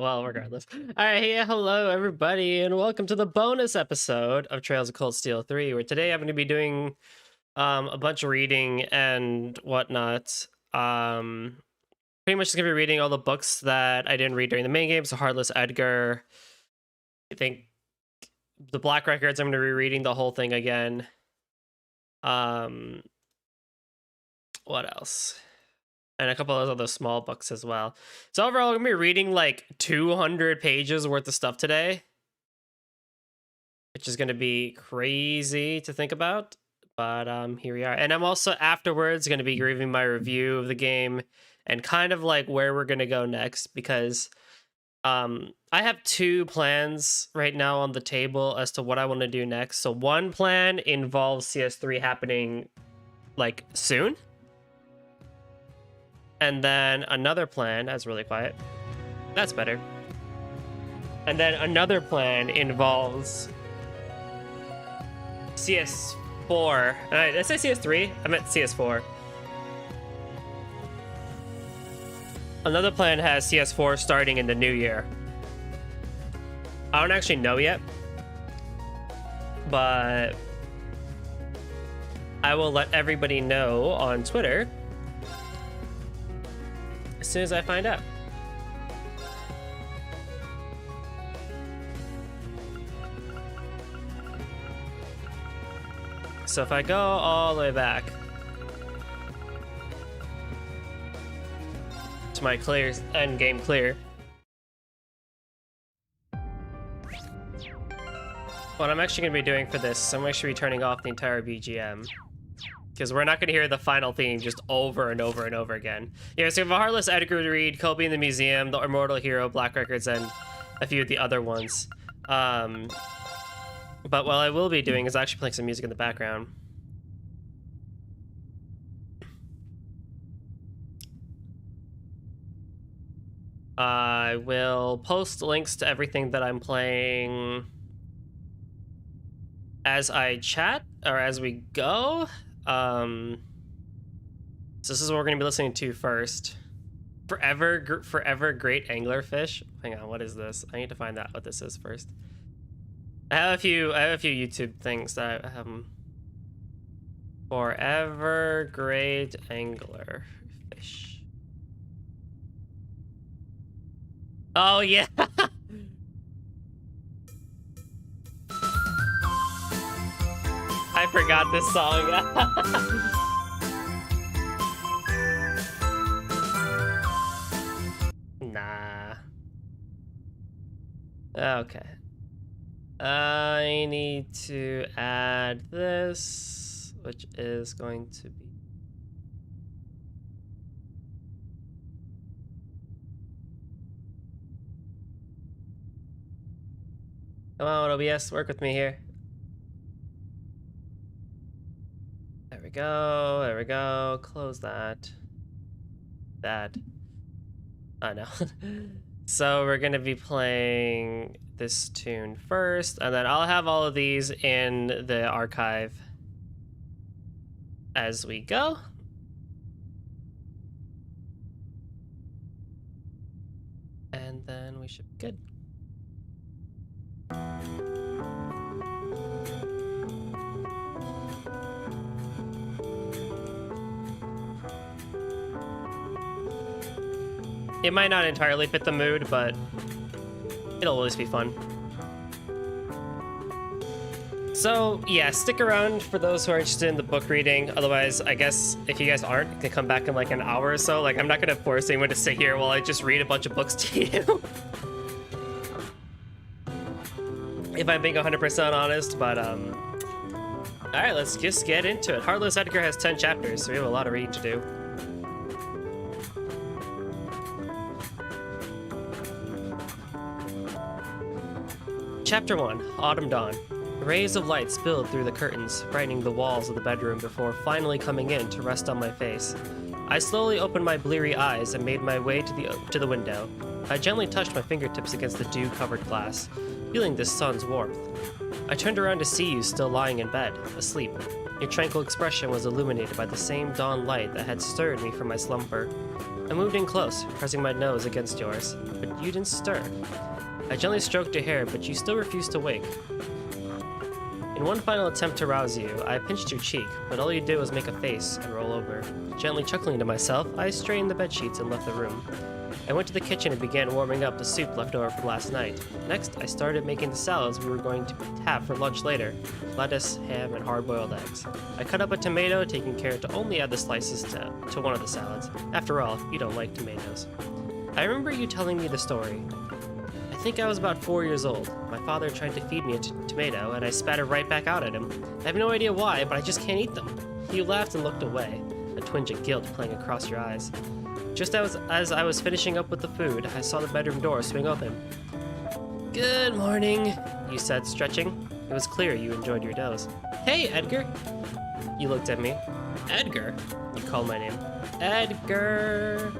Well, regardless. All right, hey, hello everybody, and welcome to the bonus episode of Trails of Cold Steel 3, where today I'm going to be doing a bunch of reading and whatnot. Pretty much just going to be reading all the books that I didn't read during the main game, so Heartless Edgar. I think the Black Records, I'm going to be rereading the whole thing again. What else? And a couple of other small books as well. So overall, I'm going to be reading like 200 pages worth of stuff today, which is going to be crazy to think about. But here we are. And I'm also afterwards going to be giving my review of the game and kind of like where we're going to go next, because I have two plans right now on the table as to what I want to do next. So one plan involves CS3 happening like soon. And then another plan, that's really quiet. That's better. And then another plan involves CS4. Did I say CS3? I meant CS4. Another plan has CS4 starting in the new year. I don't actually know yet, but I will let everybody know on Twitter as soon as I find out. So if I go all the way back to my clear end game clear, what I'm actually going to be doing for this, I'm actually turning off the entire BGM, because we're not going to hear the final theme just over and over and over again. Yeah, so we have a Heartless Edgar to read, Kobe in the Museum, The Immortal Hero, Black Records, and a few of the other ones. But what I will be doing is actually playing some music in the background. I will post links to everything that I'm playing as I chat, or as we go. So this is what we're going to be listening to first. Forever Great Anglerfish. Hang on, what is this? I need to find out what this is first. I have a few YouTube things that I have. Forever Great Anglerfish. Oh yeah. I forgot this song. Nah. Okay. I need to add this, which is going to be... Come on, OBS, work with me here. There we go. Close that. I know. So we're gonna be playing this tune first, and then I'll have all of these in the archive as we go. And then we should be good. It might not entirely fit the mood, but it'll always be fun. So yeah, stick around for those who are interested in the book reading. Otherwise, I guess if you guys aren't, you can come back in like an hour or so. Like, I'm not gonna force anyone to sit here while I just read a bunch of books to you. If I'm being 100% honest, but all right, let's just get into it. Heartless Edgar has 10 chapters, so we have a lot of reading to do. Chapter 1, Autumn Dawn. Rays of light spilled through the curtains, brightening the walls of the bedroom before finally coming in to rest on my face. I slowly opened my bleary eyes and made my way to the window. I gently touched my fingertips against the dew-covered glass, feeling the sun's warmth. I turned around to see you still lying in bed, asleep. Your tranquil expression was illuminated by the same dawn light that had stirred me from my slumber. I moved in close, pressing my nose against yours, but you didn't stir. I gently stroked your hair, but you still refused to wake. In one final attempt to rouse you, I pinched your cheek, but all you did was make a face and roll over. Gently chuckling to myself, I straightened the bedsheets and left the room. I went to the kitchen and began warming up the soup left over from last night. Next, I started making the salads we were going to have for lunch later: lettuce, ham, and hard-boiled eggs. I cut up a tomato, taking care to only add the slices to one of the salads. After all, you don't like tomatoes. I remember you telling me the story. I think I was about 4 years old. My father tried to feed me a tomato, and I spat it right back out at him. I have no idea why, but I just can't eat them. You laughed and looked away, a twinge of guilt playing across your eyes. Just as I was finishing up with the food, I saw the bedroom door swing open. "Good morning," you said, stretching. It was clear you enjoyed your doze. "Hey, Edgar." You looked at me. "Edgar?" You called my name. "Edgar."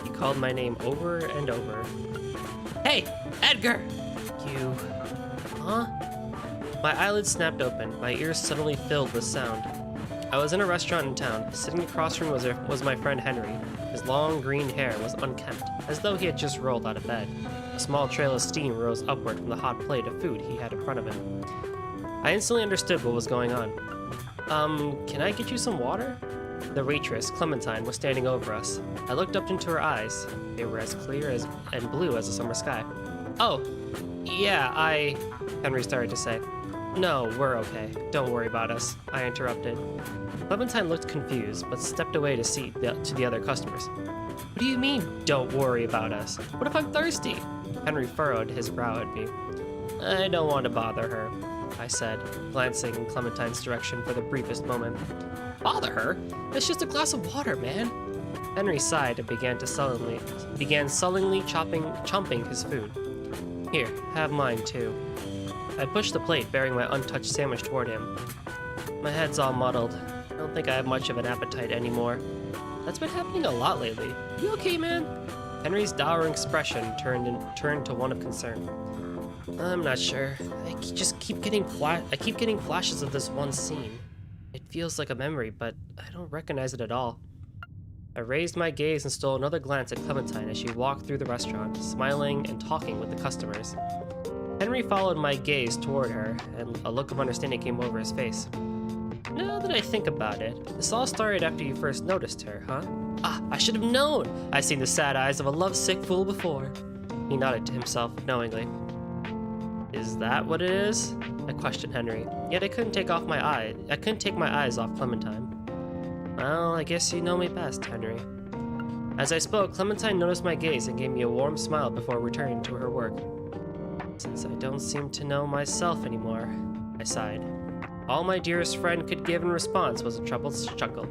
You called my name over and over. "Hey, Edgar!" You... Huh? My eyelids snapped open. My ears suddenly filled with sound. I was in a restaurant in town. Sitting across from me was my friend Henry. His long green hair was unkempt, as though he had just rolled out of bed. A small trail of steam rose upward from the hot plate of food he had in front of him. I instantly understood what was going on. Can I get you some water?" The waitress, Clementine, was standing over us. I looked up into her eyes. They were as clear and blue as the summer sky. "Oh, yeah, Henry started to say. "No, we're okay. Don't worry about us," I interrupted. Clementine looked confused, but stepped away to the other customers. "What do you mean, don't worry about us? What if I'm thirsty?" Henry furrowed his brow at me. "I don't want to bother her," I said, glancing in Clementine's direction for the briefest moment. "Bother her? It's just a glass of water, man." Henry sighed and began sullenly chomping his food. "Here, have mine too." I pushed the plate, bearing my untouched sandwich toward him. "My head's all muddled. I don't think I have much of an appetite anymore." "That's been happening a lot lately. You okay, man?" Henry's dour expression turned to one of concern. "I'm not sure. I keep getting flashes of this one scene. It feels like a memory, but I don't recognize it at all." I raised my gaze and stole another glance at Clementine as she walked through the restaurant, smiling and talking with the customers. Henry followed my gaze toward her, and a look of understanding came over his face. "Now that I think about it, this all started after you first noticed her, huh? Ah, I should have known! I've seen the sad eyes of a lovesick fool before." He nodded to himself knowingly. "Is that what it is?" I questioned Henry, yet I couldn't take my eyes off Clementine. "Well, I guess you know me best, Henry." As I spoke, Clementine noticed my gaze and gave me a warm smile before returning to her work. "Since I don't seem to know myself anymore," I sighed. All my dearest friend could give in response was a troubled chuckle.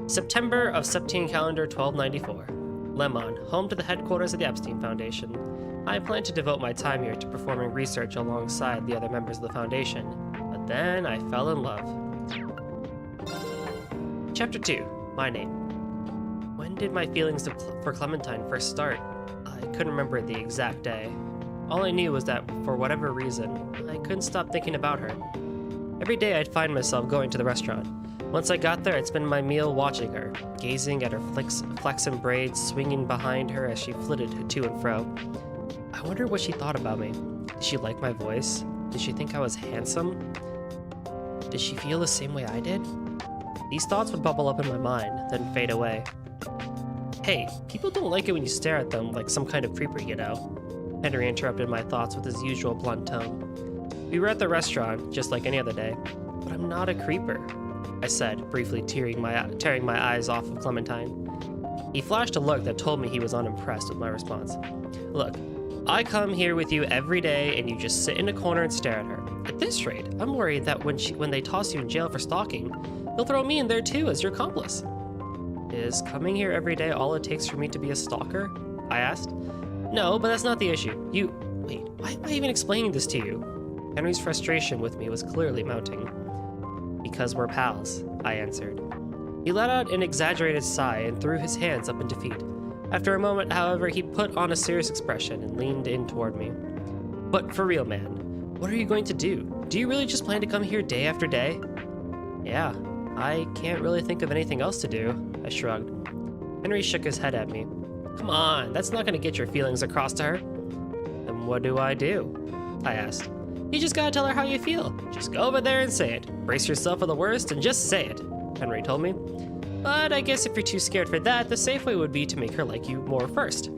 September of Septine calendar 1294. Lemon, home to the headquarters of the Epstein Foundation. I planned to devote my time here to performing research alongside the other members of the Foundation, but then I fell in love. Chapter 2. My Name. When did my feelings for Clementine first start? I couldn't remember the exact day. All I knew was that, for whatever reason, I couldn't stop thinking about her. Every day I'd find myself going to the restaurant. Once I got there, I'd spend my meal watching her, gazing at her flaxen braids swinging behind her as she flitted to and fro. I wondered what she thought about me. Did she like my voice? Did she think I was handsome? Did she feel the same way I did? These thoughts would bubble up in my mind, then fade away. "Hey, people don't like it when you stare at them like some kind of creeper, you know." Henry interrupted my thoughts with his usual blunt tone. "We were at the restaurant, just like any other day. But I'm not a creeper," I said, briefly tearing my eyes off of Clementine. He flashed a look that told me he was unimpressed with my response. "Look, I come here with you every day and you just sit in a corner and stare at her. At this rate, I'm worried that when they toss you in jail for stalking, they'll throw me in there too as your accomplice." "Is coming here every day all it takes for me to be a stalker?" I asked. "No, but that's not the issue. Wait, why am I even explaining this to you?" Henry's frustration with me was clearly mounting. "Because we're pals," I answered. He let out an exaggerated sigh and threw his hands up in defeat. After a moment, however, he put on a serious expression and leaned in toward me. "But for real, man, what are you going to do? Do you really just plan to come here day after day?" "Yeah, I can't really think of anything else to do," I shrugged. Henry shook his head at me. Come on, that's not gonna get your feelings across to her. Then what do? I asked. You just gotta tell her how you feel. Just go over there and say it. Brace yourself for the worst and just say it, Henry told me. But I guess if you're too scared for that, the safe way would be to make her like you more first.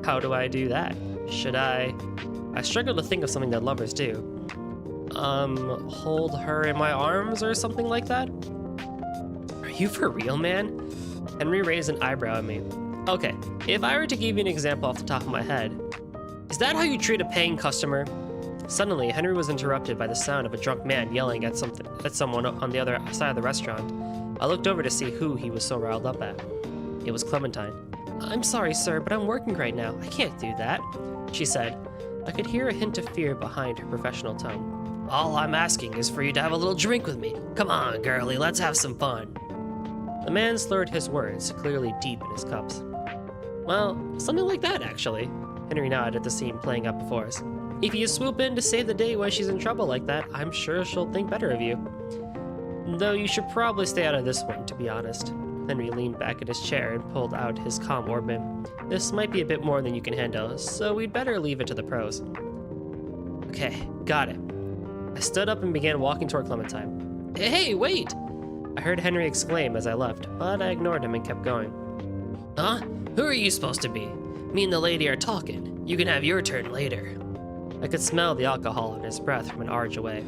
How do I do that? Should I struggle to think of something that lovers do. Hold her in my arms or something like that? Are you for real, man? Henry raised an eyebrow at me. Okay, if I were to give you an example off the top of my head, is that how you treat a paying customer? Suddenly, Henry was interrupted by the sound of a drunk man yelling at someone on the other side of the restaurant. I looked over to see who he was so riled up at. It was Clementine. I'm sorry, sir, but I'm working right now. I can't do that, she said. I could hear a hint of fear behind her professional tone. All I'm asking is for you to have a little drink with me. Come on, girlie, let's have some fun. The man slurred his words, clearly deep in his cups. Well, something like that, actually. Henry nodded at the scene playing out before us. If you swoop in to save the day when she's in trouble like that, I'm sure she'll think better of you. Though you should probably stay out of this one, to be honest. Henry leaned back in his chair and pulled out his comm orbit. This might be a bit more than you can handle, so we'd better leave it to the pros. Okay, got it. I stood up and began walking toward Clementine. Hey, wait! I heard Henry exclaim as I left, but I ignored him and kept going. Huh? Who are you supposed to be? Me and the lady are talking. You can have your turn later. I could smell the alcohol in his breath from an arch away.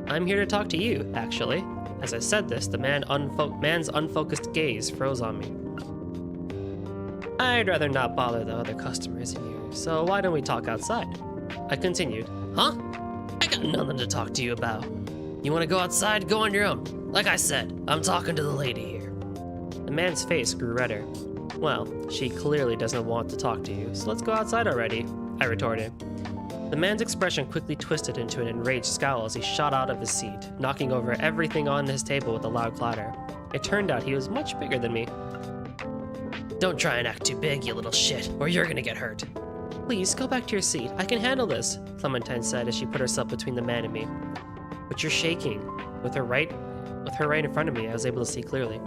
I'm here to talk to you, actually. As I said this, the man's unfocused gaze froze on me. I'd rather not bother the other customers in here, so why don't we talk outside? I continued. Huh? I got nothing to talk to you about. You want to go outside? Go on your own. Like I said, I'm talking to the lady here. The man's face grew redder. Well, she clearly doesn't want to talk to you, so let's go outside already, I retorted. The man's expression quickly twisted into an enraged scowl as he shot out of his seat, knocking over everything on his table with a loud clatter. It turned out he was much bigger than me. Don't try and act too big, you little shit, or you're gonna get hurt. Please, go back to your seat. I can handle this, Clementine said as she put herself between the man and me. But you're shaking. With her right in front of me, I was able to see clearly.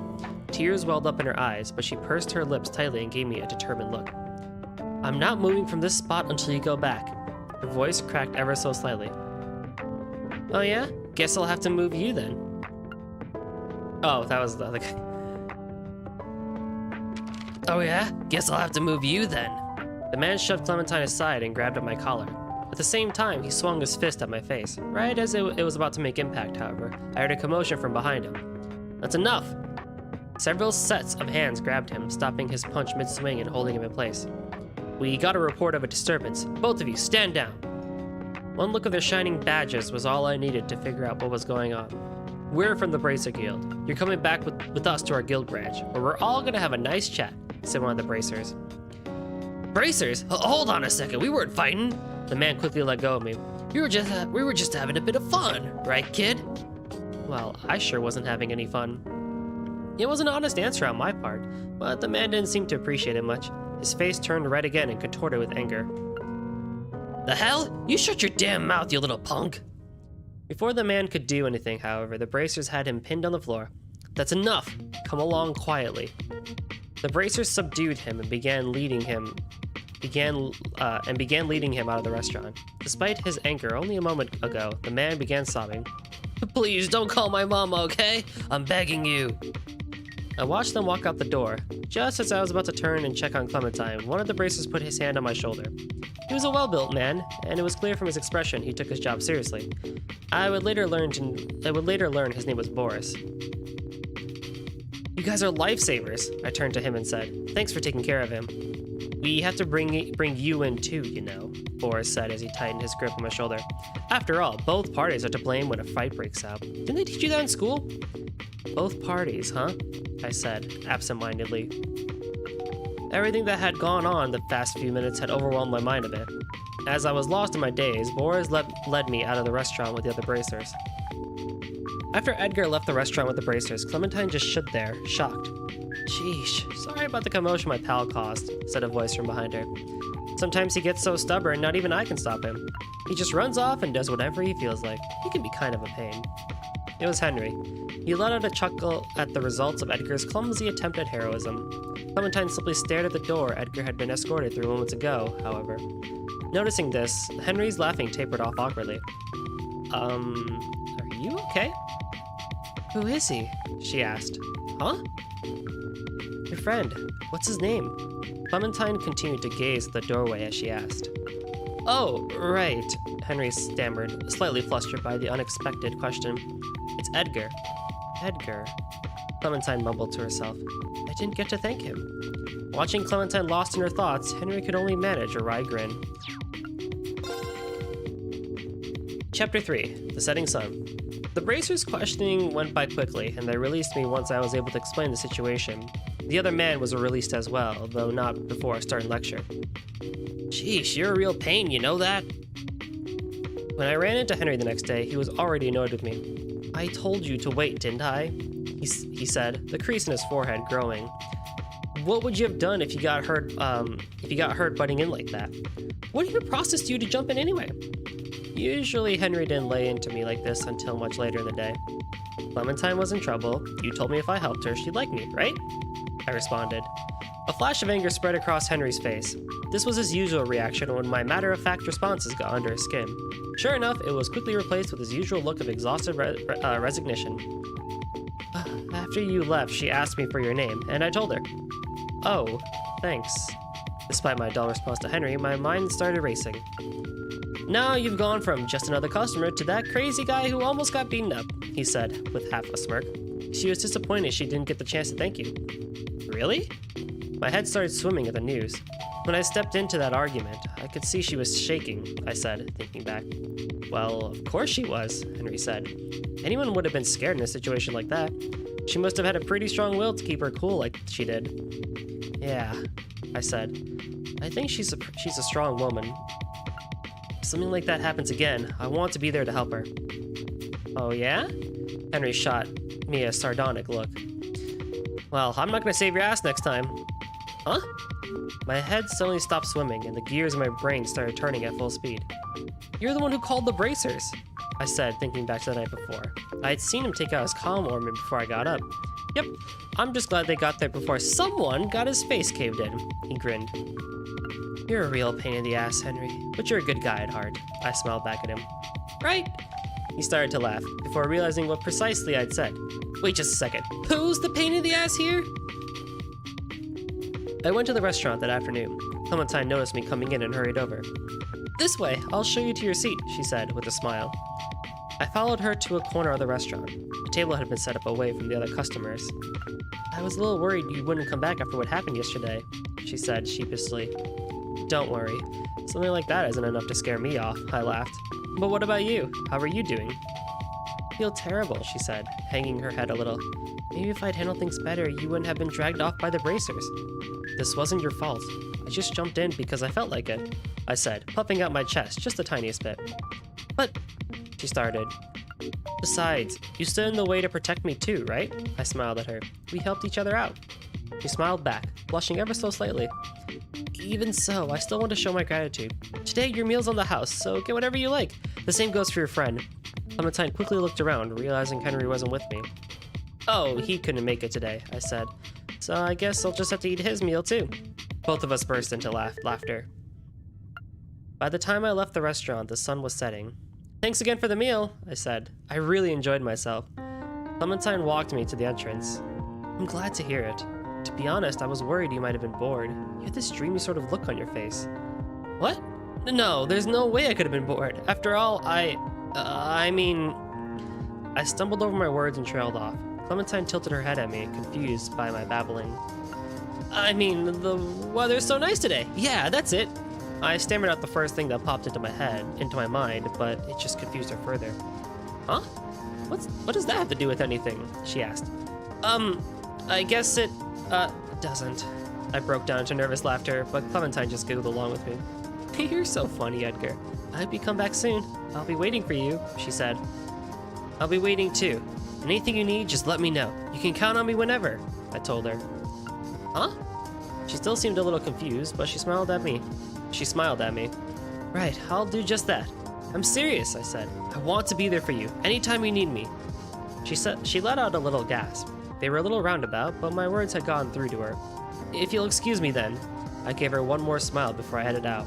Tears welled up in her eyes, but she pursed her lips tightly and gave me a determined look. I'm not moving from this spot until you go back. Her voice cracked ever so slightly. Oh yeah? Guess I'll have to move you then. Oh, that was the other guy. Oh yeah? Guess I'll have to move you then. The man shoved Clementine aside and grabbed at my collar. At the same time, he swung his fist at my face. Right as it was about to make impact, however, I heard a commotion from behind him. That's enough! Several sets of hands grabbed him, stopping his punch mid-swing and holding him in place. We got a report of a disturbance. Both of you, stand down! One look of their shining badges was all I needed to figure out what was going on. We're from the Bracer Guild. You're coming back with us to our guild branch, where we're all gonna have a nice chat, said one of the Bracers. Bracers? Hold on a second, we weren't fighting! The man quickly let go of me. We were just having a bit of fun, right, kid? Well, I sure wasn't having any fun. It was an honest answer on my part, but the man didn't seem to appreciate it much. His face turned red again and contorted with anger. The hell? You shut your damn mouth, you little punk! Before the man could do anything, however, the Bracers had him pinned on the floor. That's enough! Come along quietly. The Bracers subdued him and began leading him out of the restaurant. Despite his anger only a moment ago, the man began sobbing. Please don't call my mama, okay? I'm begging you. I watched them walk out the door. Just as I was about to turn and check on Clementine, one of the Bracers put his hand on my shoulder. He was a well-built man, and it was clear from his expression he took his job seriously. I would later learn his name was Boris. You guys are lifesavers, I turned to him and said. Thanks for taking care of him. We have to bring you in too, you know, Boris said as he tightened his grip on my shoulder. After all, both parties are to blame when a fight breaks out. Didn't they teach you that in school? Both parties, huh? I said, absent-mindedly. Everything that had gone on the past few minutes had overwhelmed my mind a bit. As I was lost in my daze, Boris led me out of the restaurant with the other Bracers. After Edgar left the restaurant with the Bracers, Clementine just stood there, shocked. Sheesh, sorry about the commotion my pal caused, said a voice from behind her. Sometimes he gets so stubborn, not even I can stop him. He just runs off and does whatever he feels like. He can be kind of a pain. It was Henry. He let out a chuckle at the results of Edgar's clumsy attempt at heroism. Clementine simply stared at the door Edgar had been escorted through moments ago, however. Noticing this, Henry's laughing tapered off awkwardly. Are you okay? Who is he? She asked. Huh? Your friend. What's his name? Clementine continued to gaze at the doorway as she asked. Oh, right, Henry stammered, slightly flustered by the unexpected question. It's Edgar. Edgar. Clementine mumbled to herself. I didn't get to thank him. Watching Clementine lost in her thoughts, Henry could only manage a wry grin. Chapter 3. The Setting Sun. The Bracers' questioning went by quickly, and they released me once I was able to explain the situation. The other man was released as well, though not before a stern lecture. Sheesh, you're a real pain, you know that? When I ran into Henry the next day, he was already annoyed with me. I told you to wait, didn't I? He said, the crease in his forehead growing. What would you have done if you got hurt butting in like that? What even processed you to jump in anyway? Usually Henry didn't lay into me like this until much later in the day. Clementine was in trouble. You told me if I helped her, she'd like me, right? I responded. A flash of anger spread across Henry's face. This was his usual reaction when my matter-of-fact responses got under his skin. Sure enough, it was quickly replaced with his usual look of exhausted resignation. After you left, she asked me for your name, and I told her. Oh, thanks. Despite my dull response to Henry, my mind started racing. Now you've gone from just another customer to that crazy guy who almost got beaten up, he said, with half a smirk. She was disappointed she didn't get the chance to thank you. Really? My head started swimming at the news. When I stepped into that argument, I could see she was shaking, I said, thinking back. Well, of course she was, Henry said. Anyone would have been scared in a situation like that. She must have had a pretty strong will to keep her cool like she did. Yeah, I said. I think she's a strong woman. If something like that happens again, I want to be there to help her. Oh yeah? Henry shot me a sardonic look. Well, I'm not gonna save your ass next time. Huh? My head suddenly stopped swimming, and the gears in my brain started turning at full speed. You're the one who called the Bracers, I said, thinking back to the night before. I had seen him take out his comm ornament before I got up. Yep, I'm just glad they got there before someone got his face caved in, he grinned. You're a real pain in the ass, Henry, but you're a good guy at heart, I smiled back at him. Right? He started to laugh, before realizing what precisely I'd said. Wait just a second, who's the pain in the ass here? I went to the restaurant that afternoon. Clementine noticed me coming in and hurried over. This way, I'll show you to your seat, she said with a smile. I followed her to a corner of the restaurant. The table had been set up away from the other customers. I was a little worried you wouldn't come back after what happened yesterday, she said sheepishly. Don't worry. Something like that isn't enough to scare me off, I laughed. But what about you? How are you doing? I feel terrible, she said, hanging her head a little. Maybe if I'd handled things better, you wouldn't have been dragged off by the Bracers. This wasn't your fault. I just jumped in because I felt like it, I said, puffing out my chest just the tiniest bit. But, she started. Besides, you stood in the way to protect me too, right? I smiled at her. We helped each other out. She smiled back, blushing ever so slightly. Even so, I still want to show my gratitude. Today, your meal's on the house, so get whatever you like. The same goes for your friend. Clementine quickly looked around, realizing Henry wasn't with me. Oh, he couldn't make it today, I said. So I guess I'll just have to eat his meal too. Both of us burst into laughter. By the time I left the restaurant, the sun was setting. Thanks again for the meal, I said. I really enjoyed myself. Clementine walked me to the entrance. I'm glad to hear it. To be honest, I was worried you might have been bored. You had this dreamy sort of look on your face. What? No, there's no way I could have been bored. After all, I stumbled over my words and trailed off. Clementine tilted her head at me, confused by my babbling. I mean, the weather's so nice today. Yeah, that's it. I stammered out the first thing that popped into my mind, but it just confused her further. Huh? What does that have to do with anything? She asked. I guess it, doesn't. I broke down into nervous laughter, but Clementine just giggled along with me. You're so funny, Edgar. I hope you come back soon. I'll be waiting for you, she said. I'll be waiting too. Anything you need, just let me know. You can count on me whenever, I told her. Huh? She still seemed a little confused, but she smiled at me. Right, I'll do just that. I'm serious, I said. I want to be there for you, anytime you need me. She let out a little gasp. They were a little roundabout, but my words had gone through to her. If you'll excuse me then. I gave her one more smile before I headed out.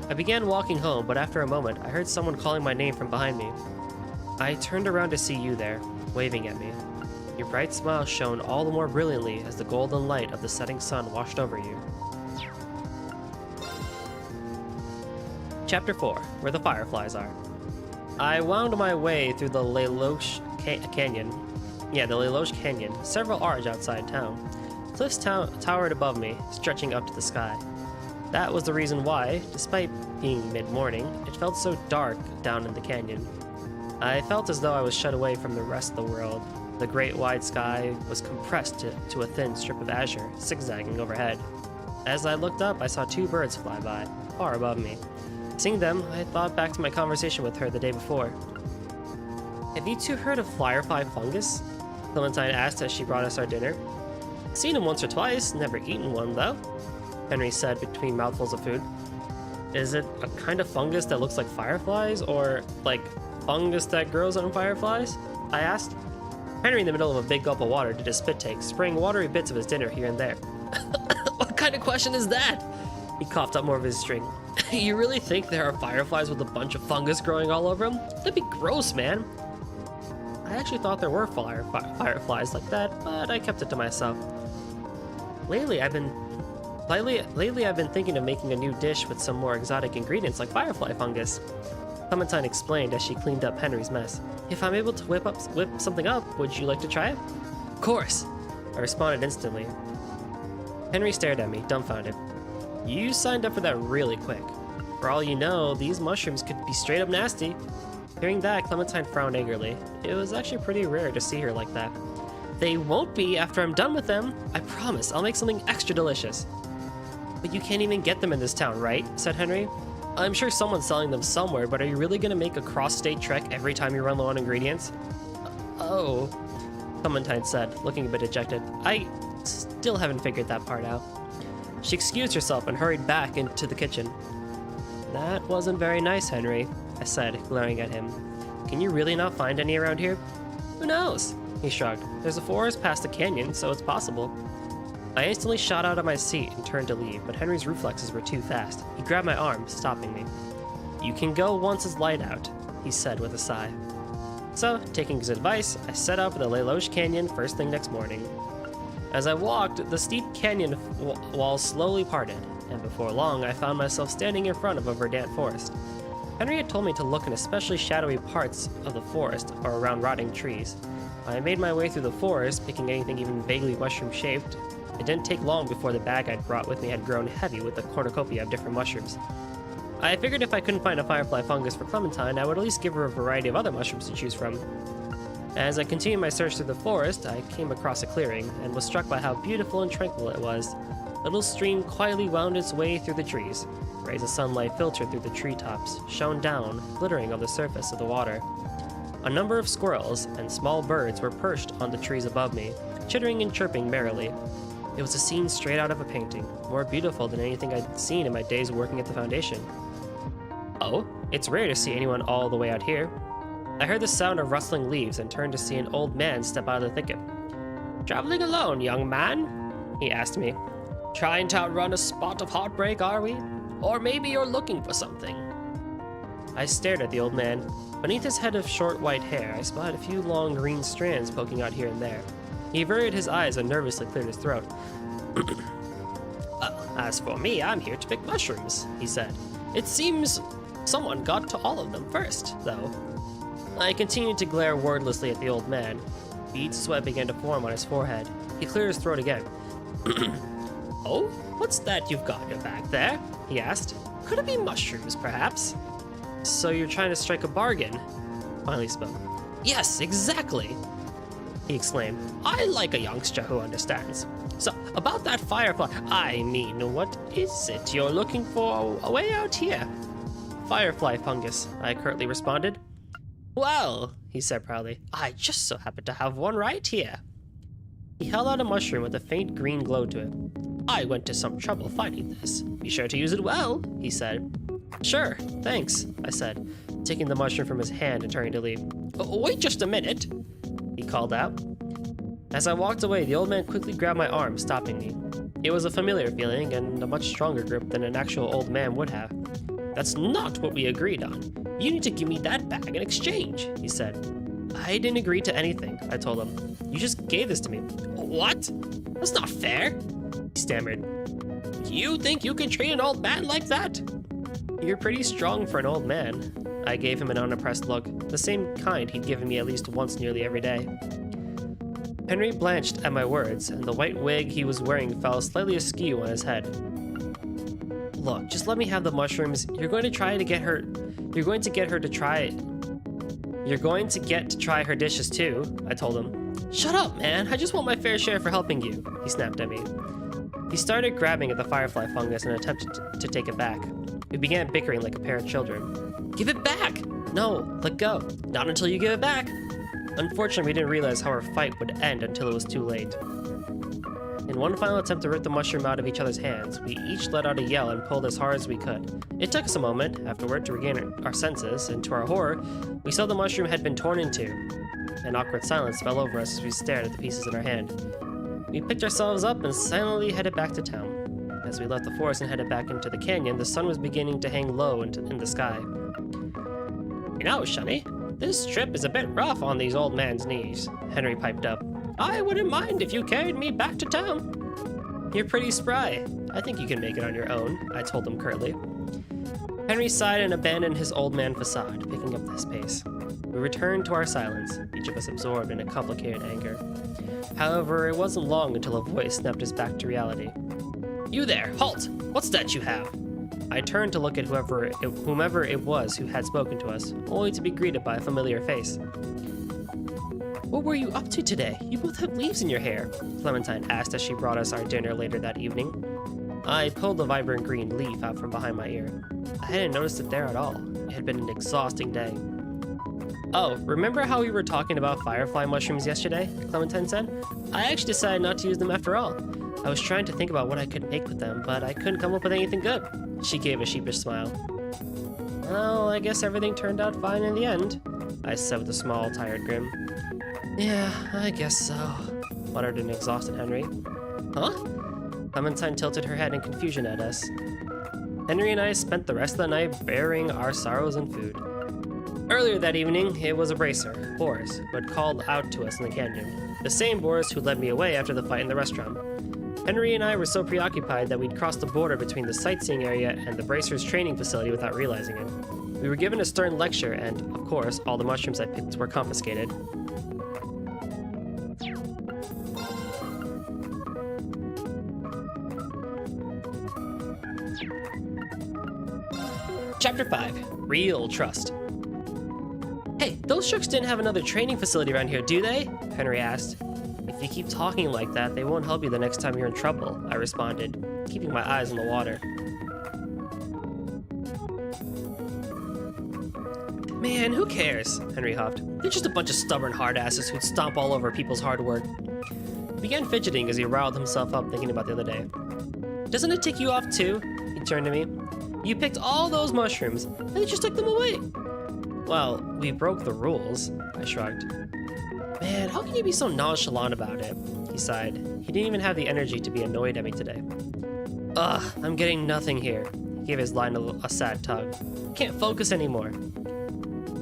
I began walking home, but after a moment, I heard someone calling my name from behind me. I turned around to see you there, waving at me. Your bright smile shone all the more brilliantly as the golden light of the setting sun washed over you. Chapter 4, Where the Fireflies Are. I wound my way through the Les Loches Canyon. Yeah, the Les Loches Canyon, several arcs outside town. Cliffs towered above me, stretching up to the sky. That was the reason why, despite being mid-morning, it felt so dark down in the canyon. I felt as though I was shut away from the rest of the world. The great wide sky was compressed to a thin strip of azure, zigzagging overhead. As I looked up, I saw two birds fly by, far above me. Seeing them, I thought back to my conversation with her the day before. Have you two heard of firefly fungus? Clementine asked as she brought us our dinner. Seen him once or twice, never eaten one though, Henry said between mouthfuls of food. Is it a kind of fungus that looks like fireflies, or like fungus that grows on fireflies? I asked. Henry, in the middle of a big gulp of water, did a spit take, spraying watery bits of his dinner here and there. What kind of question is that? He coughed up more of his drink. You really think there are fireflies with a bunch of fungus growing all over them? That'd be gross, man. I actually thought there were fireflies like that, but I kept it to myself. Lately, I've been thinking of making a new dish with some more exotic ingredients like firefly fungus. Clementine explained as she cleaned up Henry's mess. If I'm able to whip something up, would you like to try it? Of course, I responded instantly. Henry stared at me, dumbfounded. You signed up for that really quick. For all you know, these mushrooms could be straight up nasty. Hearing that, Clementine frowned angrily. It was actually pretty rare to see her like that. They won't be after I'm done with them. I promise, I'll make something extra delicious. But you can't even get them in this town, right? Said Henry. I'm sure someone's selling them somewhere, but are you really gonna make a cross-state trek every time you run low on ingredients? Oh, Clementine said, looking a bit dejected. I still haven't figured that part out. She excused herself and hurried back into the kitchen. That wasn't very nice, Henry, I said, glaring at him. Can you really not find any around here? Who knows? He shrugged. There's a forest past the canyon, so it's possible. I instantly shot out of my seat and turned to leave, but Henry's reflexes were too fast. He grabbed my arm, stopping me. You can go once it's light out, he said with a sigh. So, taking his advice, I set out for the Les Loches Canyon first thing next morning. As I walked, the steep canyon walls slowly parted, and before long I found myself standing in front of a verdant forest. Henry had told me to look in especially shadowy parts of the forest or around rotting trees. I made my way through the forest, picking anything even vaguely mushroom-shaped. It didn't take long before the bag I'd brought with me had grown heavy with a cornucopia of different mushrooms. I figured if I couldn't find a firefly fungus for Clementine, I would at least give her a variety of other mushrooms to choose from. As I continued my search through the forest, I came across a clearing, and was struck by how beautiful and tranquil it was. A little stream quietly wound its way through the trees. Rays of sunlight filtered through the treetops, shone down, glittering on the surface of the water. A number of squirrels and small birds were perched on the trees above me, chittering and chirping merrily. It was a scene straight out of a painting, more beautiful than anything I'd seen in my days working at the Foundation. Oh, it's rare to see anyone all the way out here. I heard the sound of rustling leaves and turned to see an old man step out of the thicket. Traveling alone, young man? He asked me. Trying to outrun a spot of heartbreak, are we? Or maybe you're looking for something. I stared at the old man. Beneath his head of short white hair, I spotted a few long green strands poking out here and there. He averted his eyes and nervously cleared his throat. As for me, I'm here to pick mushrooms, he said. It seems someone got to all of them first, though. I continued to glare wordlessly at the old man. Beads of sweat began to form on his forehead. He cleared his throat again. Oh, what's that you've got in your bag there? He asked. Could it be mushrooms, perhaps? So you're trying to strike a bargain? Finally spoke. Yes, exactly, he exclaimed. I like a youngster who understands. So, about that firefly, I mean, what is it you're looking for way out here? Firefly fungus, I curtly responded. Well, he said proudly, I just so happen to have one right here. He held out a mushroom with a faint green glow to it. I went to some trouble finding this. Be sure to use it well, he said. Sure, thanks, I said, taking the mushroom from his hand and turning to leave. Wait just a minute. he called out. As I walked away, the old man quickly grabbed my arm, stopping me. It was a familiar feeling, and a much stronger grip than an actual old man would have. "That's not what we agreed on. You need to give me that back in exchange," he said. "I didn't agree to anything," I told him. "You just gave this to me." "What? That's not fair," he stammered. "You think you can treat an old man like that?" "You're pretty strong for an old man." I gave him an unimpressed look, the same kind he'd given me at least once nearly every day. Henry blanched at my words, and the white wig he was wearing fell slightly askew on his head. "Look, just let me have the mushrooms. You're going to get to try her dishes too," I told him. "Shut up, man. I just want my fair share for helping you," he snapped at me. He started grabbing at the firefly fungus and attempted to take it back. We began bickering like a pair of children. "Give it back!" "No, let go." "Not until you give it back." Unfortunately, we didn't realize how our fight would end until it was too late. In one final attempt to rip the mushroom out of each other's hands, we each let out a yell and pulled as hard as we could. It took us a moment, afterward, to regain our senses, and to our horror, we saw the mushroom had been torn in two. An awkward silence fell over us as we stared at the pieces in our hand. We picked ourselves up and silently headed back to town. As we left the forest and headed back into the canyon, the sun was beginning to hang low in the sky. "You know, Shunny, this trip is a bit rough on these old man's knees," Henry piped up. "I wouldn't mind if you carried me back to town." "You're pretty spry. I think you can make it on your own," I told him curtly. Henry sighed and abandoned his old man facade, picking up his pace. We returned to our silence, each of us absorbed in a complicated anger. However, it wasn't long until a voice snapped us back to reality. "You there, halt! What's that you have?" I turned to look at whomever it was who had spoken to us, only to be greeted by a familiar face. "What were you up to today? You both have leaves in your hair," Clementine asked as she brought us our dinner later that evening. I pulled a vibrant green leaf out from behind my ear. I hadn't noticed it there at all. It had been an exhausting day. "Oh, remember how we were talking about firefly mushrooms yesterday?" Clementine said. "I actually decided not to use them after all. I was trying to think about what I could make with them, but I couldn't come up with anything good." She gave a sheepish smile. "Well, I guess everything turned out fine in the end," I said with a small, tired grin. "Yeah, I guess so," muttered an exhausted Henry. "Huh?" Clementine tilted her head in confusion at us. Henry and I spent the rest of the night burying our sorrows in food. Earlier that evening, it was a bracer, Boris, who had called out to us in the canyon. The same Boris who led me away after the fight in the restaurant. Henry and I were so preoccupied that we'd crossed the border between the sightseeing area and the Bracers training facility without realizing it. We were given a stern lecture and, of course, all the mushrooms I picked were confiscated. Chapter 5. Real Trust. "Hey, those Shooks didn't have another training facility around here, do they?" Henry asked. "If you keep talking like that, they won't help you the next time you're in trouble," I responded, keeping my eyes on the water. "Man, who cares?" Henry huffed. "They're just a bunch of stubborn hard-asses who'd stomp all over people's hard work." He began fidgeting as he riled himself up thinking about the other day. "Doesn't it tick you off too?" He turned to me. "You picked all those mushrooms, and you just took them away." "Well, we broke the rules," I shrugged. "Man, how can you be so nonchalant about it?" He sighed. He didn't even have the energy to be annoyed at me today. "Ugh, I'm getting nothing here." He gave his line a sad tug. "Can't focus anymore."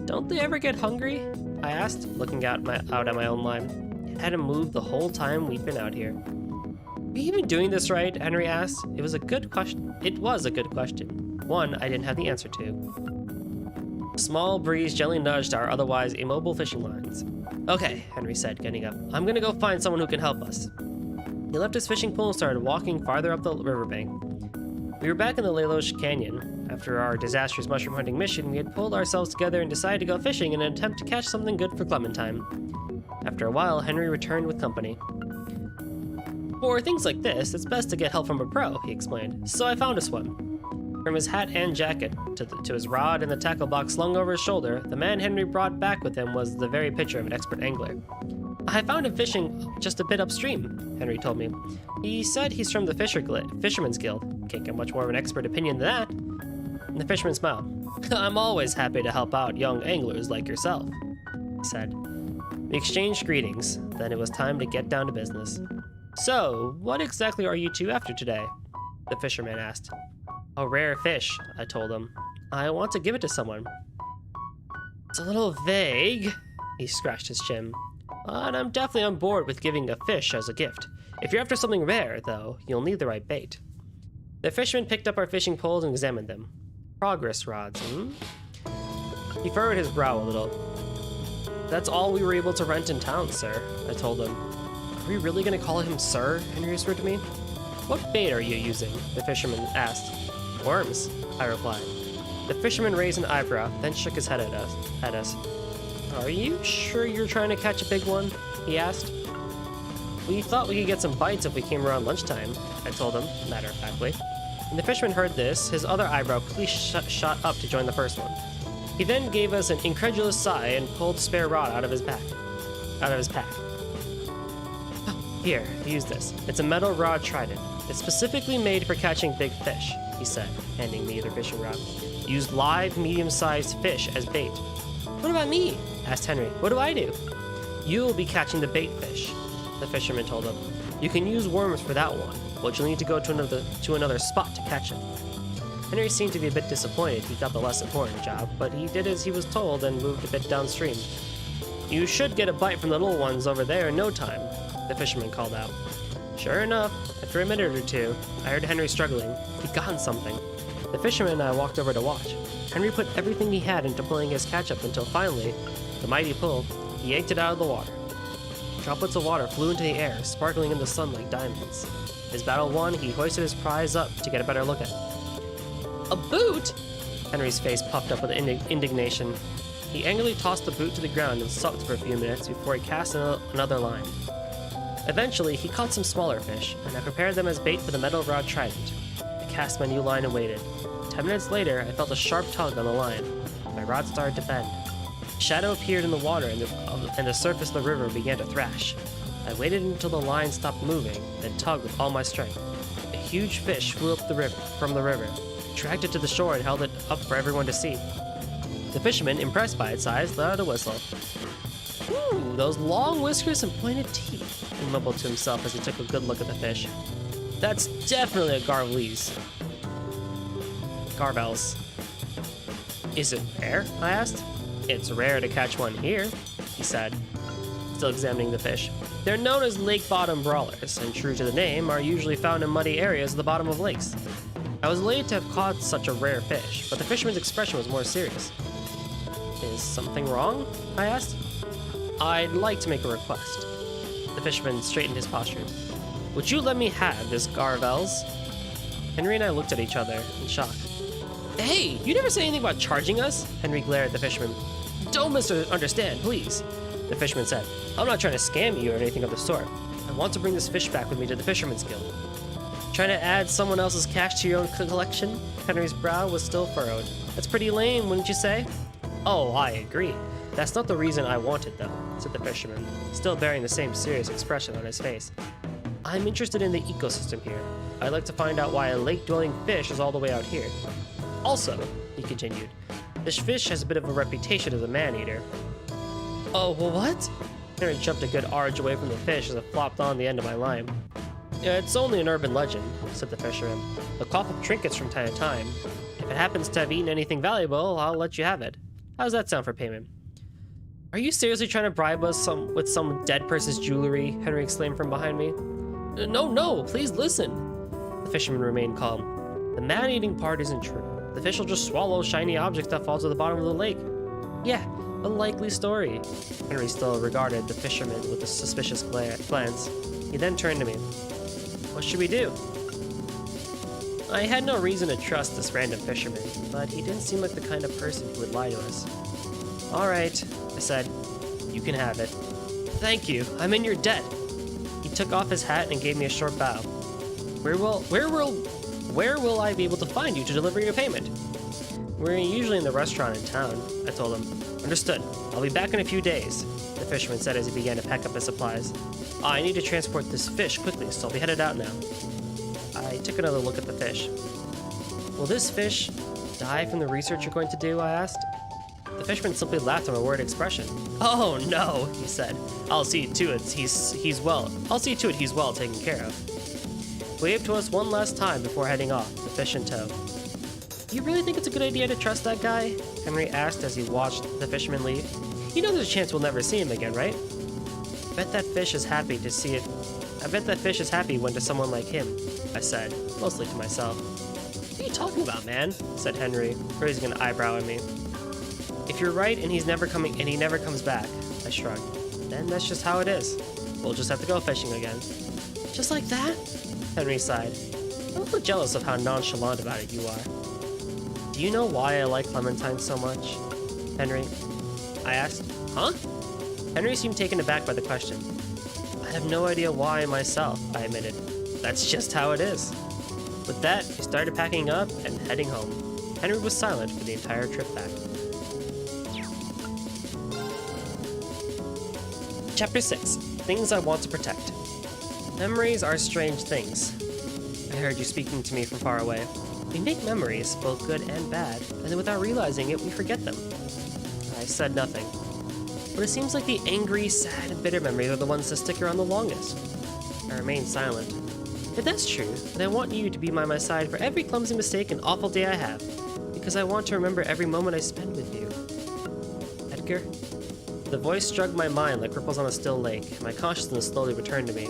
"Don't they ever get hungry?" I asked, looking out at my own line. It hadn't moved the whole time we'd been out here. "Are you even doing this right?" Henry asked. It was a good question. One I didn't have the answer to. A small breeze gently nudged our otherwise immobile fishing lines. "Okay," Henry said, getting up. "I'm gonna go find someone who can help us." He left his fishing pole and started walking farther up the riverbank. We were back in the Lelouch Canyon. After our disastrous mushroom hunting mission, we had pulled ourselves together and decided to go fishing in an attempt to catch something good for Clementine. After a while, Henry returned with company. "For things like this, it's best to get help from a pro," he explained, "so I found us one." From his hat and jacket to his rod and the tackle box slung over his shoulder, the man Henry brought back with him was the very picture of an expert angler. "I found him fishing just a bit upstream," Henry told me. "He said he's from the Fisherman's Guild. Can't get much more of an expert opinion than that." And the fisherman smiled. "I'm always happy to help out young anglers like yourself," he said. We exchanged greetings, then it was time to get down to business. So, what exactly are you two after today? The fisherman asked. A rare fish, I told him. I want to give it to someone. It's a little vague, he scratched his chin. But I'm definitely on board with giving a fish as a gift. If you're after something rare, though, you'll need the right bait. The fisherman picked up our fishing poles and examined them. Progress rods, He furrowed his brow a little. That's all we were able to rent in town, sir, I told him. Are we really going to call him sir? Henry whispered to me. What bait are you using? The fisherman asked. Worms, I replied. The fisherman raised an eyebrow, then shook his head at us. Are you sure you're trying to catch a big one? He asked. We thought we could get some bites if we came around lunchtime, I told him, matter-of-factly. When the fisherman heard this, his other eyebrow quickly shot up to join the first one. He then gave us an incredulous sigh and pulled the spare rod out of his pack. Here, use this. It's a metal rod trident. It's specifically made for catching big fish, he said, handing me the fishing rod. Use live, medium-sized fish as bait. What about me? Asked Henry. What do I do? You'll be catching the bait fish, the fisherman told him. You can use worms for that one, but you'll need to go to another spot to catch it. Henry seemed to be a bit disappointed he got the less important job, but he did as he was told and moved a bit downstream. You should get a bite from the little ones over there in no time, the fisherman called out. Sure enough, after a minute or two, I heard Henry struggling. He'd gotten something. The fisherman and I walked over to watch. Henry put everything he had into pulling his catch up until finally, the mighty pull, he yanked it out of the water. Droplets of water flew into the air, sparkling in the sun like diamonds. His battle won, he hoisted his prize up to get a better look at it. A boot? Henry's face puffed up with indignation. He angrily tossed the boot to the ground and sucked for a few minutes before he cast another line. Eventually, he caught some smaller fish, and I prepared them as bait for the metal rod trident. I cast my new line and waited. 10 minutes later, I felt a sharp tug on the line. My rod started to bend. A shadow appeared in the water, and the surface of the river began to thrash. I waited until the line stopped moving, then tugged with all my strength. A huge fish flew up from the river, dragged it to the shore, and held it up for everyone to see. The fisherman, impressed by its size, let out a whistle. Ooh, those long whiskers and pointed teeth, he mumbled to himself as he took a good look at the fish. That's definitely a Garvels. Is it rare? I asked. It's rare to catch one here, he said, still examining the fish. They're known as lake bottom brawlers, and true to the name, are usually found in muddy areas at the bottom of lakes. I was elated to have caught such a rare fish, but the fisherman's expression was more serious. Is something wrong? I asked. I'd like to make a request. The fisherman straightened his posture. Would you let me have this Garvels? Henry and I looked at each other in shock. Hey, you never said anything about charging us? Henry glared at the fisherman. Don't misunderstand, please, the fisherman said. I'm not trying to scam you or anything of the sort. I want to bring this fish back with me to the Fisherman's Guild. Trying to add someone else's cash to your own collection? Henry's brow was still furrowed. That's pretty lame, wouldn't you say? Oh, I agree. That's not the reason I want it, though, said the fisherman, still bearing the same serious expression on his face. I'm interested in the ecosystem here. I'd like to find out why a lake-dwelling fish is all the way out here. Also, he continued, this fish has a bit of a reputation as a man-eater. Oh, well, what? Henry jumped a good arch away from the fish as it flopped on the end of my line. It's only an urban legend, said the fisherman. They'll cough up trinkets from time to time. If it happens to have eaten anything valuable, I'll let you have it. How's that sound for payment? Are you seriously trying to bribe us with some dead person's jewelry? Henry exclaimed from behind me. No, please listen. The fisherman remained calm. The man-eating part isn't true. The fish will just swallow shiny objects that fall to the bottom of the lake. Yeah, a likely story. Henry still regarded the fisherman with a suspicious glance. He then turned to me. What should we do? I had no reason to trust this random fisherman, but he didn't seem like the kind of person who would lie to us. All right, I said. You can have it. Thank you, I'm in your debt. He took off his hat and gave me a short bow. Where will I be able to find you to deliver your payment? We're usually in the restaurant in town, I told him. Understood. I'll be back in a few days, the fisherman said as he began to pack up his supplies. I need to transport this fish quickly, so I'll be headed out now. I took another look at the fish. Will this fish die from the research you're going to do? I asked. The fisherman simply laughed at my worried expression. "Oh no," he said. I'll see to it he's well taken care of." He waved to us one last time before heading off, the fish in tow. "You really think it's a good idea to trust that guy?" Henry asked as he watched the fisherman leave. "You know there's a chance we'll never see him again, right?" I bet that fish is happy when to someone like him," I said, mostly to myself. "What are you talking about, man?" said Henry, raising an eyebrow at me. "If you're right and he never comes back," I shrugged, "then that's just how it is. We'll just have to go fishing again." "Just like that?" Henry sighed. "I'm a little jealous of how nonchalant about it you are." "Do you know why I like Clementine so much, Henry?" I asked. "Huh?" Henry seemed taken aback by the question. "I have no idea why myself," I admitted. "That's just how it is." With that, we started packing up and heading home. Henry was silent for the entire trip back. Chapter 6. Things I Want to Protect. Memories are strange things. I heard you speaking to me from far away. We make memories, both good and bad, and then without realizing it, we forget them. I said nothing. But it seems like the angry, sad, and bitter memories are the ones that stick around the longest. I remained silent. If that's true, then I want you to be by my side for every clumsy mistake and awful day I have, because I want to remember every moment I spend with you. Edgar? The voice struck my mind like ripples on a still lake, and my consciousness slowly returned to me.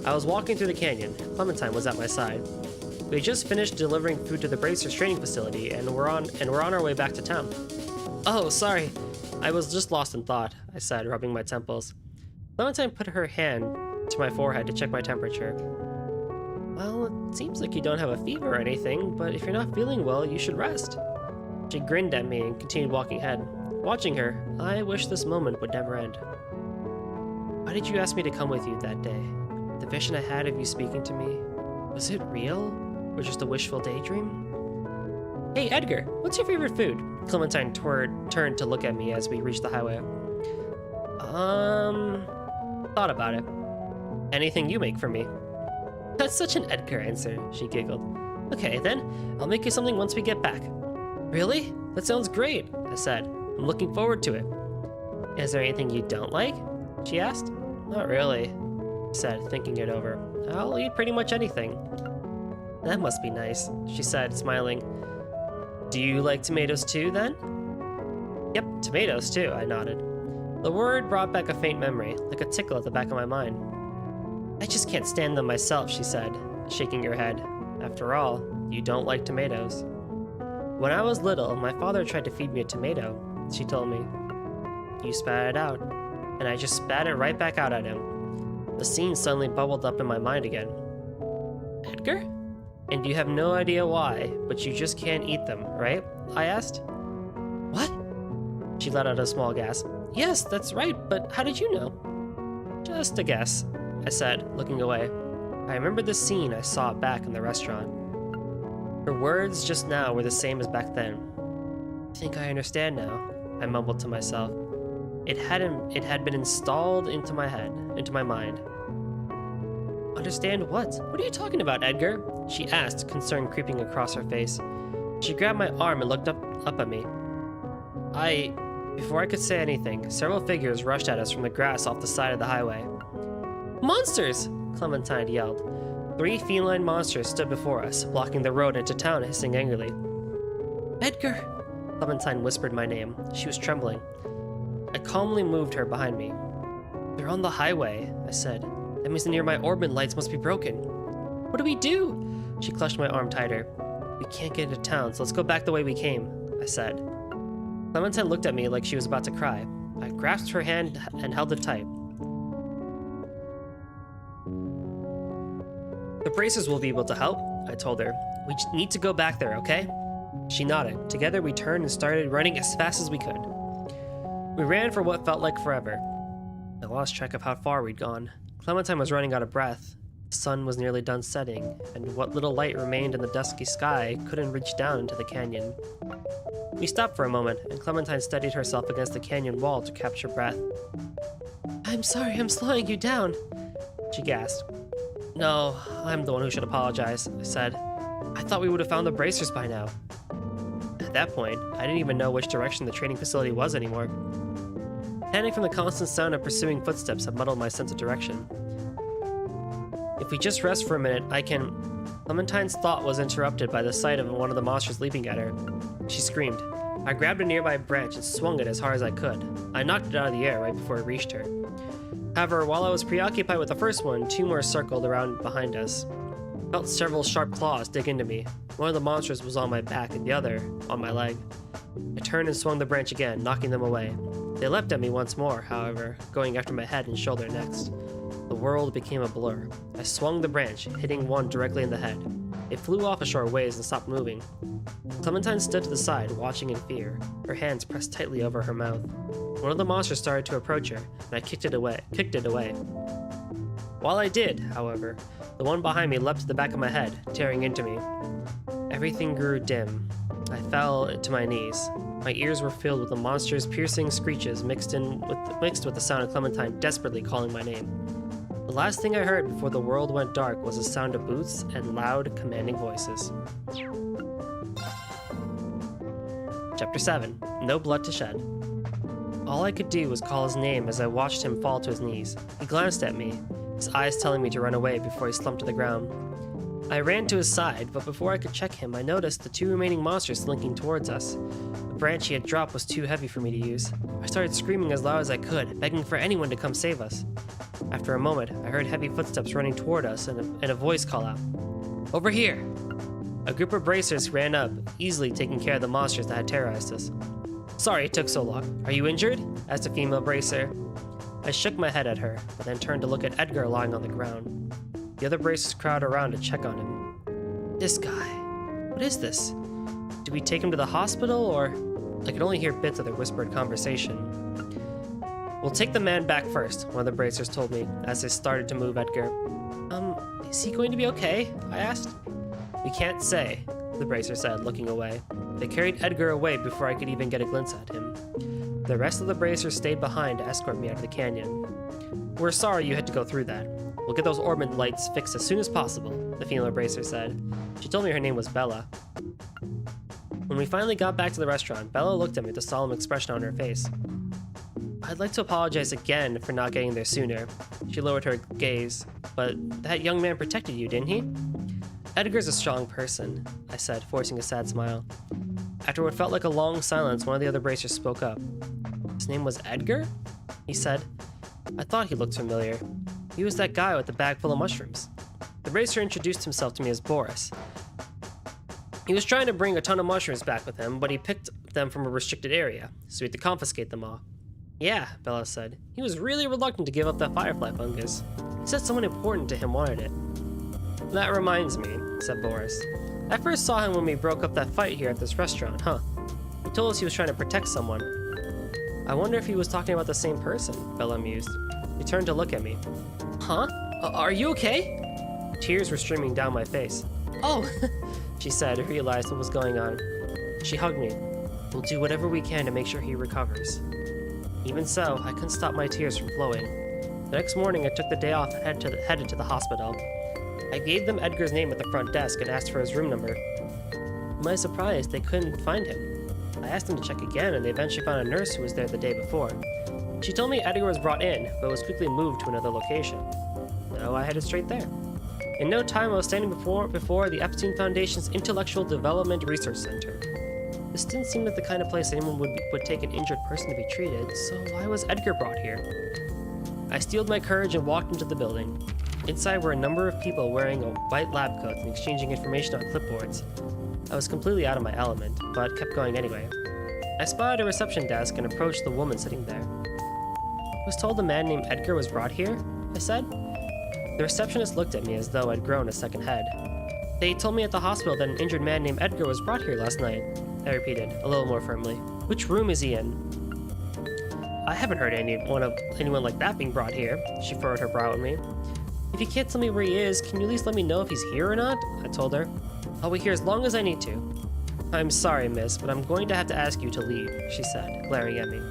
I was walking through the canyon. Clementine was at my side. We had just finished delivering food to the Bracers training facility, and we're on our way back to town. "Oh, sorry. I was just lost in thought," I said, rubbing my temples. Clementine put her hand to my forehead to check my temperature. "Well, it seems like you don't have a fever or anything, but if you're not feeling well, you should rest." She grinned at me and continued walking ahead. Watching her, I wished this moment would never end. "Why did you ask me to come with you that day? The vision I had of you speaking to me, was it real? Or just a wishful daydream?" "Hey, Edgar, what's your favorite food?" Clementine turned to look at me as we reached the highway. Thought about it. Anything you make for me." "That's such an Edgar answer," she giggled. "Okay, then, I'll make you something once we get back." "Really? That sounds great," I said. "I'm looking forward to it." "Is there anything you don't like?" she asked. "Not really," I said, thinking it over. "I'll eat pretty much anything." "That must be nice," she said, smiling. "Do you like tomatoes too, then?" "Yep, tomatoes too," I nodded. The word brought back a faint memory, like a tickle at the back of my mind. "I just can't stand them myself," she said, shaking her head. "After all, you don't like tomatoes." "When I was little, my father tried to feed me a tomato," she told me. "You spat it out," and I just spat it right back out at him. The scene suddenly bubbled up in my mind again. "Edgar? And you have no idea why, but you just can't eat them, right?" I asked. "What?" She let out a small gasp. "Yes, that's right, but how did you know?" "Just a guess," I said, looking away. I remembered the scene I saw back in the restaurant. Her words just now were the same as back then. "I think I understand now," I mumbled to myself. It had been installed into my mind. "Understand what? What are you talking about, Edgar?" she asked, concern creeping across her face. She grabbed my arm and looked up at me. Before I could say anything, several figures rushed at us from the grass off the side of the highway. "Monsters!" Clementine yelled. 3 feline monsters stood before us, blocking the road into town, hissing angrily. "Edgar!" Clementine whispered my name. She was trembling. I calmly moved her behind me. "They're on the highway," I said. "That means the nearby orbit lights must be broken." "What do we do?" She clutched my arm tighter. "We can't get into town, so let's go back the way we came," I said. Clementine looked at me like she was about to cry. I grasped her hand and held it tight. "The Bracers will be able to help," I told her. "We just need to go back there, okay?" She nodded. Together we turned and started running as fast as we could. We ran for what felt like forever. I lost track of how far we'd gone. Clementine was running out of breath. The sun was nearly done setting, and what little light remained in the dusky sky couldn't reach down into the canyon. We stopped for a moment, and Clementine steadied herself against the canyon wall to capture breath. "I'm sorry, I'm slowing you down," she gasped. "No, I'm the one who should apologize," I said. "I thought we would have found the Bracers by now." that point, I didn't even know which direction the training facility was anymore. Panic from the constant sound of pursuing footsteps had muddled my sense of direction. If we just rest for a minute, I can... Clementine's thought was interrupted by the sight of one of the monsters leaping at her. She screamed. I grabbed a nearby branch and swung it as hard as I could. I knocked it out of the air right before it reached her. However, while I was preoccupied with the first one, two more circled around behind us. I felt several sharp claws dig into me. One of the monsters was on my back and the other on my leg. I turned and swung the branch again, knocking them away. They leapt at me once more, however, going after my head and shoulder next. The world became a blur. I swung the branch, hitting one directly in the head. It flew off a short ways and stopped moving. Clementine stood to the side, watching in fear, her hands pressed tightly over her mouth. One of the monsters started to approach her, and I kicked it away. While I did, however, the one behind me leapt to the back of my head, tearing into me. Everything grew dim. I fell to my knees. My ears were filled with the monster's piercing screeches mixed with the sound of Clementine desperately calling my name. The last thing I heard before the world went dark was the sound of boots and loud, commanding voices. Chapter 7. No Blood to Shed. All I could do was call his name as I watched him fall to his knees. He glanced at me, his eyes telling me to run away before he slumped to the ground. I ran to his side, but before I could check him, I noticed the two remaining monsters slinking towards us. The branch he had dropped was too heavy for me to use. I started screaming as loud as I could, begging for anyone to come save us. After a moment, I heard heavy footsteps running toward us and a voice call out, "Over here!" A group of bracers ran up, easily taking care of the monsters that had terrorized us. "Sorry it took so long. Are you injured?" asked a female bracer. I shook my head at her, but then turned to look at Edgar lying on the ground. The other bracers crowded around to check on him. This guy. What is this? Do we take him to the hospital, or... I could only hear bits of their whispered conversation. "We'll take the man back first," one of the bracers told me, as they started to move Edgar. Is he going to be okay?" I asked. "We can't say," the bracer said, looking away. They carried Edgar away before I could even get a glimpse at him. The rest of the bracers stayed behind to escort me out of the canyon. "We're sorry you had to go through that. We'll get those orbit lights fixed as soon as possible," the female bracer said. She told me her name was Bella. When we finally got back to the restaurant, Bella looked at me with a solemn expression on her face. "I'd like to apologize again for not getting there sooner." She lowered her gaze. "But that young man protected you, didn't he?" "Edgar's a strong person," I said, forcing a sad smile. After what felt like a long silence, one of the other bracers spoke up. "His name was Edgar?" he said. I thought he looked familiar. He was that guy with the bag full of mushrooms. The bracer introduced himself to me as Boris. He was trying to bring a ton of mushrooms back with him, but he picked them from a restricted area, so we had to confiscate them all. "Yeah," Bella said. "He was really reluctant to give up that firefly fungus. He said someone important to him wanted it." "That reminds me," said Boris. "I first saw him when we broke up that fight here at this restaurant, huh? He told us he was trying to protect someone." "I wonder if he was talking about the same person," Bella mused. He turned to look at me. "Huh? Are you okay?" Tears were streaming down my face. "Oh," she said, and realized what was going on. She hugged me. "We'll do whatever we can to make sure he recovers." Even so, I couldn't stop my tears from flowing. The next morning, I took the day off and headed to the hospital. I gave them Edgar's name at the front desk and asked for his room number. To my surprise, they couldn't find him. I asked them to check again, and they eventually found a nurse who was there the day before. She told me Edgar was brought in, but was quickly moved to another location. So I headed straight there. In no time, I was standing before the Epstein Foundation's Intellectual Development Research Center. This didn't seem like the kind of place anyone would take an injured person to be treated, so why was Edgar brought here? I steeled my courage and walked into the building. Inside were a number of people wearing white lab coats and exchanging information on clipboards. I was completely out of my element, but kept going anyway. I spotted a reception desk and approached the woman sitting there. "I was told a man named Edgar was brought here," I said. The receptionist looked at me as though I'd grown a second head. "They told me at the hospital that an injured man named Edgar was brought here last night," I repeated, a little more firmly. "Which room is he in?" "I haven't heard anyone like that being brought here," she furrowed her brow at me. "If you can't tell me where he is, can you at least let me know if he's here or not?" I told her. "I'll wait here as long as I need to." "I'm sorry, miss, but I'm going to have to ask you to leave," she said, glaring at me.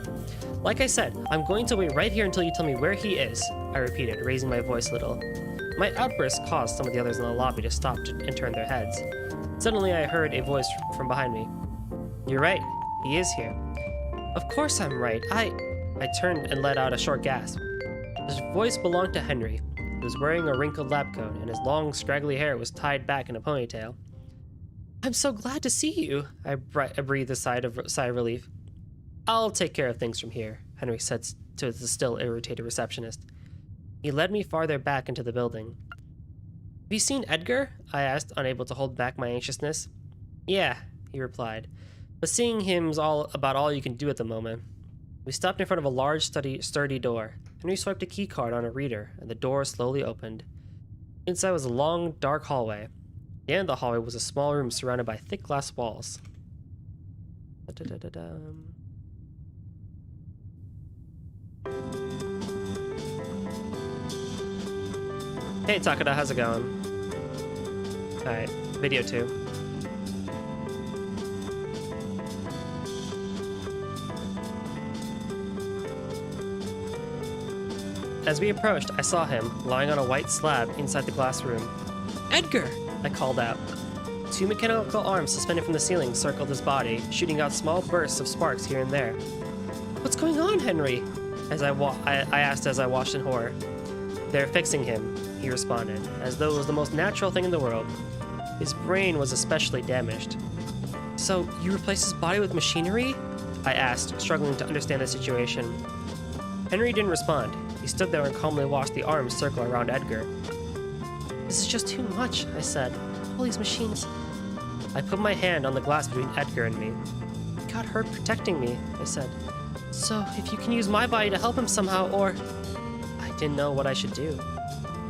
"Like I said, I'm going to wait right here until you tell me where he is," I repeated, raising my voice a little. My outburst caused some of the others in the lobby to stop and turn their heads. Suddenly, I heard a voice from behind me. You're right. He is here. Of course I'm right. I turned and let out a short gasp. His voice belonged to Henry. He was wearing a wrinkled lab coat, and his long, scraggly hair was tied back in a ponytail. I'm so glad to see you, I breathed a sigh of relief. I'll take care of things from here, Henry said to the still irritated receptionist. He led me farther back into the building. Have you seen Edgar? I asked, unable to hold back my anxiousness. Yeah, he replied, but seeing him's about all you can do at the moment. We stopped in front of a large, sturdy door. Henry swiped a key card on a reader, and the door slowly opened. Inside was a long, dark hallway. At the end of the hallway was a small room surrounded by thick glass walls. Hey Takada, how's it going? Alright, video 2. As we approached, I saw him, lying on a white slab inside the glass room. Edgar! I called out. 2 mechanical arms suspended from the ceiling circled his body, shooting out small bursts of sparks here and there. What's going on, Henry? I asked as I watched in horror. They're fixing him, he responded, as though it was the most natural thing in the world. His brain was especially damaged. So, you replaced his body with machinery? I asked, struggling to understand the situation. Henry didn't respond. He stood there and calmly watched the arms circle around Edgar. This is just too much, I said. All these machines. I put my hand on the glass between Edgar and me. He got hurt protecting me, I said. So, if you can use my body to help him somehow, or... I didn't know what I should do.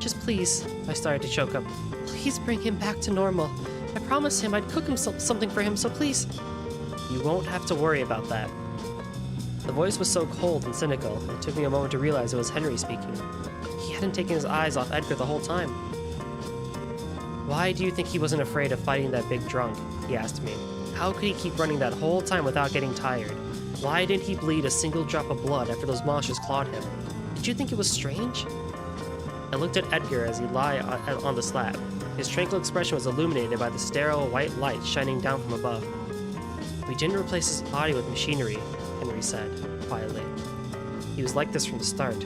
Just please, I started to choke up. Please bring him back to normal. I promised him I'd cook him something for him, so please. You won't have to worry about that. The voice was so cold and cynical, it took me a moment to realize it was Henry speaking. He hadn't taken his eyes off Edgar the whole time. Why do you think he wasn't afraid of fighting that big drunk? He asked me. How could he keep running that whole time without getting tired? Why didn't he bleed a single drop of blood after those monsters clawed him? Did you think it was strange? I looked at Edgar as he lay on the slab. His tranquil expression was illuminated by the sterile white light shining down from above. We didn't replace his body with machinery, Henry said, quietly. He was like this from the start.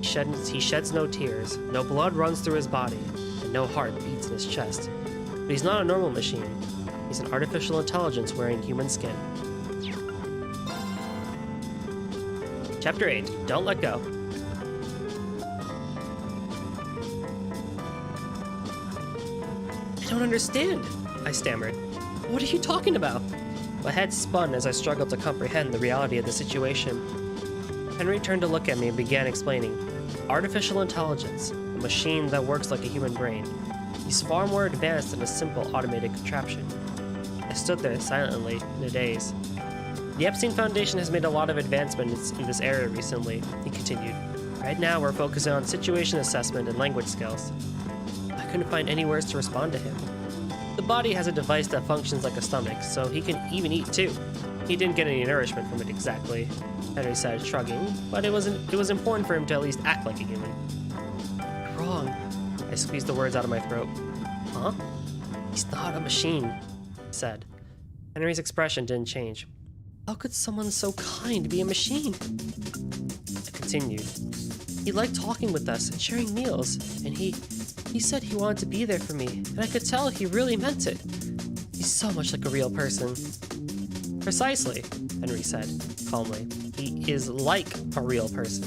He sheds no tears, no blood runs through his body, and no heart beats in his chest. But he's not a normal machine. He's an artificial intelligence wearing human skin. Chapter 8, Don't Let Go. I don't understand, I stammered. What are you talking about? My head spun as I struggled to comprehend the reality of the situation. Henry turned to look at me and began explaining. Artificial intelligence, a machine that works like a human brain. He's far more advanced than a simple automated contraption. I stood there silently, in a daze. The Epstein Foundation has made a lot of advancements in this area recently, he continued. Right now we're focusing on situation assessment and language skills. I couldn't find any words to respond to him. The body has a device that functions like a stomach, so he can even eat too. He didn't get any nourishment from it exactly, Henry said, shrugging, but it was important for him to at least act like a human. You're wrong. I squeezed the words out of my throat. Huh? He's not a machine, he said. Henry's expression didn't change. How could someone so kind be a machine? I continued. He liked talking with us and sharing meals, and he said he wanted to be there for me, and I could tell he really meant it. He's so much like a real person. Precisely, Henry said, calmly. He is like a real person.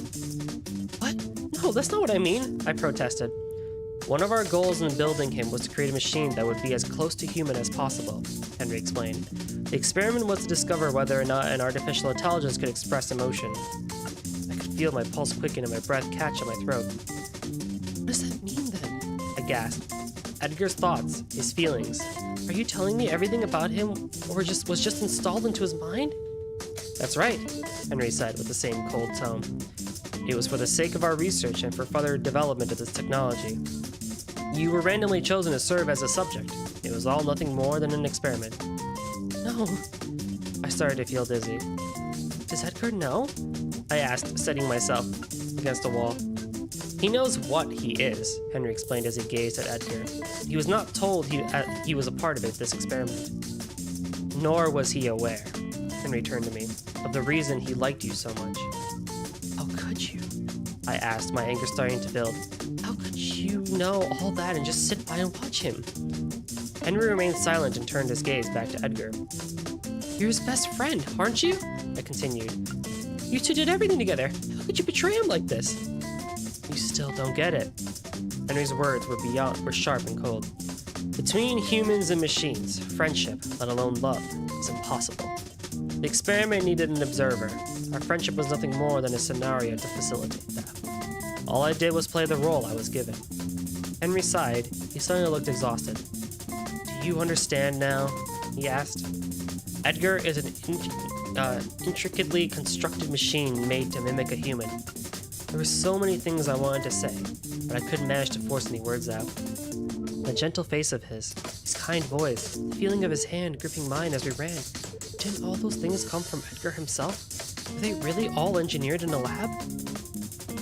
What? No, that's not what I mean, I protested. One of our goals in building him was to create a machine that would be as close to human as possible, Henry explained. The experiment was to discover whether or not an artificial intelligence could express emotion. I could feel my pulse quicken and my breath catch in my throat. What does that mean then? I gasped. Edgar's thoughts, his feelings. Are you telling me everything about him was just installed into his mind? That's right, Henry said with the same cold tone. It was for the sake of our research and for further development of this technology. You were randomly chosen to serve as a subject. It was all nothing more than an experiment. No. I started to feel dizzy. Does Edgar know? I asked, setting myself against a wall. He knows what he is, Henry explained as he gazed at Edgar. He was not told he was a part of this experiment. Nor was he aware, Henry turned to me, of the reason he liked you so much. How could you? I asked, my anger starting to build. How could you know all that and just sit by and watch him? Henry remained silent and turned his gaze back to Edgar. You're his best friend, aren't you? I continued. You two did everything together. How could you betray him like this? You still don't get it. Henry's words were sharp and cold. Between humans and machines, friendship, let alone love, is impossible. The experiment needed an observer. Our friendship was nothing more than a scenario to facilitate that. All I did was play the role I was given. Henry sighed. He suddenly looked exhausted. Do you understand now? He asked. Edgar is an intricately constructed machine made to mimic a human. There were so many things I wanted to say, but I couldn't manage to force any words out. The gentle face of his kind voice, the feeling of his hand gripping mine as we ran. Didn't all those things come from Edgar himself? Were they really all engineered in a lab?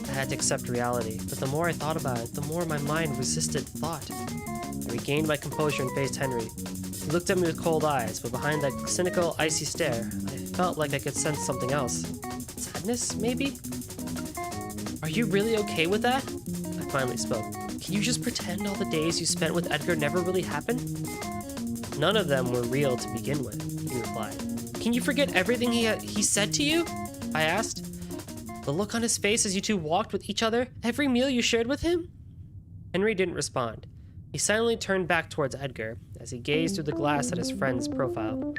I had to accept reality, but the more I thought about it, the more my mind resisted thought. I regained my composure and faced Henry. He looked at me with cold eyes, but behind that cynical, icy stare, I felt like I could sense something else. Sadness, maybe? Are you really okay with that? I finally spoke. Can you just pretend all the days you spent with Edgar never really happened? None of them were real to begin with, he replied. Can you forget everything he said to you? I asked. The look on his face as you two walked with each other, every meal you shared with him? Henry didn't respond. He silently turned back towards Edgar as he gazed through the glass at his friend's profile.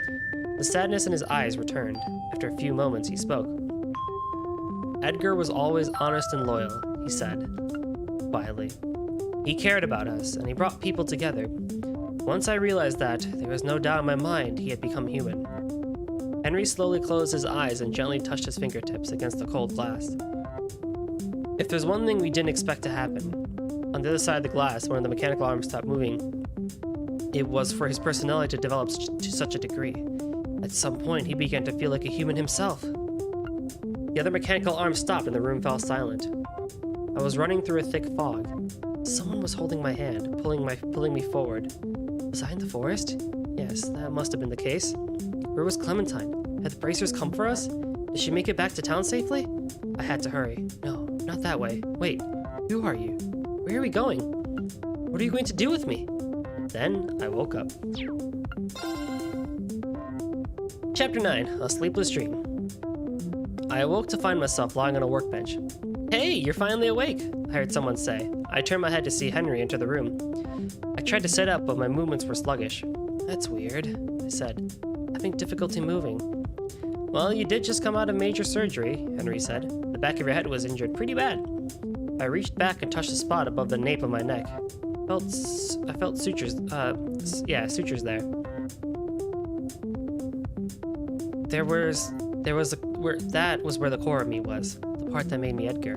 The sadness in his eyes returned. After a few moments, he spoke. Edgar was always honest and loyal, he said, quietly. He cared about us, and he brought people together. Once I realized that, there was no doubt in my mind he had become human. Henry slowly closed his eyes and gently touched his fingertips against the cold glass. If there's one thing we didn't expect to happen, on the other side of the glass, when the mechanical arm stopped moving, it was for his personality to develop to such a degree. At some point, he began to feel like a human himself. The other mechanical arm stopped and the room fell silent. I was running through a thick fog. Someone was holding my hand, pulling me forward. Was I in the forest? Yes, that must have been the case. Where was Clementine? Had the bracers come for us? Did she make it back to town safely? I had to hurry. No, not that way. Wait, who are you? Where are we going? What are you going to do with me? Then I woke up. Chapter 9, A Sleepless Dream. I awoke to find myself lying on a workbench. Hey, you're finally awake, I heard someone say. I turned my head to see Henry enter the room. I tried to sit up, but my movements were sluggish. That's weird, I said, having difficulty moving. Well, you did just come out of major surgery, Henry said. The back of your head was injured pretty bad. I reached back and touched the spot above the nape of my neck. I felt sutures, sutures there. That was where the core of me was, the part that made me Edgar.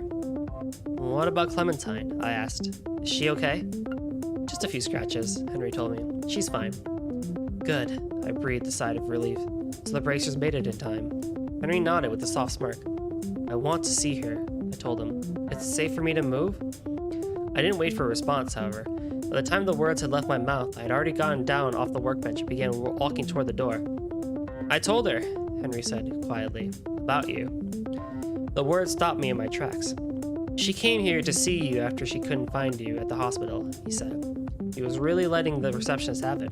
What about Clementine? I asked. Is she okay? Just a few scratches, Henry told me. She's fine. Good, I breathed a sigh of relief. So the bracers made it in time. Henry nodded with a soft smirk. I want to see her, I told him. It's safe for me to move? I didn't wait for a response, however. By the time the words had left my mouth, I had already gotten down off the workbench and began walking toward the door. I told her, Henry said quietly, about you. The words stopped me in my tracks. She came here to see you after she couldn't find you at the hospital, he said. He was really letting the receptionist have it.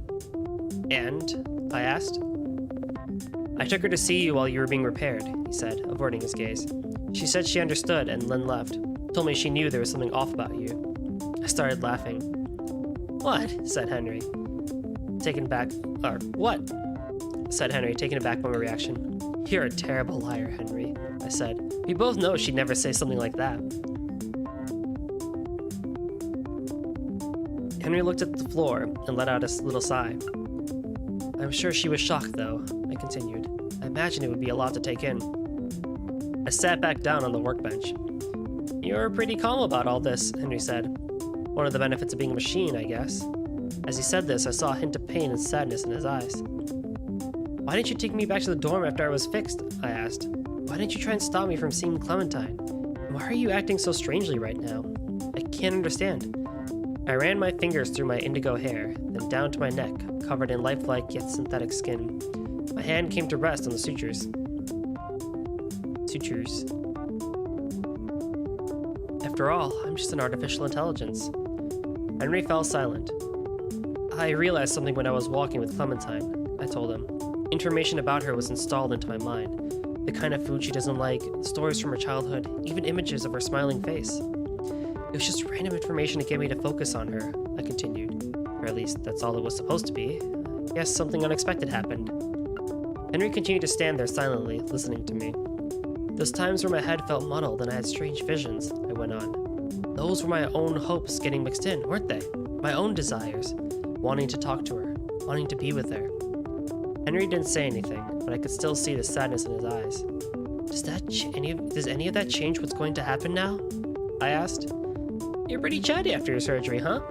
And? I asked. I took her to see you while you were being repaired, he said, averting his gaze. She said she understood and then left. Told me she knew there was something off about you. I started laughing. What? Said Henry. Taken back. Or what? Said Henry, taken aback by my reaction. You're a terrible liar, Henry, I said. We both know she'd never say something like that. Henry looked at the floor and let out a little sigh. I'm sure she was shocked, though, I continued. I imagine it would be a lot to take in. I sat back down on the workbench. You're pretty calm about all this, Henry said. One of the benefits of being a machine, I guess. As he said this, I saw a hint of pain and sadness in his eyes. Why didn't you take me back to the dorm after I was fixed? I asked. Why didn't you try and stop me from seeing Clementine? Why are you acting so strangely right now? I can't understand. I ran my fingers through my indigo hair, then down to my neck, covered in lifelike yet synthetic skin. My hand came to rest on the sutures. After all, I'm just an artificial intelligence. Henry fell silent. I realized something when I was walking with Clementine, I told him. Information about her was installed into my mind. The kind of food she doesn't like, stories from her childhood, even images of her smiling face. It was just random information to get me to focus on her, I continued. Or at least that's all it was supposed to be. I guess something unexpected happened. Henry continued to stand there silently, listening to me. Those times where my head felt muddled and I had strange visions, I went on. Those were my own hopes getting mixed in, weren't they? My own desires. Wanting to talk to her, wanting to be with her. Henry didn't say anything, but I could still see the sadness in his eyes. Does any of that change what's going to happen now? I asked. You're pretty chatty after your surgery, huh?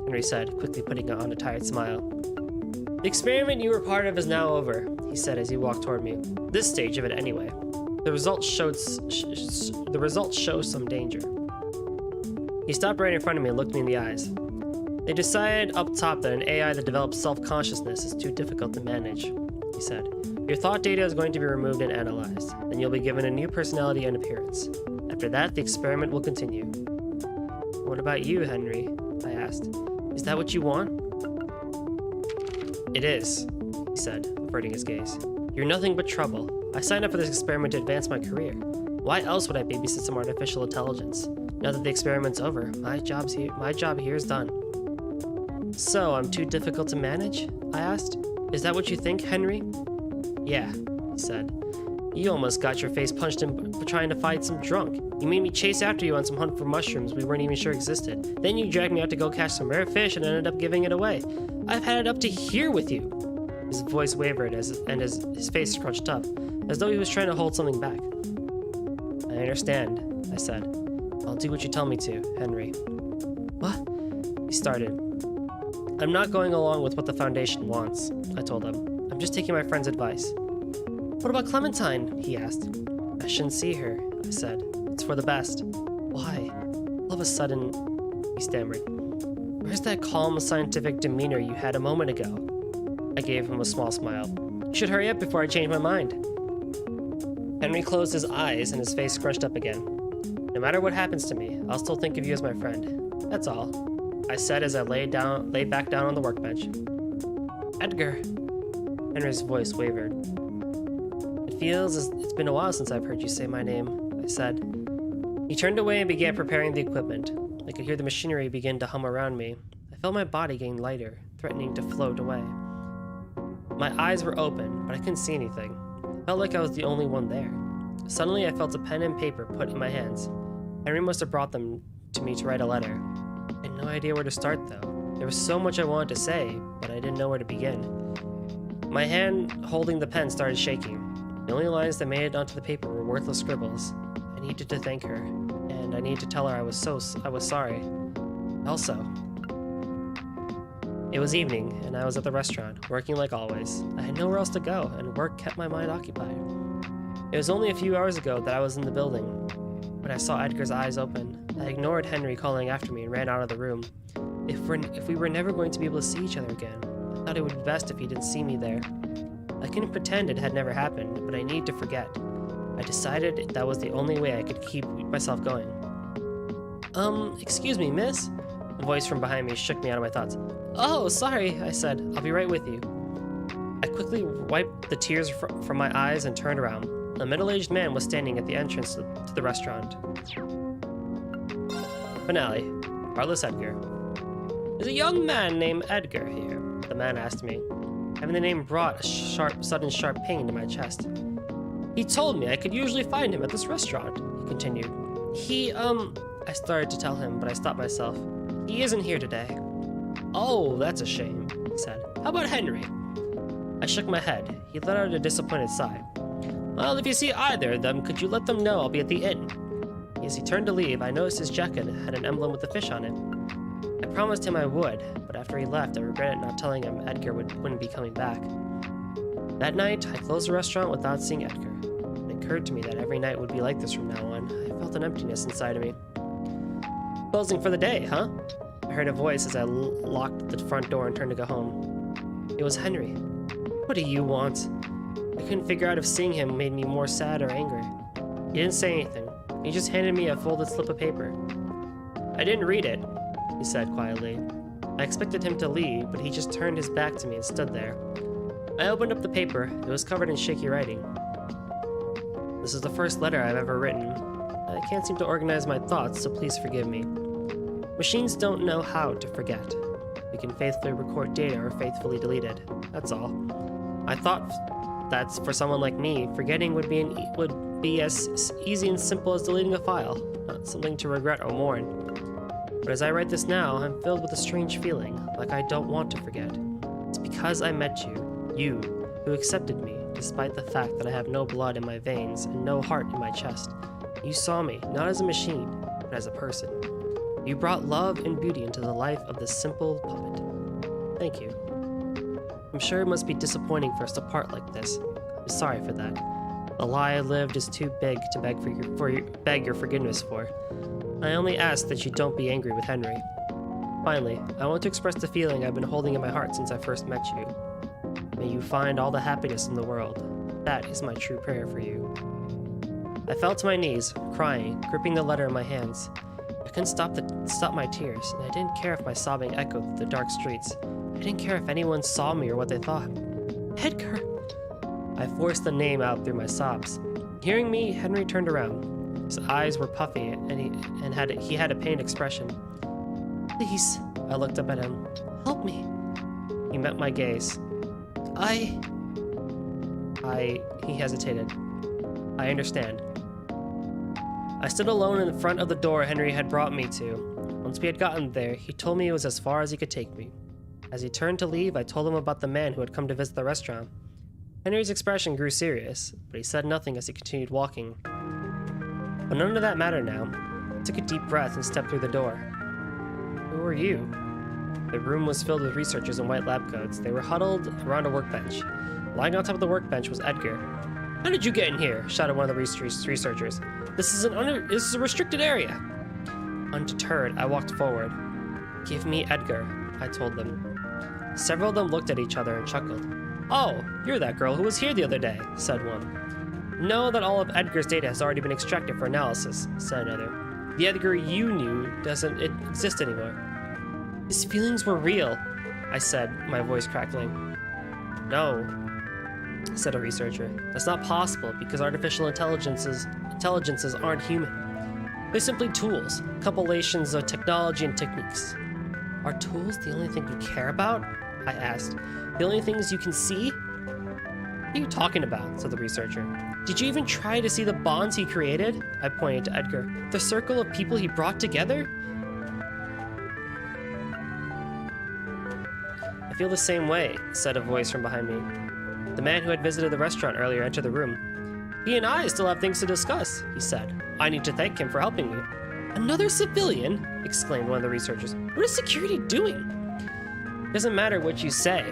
Henry said, quickly putting on a tired smile. The experiment you were part of is now over, he said as he walked toward me. This stage of it anyway. The results show some danger. He stopped right in front of me and looked me in the eyes. They decided up top that an AI that develops self-consciousness is too difficult to manage, he said. Your thought data is going to be removed and analyzed. Then you'll be given a new personality and appearance. After that, the experiment will continue. What about you, Henry? I asked. Is that what you want? It is, he said, averting his gaze. You're nothing but trouble. I signed up for this experiment to advance my career. Why else would I babysit some artificial intelligence? Now that the experiment's over, my job here is done. So, I'm too difficult to manage? I asked. Is that what you think, Henry? Yeah, he said. You almost got your face punched in for trying to fight some drunk. You made me chase after you on some hunt for mushrooms we weren't even sure existed. Then you dragged me out to go catch some rare fish and ended up giving it away. I've had it up to here with you. His voice wavered and his face scrunched up, as though he was trying to hold something back. I understand, I said. I'll do what you tell me to, Henry. What? He started. I'm not going along with what the Foundation wants, I told him. I'm just taking my friend's advice. What about Clementine? He asked. I shouldn't see her, I said. It's for the best. Why? All of a sudden, he stammered. Where's that calm, scientific demeanor you had a moment ago? I gave him a small smile. You should hurry up before I change my mind. Henry closed his eyes and his face scrunched up again. No matter what happens to me, I'll still think of you as my friend. That's all, I said as I lay back down on the workbench. Edgar. Henry's voice wavered. It feels as it's been a while since I've heard you say my name, I said. He turned away and began preparing the equipment. I could hear the machinery begin to hum around me. I felt my body getting lighter, threatening to float away. My eyes were open, but I couldn't see anything. It felt like I was the only one there. Suddenly, I felt a pen and paper put in my hands. Henry must have brought them to me to write a letter. I had no idea where to start, though. There was so much I wanted to say, but I didn't know where to begin. My hand holding the pen started shaking. The only lines that made it onto the paper were worthless scribbles. I needed to thank her, and I needed to tell her I was sorry. Also, it was evening, and I was at the restaurant, working like always. I had nowhere else to go, and work kept my mind occupied. It was only a few hours ago that I was in the building, when I saw Edgar's eyes open. I ignored Henry calling after me and ran out of the room. If we were never going to be able to see each other again, I thought it would be best if he didn't see me there. I couldn't pretend it had never happened, but I needed to forget. I decided that was the only way I could keep myself going. Excuse me, miss? A voice from behind me shook me out of my thoughts. Oh, sorry, I said. I'll be right with you. I quickly wiped the tears from my eyes and turned around. A middle-aged man was standing at the entrance to the restaurant. Finale. Arliss Edgar. Is a young man named Edgar here? The man asked me. Having the name brought a sudden sharp pain to my chest. He told me I could usually find him at this restaurant, he continued. I started to tell him, but I stopped myself. He isn't here today. Oh, that's a shame, he said. How about Henry? I shook my head. He let out a disappointed sigh. Well, if you see either of them, could you let them know I'll be at the inn? As he turned to leave, I noticed his jacket had an emblem with a fish on it. I promised him I would, but after he left, I regretted not telling him Edgar wouldn't be coming back. That night, I closed the restaurant without seeing Edgar. It occurred to me that every night would be like this from now on. I felt an emptiness inside of me. Closing for the day, huh? I heard a voice as I locked the front door and turned to go home. It was Henry. What do you want? I couldn't figure out if seeing him made me more sad or angry. He didn't say anything. He just handed me a folded slip of paper. I didn't read it, he said quietly. I expected him to leave, but he just turned his back to me and stood there. I opened up the paper. It was covered in shaky writing. This is the first letter I've ever written. I can't seem to organize my thoughts, so please forgive me. Machines don't know how to forget. We can faithfully record data or faithfully delete it. That's all. I thought that for someone like me, forgetting would be as easy and simple as deleting a file, not something to regret or mourn. But as I write this now, I'm filled with a strange feeling, like I don't want to forget. It's because I met you, who accepted me, despite the fact that I have no blood in my veins and no heart in my chest. You saw me, not as a machine, but as a person. You brought love and beauty into the life of this simple puppet. Thank you. I'm sure it must be disappointing for us to part like this. I'm sorry for that. The lie I lived is too big to beg your forgiveness for. I only ask that you don't be angry with Henry. Finally, I want to express the feeling I've been holding in my heart since I first met you. May you find all the happiness in the world. That is my true prayer for you. I fell to my knees, crying, gripping the letter in my hands. I couldn't stop my tears, and I didn't care if my sobbing echoed through the dark streets. I didn't care if anyone saw me or what they thought. Edgar! I forced the name out through my sobs. Hearing me, Henry turned around. His eyes were puffy, and he had a pained expression. Please, I looked up at him. Help me. He met my gaze. He hesitated. I understand. I stood alone in front of the door Henry had brought me to. Once we had gotten there, he told me it was as far as he could take me. As he turned to leave, I told him about the man who had come to visit the restaurant. Henry's expression grew serious, but he said nothing as he continued walking. But none of that mattered now. I took a deep breath and stepped through the door. Who are you? The room was filled with researchers in white lab coats. They were huddled around a workbench. Lying on top of the workbench was Edgar. How did you get in here? Shouted one of the researchers. This is a restricted area. Undeterred, I walked forward. Give me Edgar, I told them. Several of them looked at each other and chuckled. Oh, you're that girl who was here the other day, said one. Know that all of Edgar's data has already been extracted for analysis, said another. The Edgar you knew doesn't exist anymore. His feelings were real, I said, my voice crackling. No, said a researcher. That's not possible because artificial intelligences aren't human. They're simply tools, compilations of technology and techniques. Are tools the only thing you care about? I asked. The only things you can see? What are you talking about? Said the researcher. Did you even try to see the bonds he created? I pointed to Edgar. The circle of people he brought together? I feel the same way, said a voice from behind me. The man who had visited the restaurant earlier entered the room. He and I still have things to discuss, he said. I need to thank him for helping me. Another civilian? Exclaimed one of the researchers. What is security doing? It doesn't matter what you say,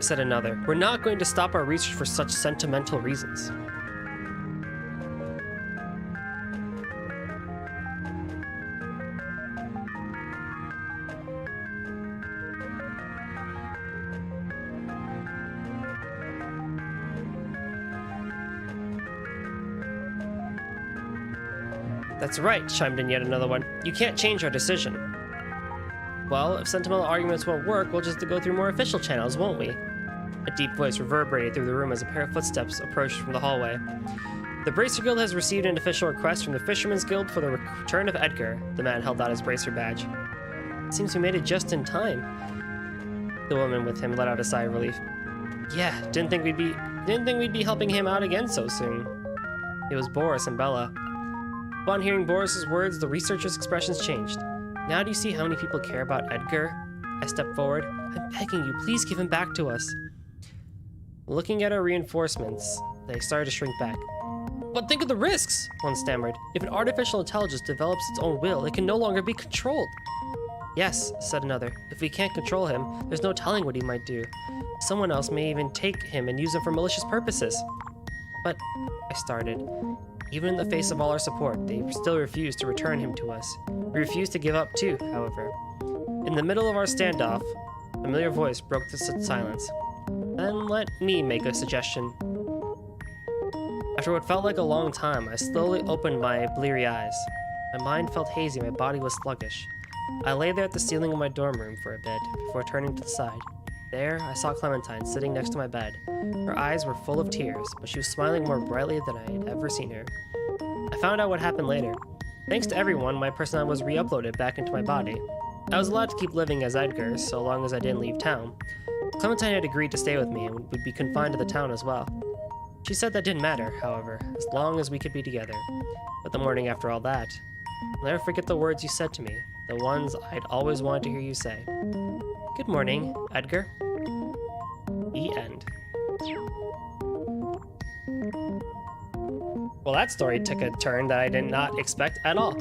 said another. We're not going to stop our research for such sentimental reasons. That's right, chimed in yet another one. You can't change our decision. Well, if sentimental arguments won't work, we'll just go through more official channels, won't we? A deep voice reverberated through the room as a pair of footsteps approached from the hallway. The Bracer Guild has received an official request from the Fisherman's Guild for the return of Edgar. The man held out his Bracer badge. It seems we made it just in time. The woman with him let out a sigh of relief. Yeah, didn't think we'd be helping him out again so soon. It was Boris and Bella. Upon hearing Boris's words, the researchers' expressions changed. Now do you see how many people care about Edgar? I stepped forward. I'm begging you, please give him back to us. Looking at our reinforcements, they started to shrink back. But think of the risks, one stammered. If an artificial intelligence develops its own will, it can no longer be controlled. Yes, said another. If we can't control him, there's no telling what he might do. Someone else may even take him and use him for malicious purposes. But, I started. Even in the face of all our support, they still refused to return him to us. We refused to give up too, however. In the middle of our standoff, a familiar voice broke the silence. Then let me make a suggestion. After what felt like a long time, I slowly opened my bleary eyes. My mind felt hazy, my body was sluggish. I lay there at the ceiling of my dorm room for a bit, before turning to the side. There, I saw Clementine sitting next to my bed. Her eyes were full of tears, but she was smiling more brightly than I had ever seen her. I found out what happened later. Thanks to everyone, my personality was re-uploaded back into my body. I was allowed to keep living as Edgar, so long as I didn't leave town. Clementine had agreed to stay with me and would be confined to the town as well. She said that didn't matter, however, as long as we could be together. But the morning after all that, I'll never forget the words you said to me, the ones I'd always wanted to hear you say. Good morning, Edgar. The end. Well, that story took a turn that I did not expect at all.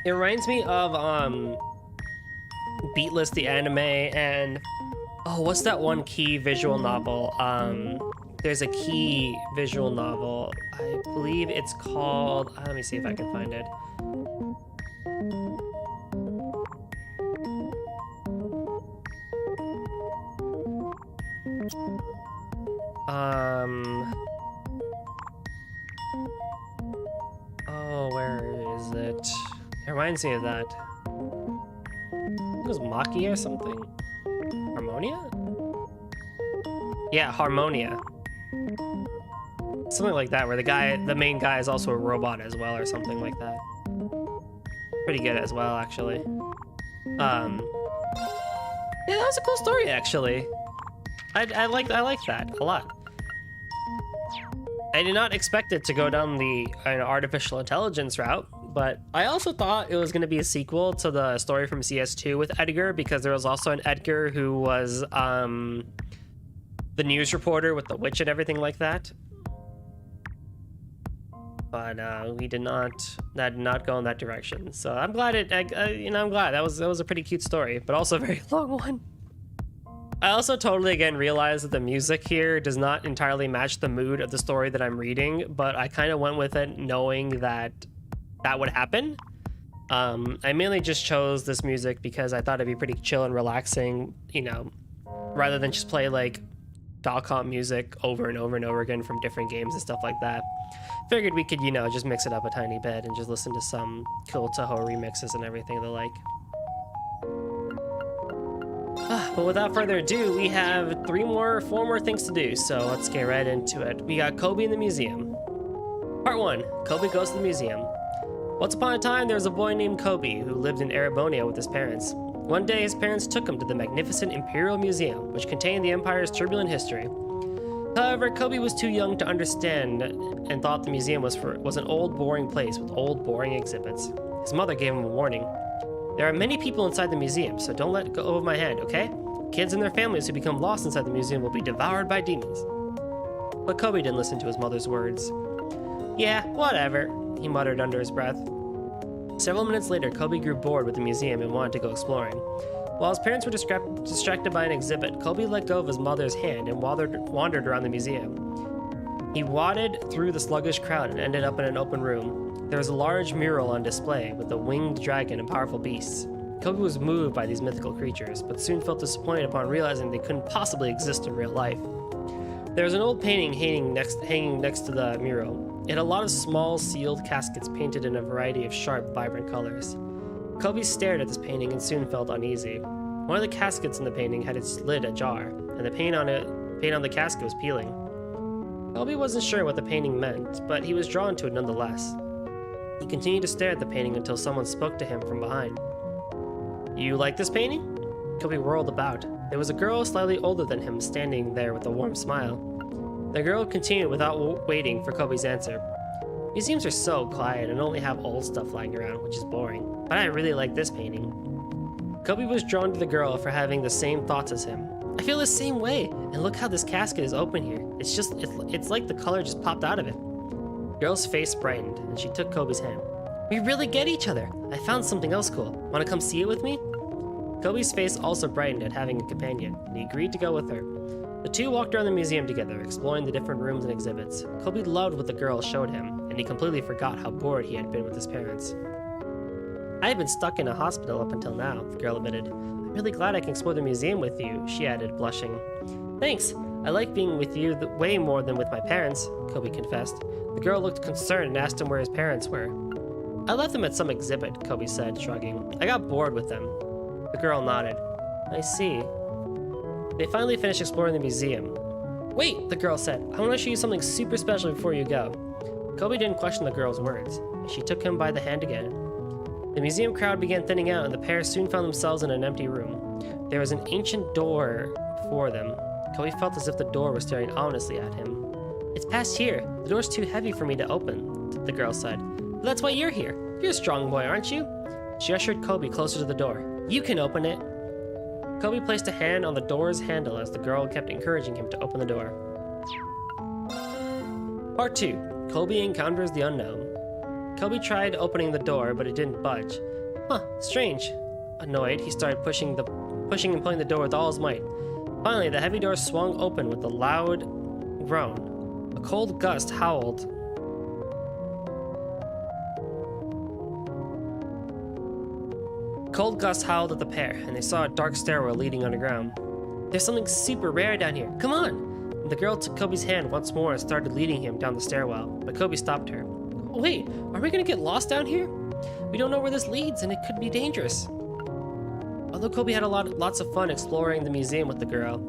It reminds me of Beatless the anime and what's that one key visual novel? There's a key visual novel. I believe it's called, let me see if I can find it. Where is it? It reminds me of that. I think it was Maki or something? Harmonia? Yeah, Harmonia. Something like that, where the main guy is also a robot as well, or something like that. Pretty good as well, actually. Yeah, that was a cool story, actually. I like that a lot. I did not expect it to go down the artificial intelligence route, but I also thought it was going to be a sequel to the story from CS2 with Edgar, because there was also an Edgar who was the news reporter with the witch and everything like that. But that did not go in that direction. So I'm glad I'm glad that was a pretty cute story, but also a very long one. I also totally again realized that the music here does not entirely match the mood of the story that I'm reading, but I kind of went with it knowing that would happen. I mainly just chose this music because I thought it'd be pretty chill and relaxing, rather than just play like Falcom music over and over and over again from different games and stuff like that. Figured we could, just mix it up a tiny bit and just listen to some cool Touhou remixes and everything the like. But without further ado, we have four more things to do, so let's get right into it. We got Kobe in the museum. Part 1, Kobe goes to the museum. Once upon a time, there was a boy named Kobe who lived in Erebonia with his parents. One day, his parents took him to the magnificent Imperial Museum, which contained the Empire's turbulent history. However, Kobe was too young to understand and thought the museum was an old, boring place with old, boring exhibits. His mother gave him a warning. There are many people inside the museum, so don't let go of my hand, okay? Kids and their families who become lost inside the museum will be devoured by demons. But Kobe didn't listen to his mother's words. Yeah, whatever, he muttered under his breath. Several minutes later, Kobe grew bored with the museum and wanted to go exploring. While his parents were distracted by an exhibit, Kobe let go of his mother's hand and wandered around the museum. He wadded through the sluggish crowd and ended up in an open room. There was a large mural on display with a winged dragon and powerful beasts. Kobe was moved by these mythical creatures, but soon felt disappointed upon realizing they couldn't possibly exist in real life. There was an old painting hanging next to the mural. It had a lot of small, sealed caskets painted in a variety of sharp, vibrant colors. Kobe stared at this painting and soon felt uneasy. One of the caskets in the painting had its lid ajar, and the paint on the casket was peeling. Kobe wasn't sure what the painting meant, but he was drawn to it nonetheless. He continued to stare at the painting until someone spoke to him from behind. You like this painting? Kobe whirled about. There was a girl slightly older than him standing there with a warm smile. The girl continued without waiting for Kobe's answer. Museums are so quiet and only have old stuff lying around, which is boring. But I really like this painting. Kobe was drawn to the girl for having the same thoughts as him. I feel the same way, and look how this casket is open here. It's like the color just popped out of it. The girl's face brightened, and she took Kobe's hand. We really get each other. I found something else cool. Want to come see it with me? Kobe's face also brightened at having a companion, and he agreed to go with her. The two walked around the museum together, exploring the different rooms and exhibits. Kobe loved what the girl showed him, and he completely forgot how bored he had been with his parents. I had been stuck in a hospital up until now, the girl admitted. I'm really glad I can explore the museum with you, she added, blushing. Thanks. I like being with you way more than with my parents, Kobe confessed. The girl looked concerned and asked him where his parents were. I left them at some exhibit, Kobe said, shrugging. I got bored with them. The girl nodded. I see. They finally finished exploring the museum. Wait, the girl said. I want to show you something super special before you go. Kobe didn't question the girl's words. She took him by the hand again. The museum crowd began thinning out, and the pair soon found themselves in an empty room. There was an ancient door before them. Kobe felt as if the door was staring ominously at him. It's past here. The door's too heavy for me to open, the girl said. But that's why you're here. You're a strong boy, aren't you? She ushered Kobe closer to the door. You can open it. Kobe placed a hand on the door's handle as the girl kept encouraging him to open the door. Part 2. Kobe encounters the unknown. Kobe tried opening the door, but it didn't budge. Huh, strange. Annoyed, he started pushing and pulling the door with all his might. Finally, the heavy door swung open with a loud groan. A cold gust howled. Cold gusts howled at the pair, and they saw a dark stairwell leading underground. There's something super rare down here. Come on! The girl took Kobe's hand once more and started leading him down the stairwell, but Kobe stopped her. Wait, are we gonna get lost down here? We don't know where this leads, and it could be dangerous. Although Kobe had lots of fun exploring the museum with the girl,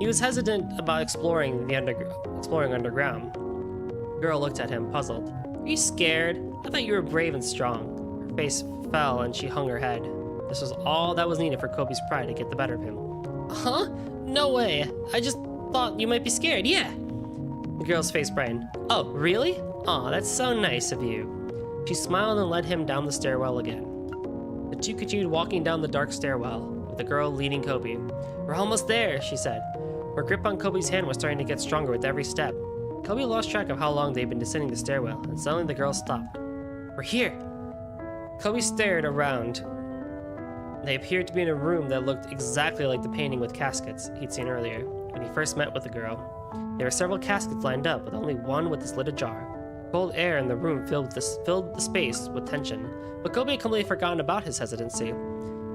he was hesitant about exploring underground. The girl looked at him, puzzled. Are you scared? I thought you were brave and strong. Her face fell and she hung her head. This was all that was needed for Kobe's pride to get the better of him. Huh? No way. I just thought you might be scared, yeah. The girl's face brightened. Oh, really? Aw, that's so nice of you. She smiled and led him down the stairwell again. The two continued walking down the dark stairwell, with the girl leading Kobe. We're almost there, she said. Her grip on Kobe's hand was starting to get stronger with every step. Kobe lost track of how long they'd been descending the stairwell, and suddenly the girl stopped. We're here. Kobe stared around. They appeared to be in a room that looked exactly like the painting with caskets he'd seen earlier when he first met with the girl. There were several caskets lined up, with only one with its lid ajar. Cold air in the room filled the space with tension, but Kobe had completely forgotten about his hesitancy. He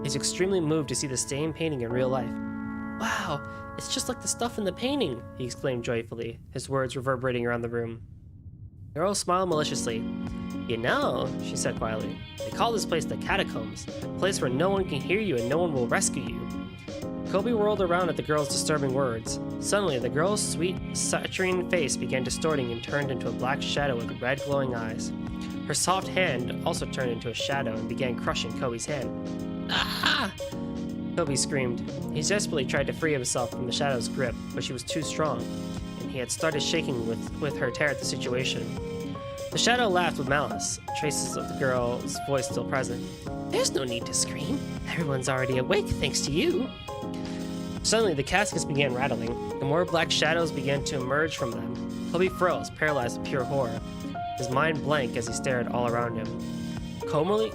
was extremely moved to see the same painting in real life. Wow, it's just like the stuff in the painting, he exclaimed joyfully, his words reverberating around the room. The girl smiled maliciously. You know, she said quietly, they call this place the Catacombs, a place where no one can hear you and no one will rescue you. Kobe whirled around at the girl's disturbing words. Suddenly, the girl's sweet, saturnine face began distorting and turned into a black shadow with red glowing eyes. Her soft hand also turned into a shadow and began crushing Kobe's hand. Ah! Kobe screamed. He desperately tried to free himself from the shadow's grip, but she was too strong, and he had started shaking with her terror at the situation. The shadow laughed with malice, traces of the girl's voice still present. There's no need to scream. Everyone's already awake thanks to you. Suddenly, the caskets began rattling, and more black shadows began to emerge from them. Kobe froze, paralyzed with pure horror, his mind blank as he stared all around him. Kobe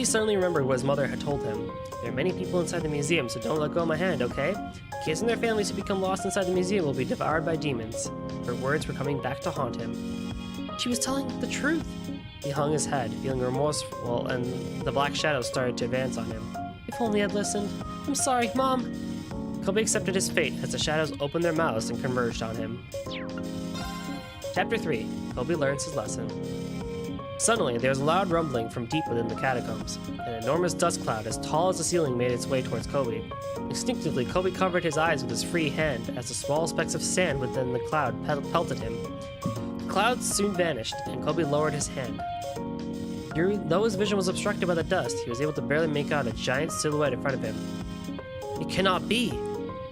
suddenly remembered what his mother had told him. There are many people inside the museum, so don't let go of my hand, okay? Kids and their families who become lost inside the museum will be devoured by demons. Her words were coming back to haunt him. She was telling the truth. He hung his head, feeling remorseful, and the black shadows started to advance on him. If only I'd listened. I'm sorry, Mom. Kobe accepted his fate as the shadows opened their mouths and converged on him. Chapter 3. Kobe learns his lesson. Suddenly, there was a loud rumbling from deep within the catacombs. An enormous dust cloud as tall as the ceiling made its way towards Kobe. Instinctively, Kobe covered his eyes with his free hand as the small specks of sand within the cloud pelted him. The clouds soon vanished, and Kobe lowered his hand. Though his vision was obstructed by the dust, he was able to barely make out a giant silhouette in front of him. It cannot be!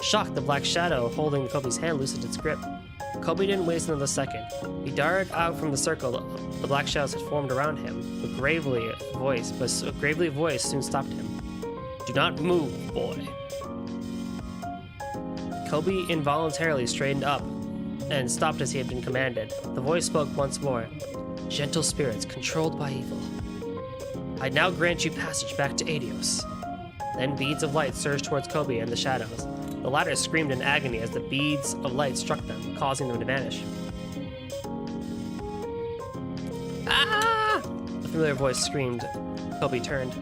Shocked, the black shadow holding Kobe's hand loosened its grip. Kobe didn't waste another second. He darted out from the circle the black shadows had formed around him. A gravely voice soon stopped him. Do not move, boy. Kobe involuntarily straightened up and stopped as he had been commanded. The voice spoke once more. Gentle spirits controlled by evil. I now grant you passage back to Adios. Then beads of light surged towards Kobe and the shadows. The latter screamed in agony as the beads of light struck them, causing them to vanish. Ah! A familiar voice screamed. Kobe turned.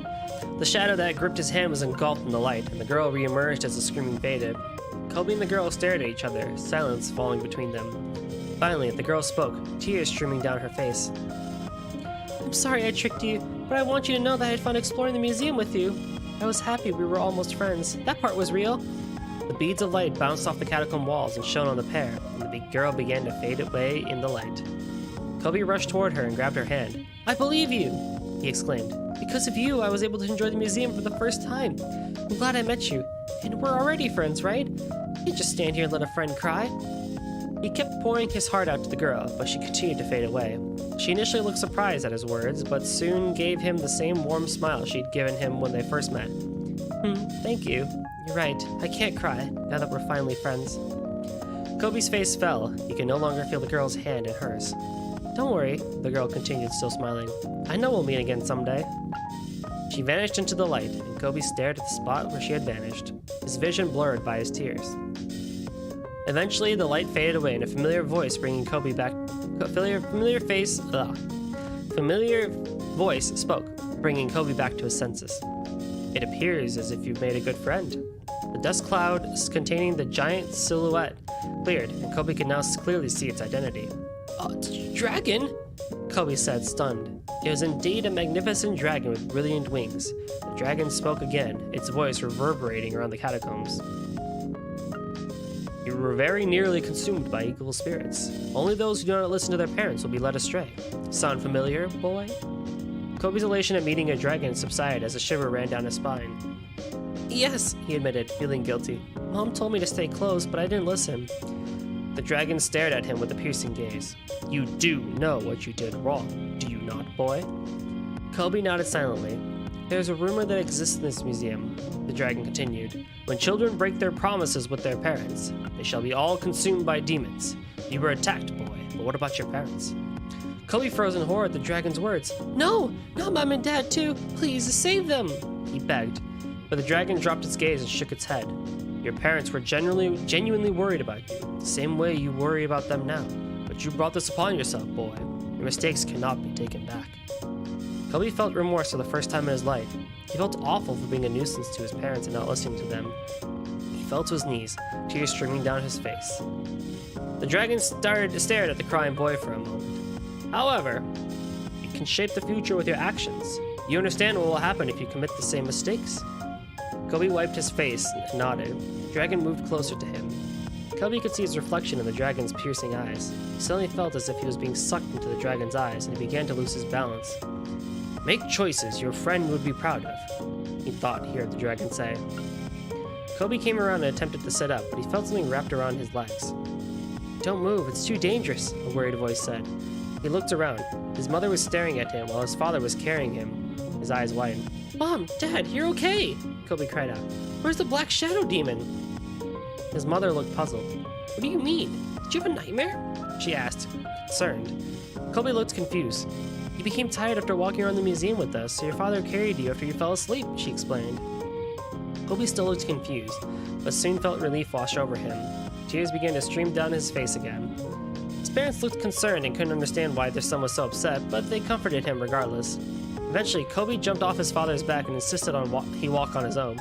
The shadow that gripped his hand was engulfed in the light, and the girl reemerged as the screaming faded. Kobe and the girl stared at each other, silence falling between them. Finally, the girl spoke, tears streaming down her face. I'm sorry I tricked you, but I want you to know that I had fun exploring the museum with you. I was happy we were almost friends. That part was real. The beads of light bounced off the catacomb walls and shone on the pair, and the girl began to fade away in the light. Kobe rushed toward her and grabbed her hand. I believe you, he exclaimed. Because of you, I was able to enjoy the museum for the first time. I'm glad I met you. And we're already friends, right? You can't just stand here and let a friend cry. He kept pouring his heart out to the girl, but she continued to fade away. She initially looked surprised at his words, but soon gave him the same warm smile she'd given him when they first met. Thank you. You're right. I can't cry, now that we're finally friends. Kobe's face fell. He could no longer feel the girl's hand in hers. Don't worry, the girl continued, still smiling. I know we'll meet again someday. She vanished into the light, and Kobe stared at the spot where she had vanished, his vision blurred by his tears. Eventually, the light faded away, and a familiar voice bringing Kobe back. Familiar voice spoke, bringing Kobe back to his senses. It appears as if you've made a good friend. The dust cloud containing the giant silhouette cleared, and Kobe could now clearly see its identity. Dragon? Kobe said, stunned. It was indeed a magnificent dragon with brilliant wings. The dragon spoke again, its voice reverberating around the catacombs. You were very nearly consumed by evil spirits. Only those who do not listen to their parents will be led astray. Sound familiar, boy? Kobe's elation at meeting a dragon subsided as a shiver ran down his spine. Yes, he admitted, feeling guilty. Mom told me to stay close, but I didn't listen. The dragon stared at him with a piercing gaze. You do know what you did wrong, do you not, boy? Kobe nodded silently. There's a rumor that exists in this museum, the dragon continued. When children break their promises with their parents, they shall be all consumed by demons. You were attacked, boy, but what about your parents? Kobe froze in horror at the dragon's words. No, not Mom and Dad too. Please, save them, he begged. But the dragon dropped its gaze and shook its head. Your parents were genuinely worried about you, the same way you worry about them now. But you brought this upon yourself, boy. Your mistakes cannot be taken back. Kobe felt remorse for the first time in his life. He felt awful for being a nuisance to his parents and not listening to them. He fell to his knees, tears streaming down his face. The dragon stared at the crying boy for a moment. However, you can shape the future with your actions. You understand what will happen if you commit the same mistakes? Kobe wiped his face and nodded. The dragon moved closer to him. Kobe could see his reflection in the dragon's piercing eyes. He suddenly felt as if he was being sucked into the dragon's eyes, and he began to lose his balance. Make choices your friend would be proud of, he thought he heard the dragon say. Kobe came around and attempted to sit up, but he felt something wrapped around his legs. Don't move, it's too dangerous, a worried voice said. He looked around. His mother was staring at him while his father was carrying him. His eyes widened. Mom, Dad, you're okay, Kobe cried out. Where's the black shadow demon? His mother looked puzzled. What do you mean? Did you have a nightmare? She asked, concerned. Kobe looked confused. You became tired after walking around the museum with us, so your father carried you after you fell asleep, she explained. Kobe still looked confused, but soon felt relief wash over him. Tears began to stream down his face again. His parents looked concerned and couldn't understand why their son was so upset, but they comforted him regardless. Eventually, Kobe jumped off his father's back and insisted on he walk on his own.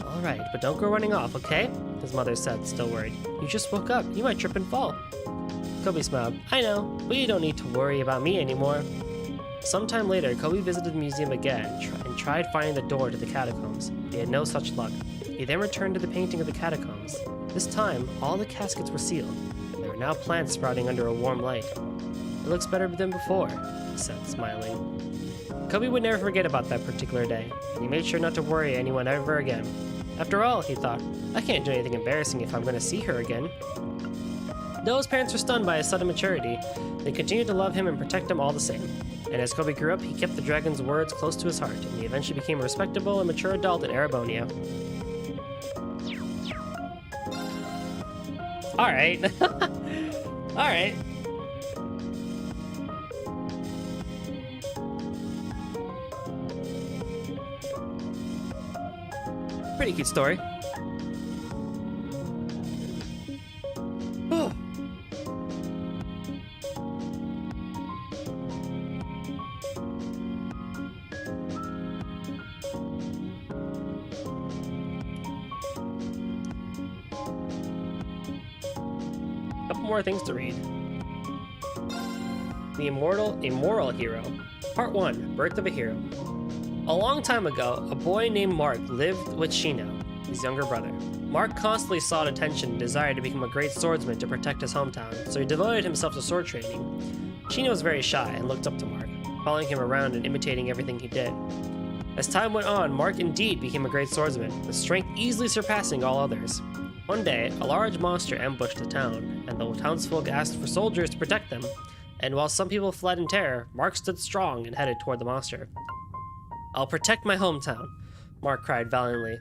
All right, but don't go running off, okay? His mother said, still worried. You just woke up. You might trip and fall. Kobe smiled. I know, but you don't need to worry about me anymore. Sometime later, Kobe visited the museum again and tried finding the door to the catacombs. He had no such luck. He then returned to the painting of the catacombs. This time, all the caskets were sealed. There were now plants sprouting under a warm light. It looks better than before, he said, smiling. Kobe would never forget about that particular day, and he made sure not to worry anyone ever again. After all, he thought, I can't do anything embarrassing if I'm going to see her again. Though his parents were stunned by his sudden maturity, they continued to love him and protect him all the same. And as Kobe grew up, he kept the dragon's words close to his heart, and he eventually became a respectable and mature adult in Erebonia. Alright. Alright. Pretty cute story. Oh. more things to read. The Immoral Hero. Part 1, Birth of a Hero. A long time ago, a boy named Mark lived with Shino, his younger brother. Mark constantly sought attention and desired to become a great swordsman to protect his hometown, so he devoted himself to sword training. Shino was very shy and looked up to Mark, following him around and imitating everything he did. As time went on, Mark indeed became a great swordsman, with strength easily surpassing all others. One day, a large monster ambushed the town, and the townsfolk asked for soldiers to protect them. And while some people fled in terror, Mark stood strong and headed toward the monster. "I'll protect my hometown," Mark cried valiantly.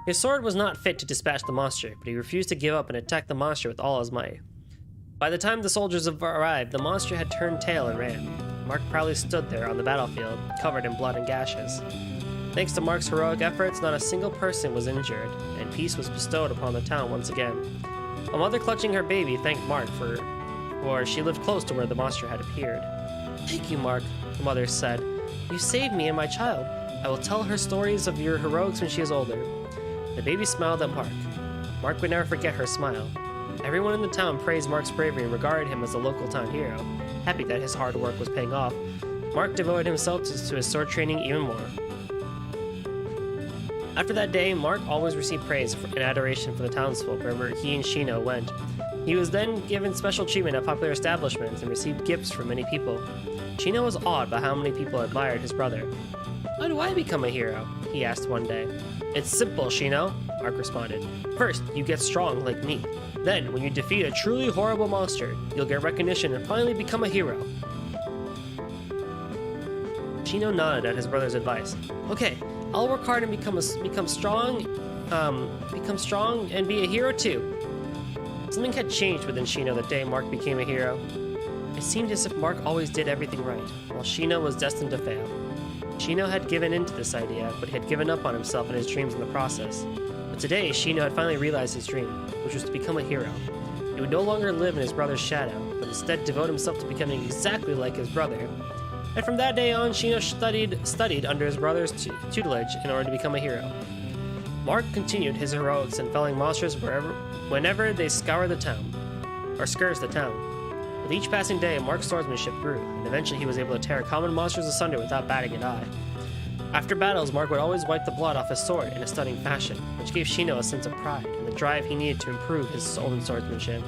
His sword was not fit to dispatch the monster, but he refused to give up and attacked the monster with all his might. By the time the soldiers arrived, the monster had turned tail and ran. Mark proudly stood there on the battlefield, covered in blood and gashes. Thanks to Mark's heroic efforts, not a single person was injured, and peace was bestowed upon the town once again. A mother clutching her baby thanked Mark for she lived close to where the monster had appeared. "Thank you, Mark," the mother said. "You saved me and my child. I will tell her stories of your heroics when she is older." The baby smiled at Mark. Mark would never forget her smile. Everyone in the town praised Mark's bravery and regarded him as a local town hero. Happy that his hard work was paying off, Mark devoted himself to his sword training even more. After that day, Mark always received praise and adoration from the townsfolk wherever he and Shino went. He was then given special treatment at popular establishments and received gifts from many people. Shino was awed by how many people admired his brother. "How do I become a hero?" he asked one day. "It's simple, Shino," Mark responded. "First, you get strong like me. Then, when you defeat a truly horrible monster, you'll get recognition and finally become a hero." Shino nodded at his brother's advice. "Okay, I'll work hard and become strong and be a hero too." Something had changed within Shino the day Mark became a hero. It seemed as if Mark always did everything right, while Shino was destined to fail. Shino had given in to this idea, but he had given up on himself and his dreams in the process. But today, Shino had finally realized his dream, which was to become a hero. He would no longer live in his brother's shadow, but instead devote himself to becoming exactly like his brother. And from that day on, Shino studied under his brother's tutelage in order to become a hero. Mark continued his heroics in felling monsters whenever they scourged the town. With each passing day, Mark's swordsmanship grew, and eventually he was able to tear common monsters asunder without batting an eye. After battles, Mark would always wipe the blood off his sword in a stunning fashion, which gave Shino a sense of pride and the drive he needed to improve his own swordsmanship.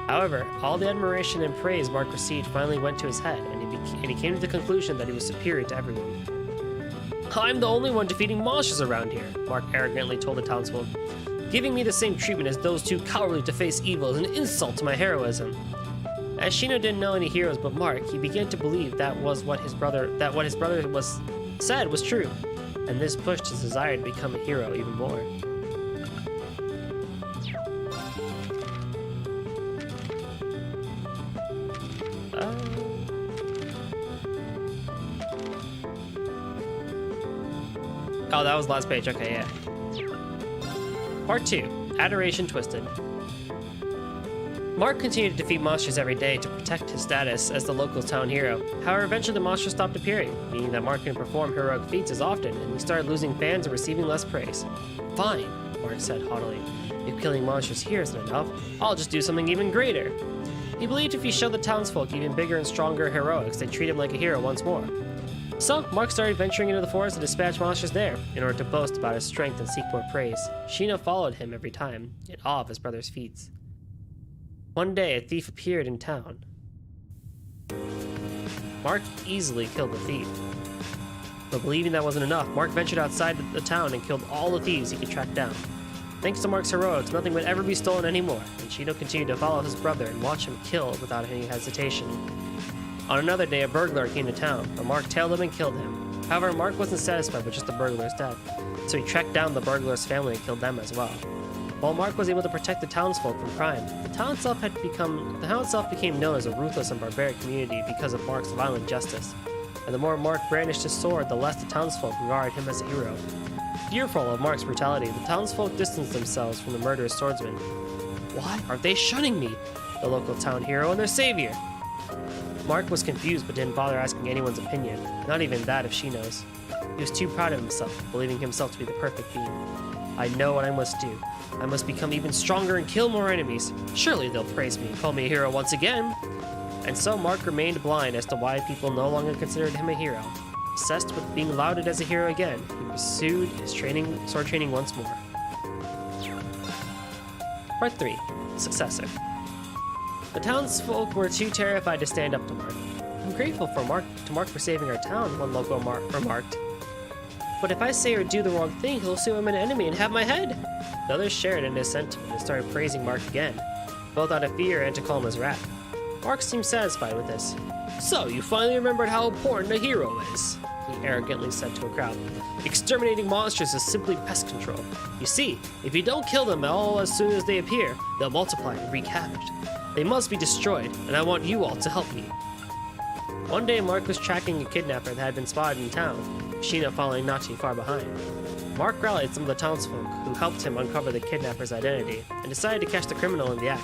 However, all the admiration and praise Mark received finally went to his head, and he came to the conclusion that he was superior to everyone. "I'm the only one defeating monsters around here," Mark arrogantly told the townsfolk. "Giving me the same treatment as those too cowardly to face evil is an insult to my heroism." As Shino didn't know any heroes but Mark, he began to believe that what his brother said was true, and this pushed his desire to become a hero even more. Oh, that was the last page. Okay, yeah. Part 2, Adoration Twisted. Mark continued to defeat monsters every day to protect his status as the local town hero. However, eventually the monsters stopped appearing, meaning that Mark couldn't perform heroic feats as often, and he started losing fans and receiving less praise. "Fine," Mark said haughtily. "If killing monsters here isn't enough, I'll just do something even greater." He believed if he showed the townsfolk even bigger and stronger heroics, they'd treat him like a hero once more. So, Mark started venturing into the forest to dispatch monsters there, in order to boast about his strength and seek more praise. Shino followed him every time, in awe of his brother's feats. One day, a thief appeared in town. Mark easily killed the thief. But believing that wasn't enough, Mark ventured outside the town and killed all the thieves he could track down. Thanks to Mark's heroics, nothing would ever be stolen anymore, and Shino continued to follow his brother and watch him kill without any hesitation. On another day, a burglar came to town, but Mark tailed him and killed him. However, Mark wasn't satisfied with just the burglar's death, so he tracked down the burglar's family and killed them as well. While Mark was able to protect the townsfolk from crime, the town itself became known as a ruthless and barbaric community because of Mark's violent justice. And the more Mark brandished his sword, the less the townsfolk regarded him as a hero. Fearful of Mark's brutality, the townsfolk distanced themselves from the murderous swordsman. "Why are they shunning me, the local town hero and their savior?" Mark was confused but didn't bother asking anyone's opinion, not even that of Shino's. He was too proud of himself, believing himself to be the perfect being. I know what I must do. I must become even stronger and kill more enemies. Surely they'll praise me and call me a hero once again. And so Mark remained blind as to why people no longer considered him a hero. Obsessed with being lauded as a hero again, he pursued his sword training once more. Part 3. Successor. The townsfolk were too terrified to stand up to Mark. I'm grateful to Mark for saving our town, one local remarked. But if I say or do the wrong thing, he'll assume I'm an enemy and have my head. The others shared in his sentiment and started praising Mark again, both out of fear and to calm his wrath. Mark seemed satisfied with this. So, you finally remembered how important a hero is, he arrogantly said to a crowd. Exterminating monsters is simply pest control. You see, if you don't kill them all as soon as they appear, they'll multiply and wreak havoc. They must be destroyed, and I want you all to help me. One day, Mark was tracking a kidnapper that had been spotted in town, Sheena following not too far behind. Mark rallied some of the townsfolk, who helped him uncover the kidnapper's identity, and decided to catch the criminal in the act.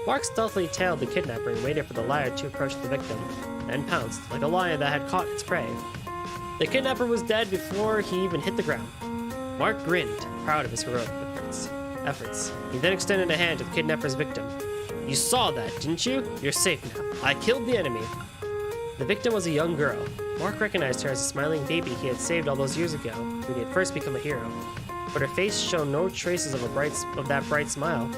Mark stealthily tailed the kidnapper and waited for the latter to approach the victim, then pounced, like a lion that had caught its prey. The kidnapper was dead before he even hit the ground. Mark grinned, proud of his heroic efforts. He then extended a hand to the kidnapper's victim. You saw that, didn't you? You're safe now. I killed the enemy. The victim was a young girl. Mark recognized her as a smiling baby he had saved all those years ago, when he had first become a hero. But her face showed no traces of that bright smile.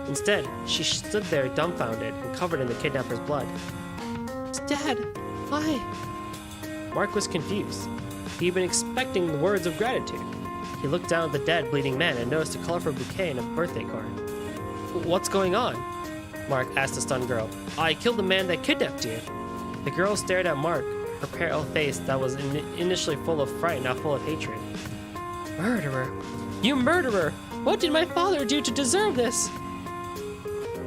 Instead, she stood there dumbfounded and covered in the kidnapper's blood. Dad, why? Mark was confused. He'd been expecting the words of gratitude. He looked down at the dead, bleeding man and noticed a colorful bouquet and a birthday card. What's going on? Mark asked the stunned girl. I killed the man that kidnapped you. The girl stared at Mark, her pale face that was initially full of fright, now full of hatred. Murderer! You murderer! What did my father do to deserve this?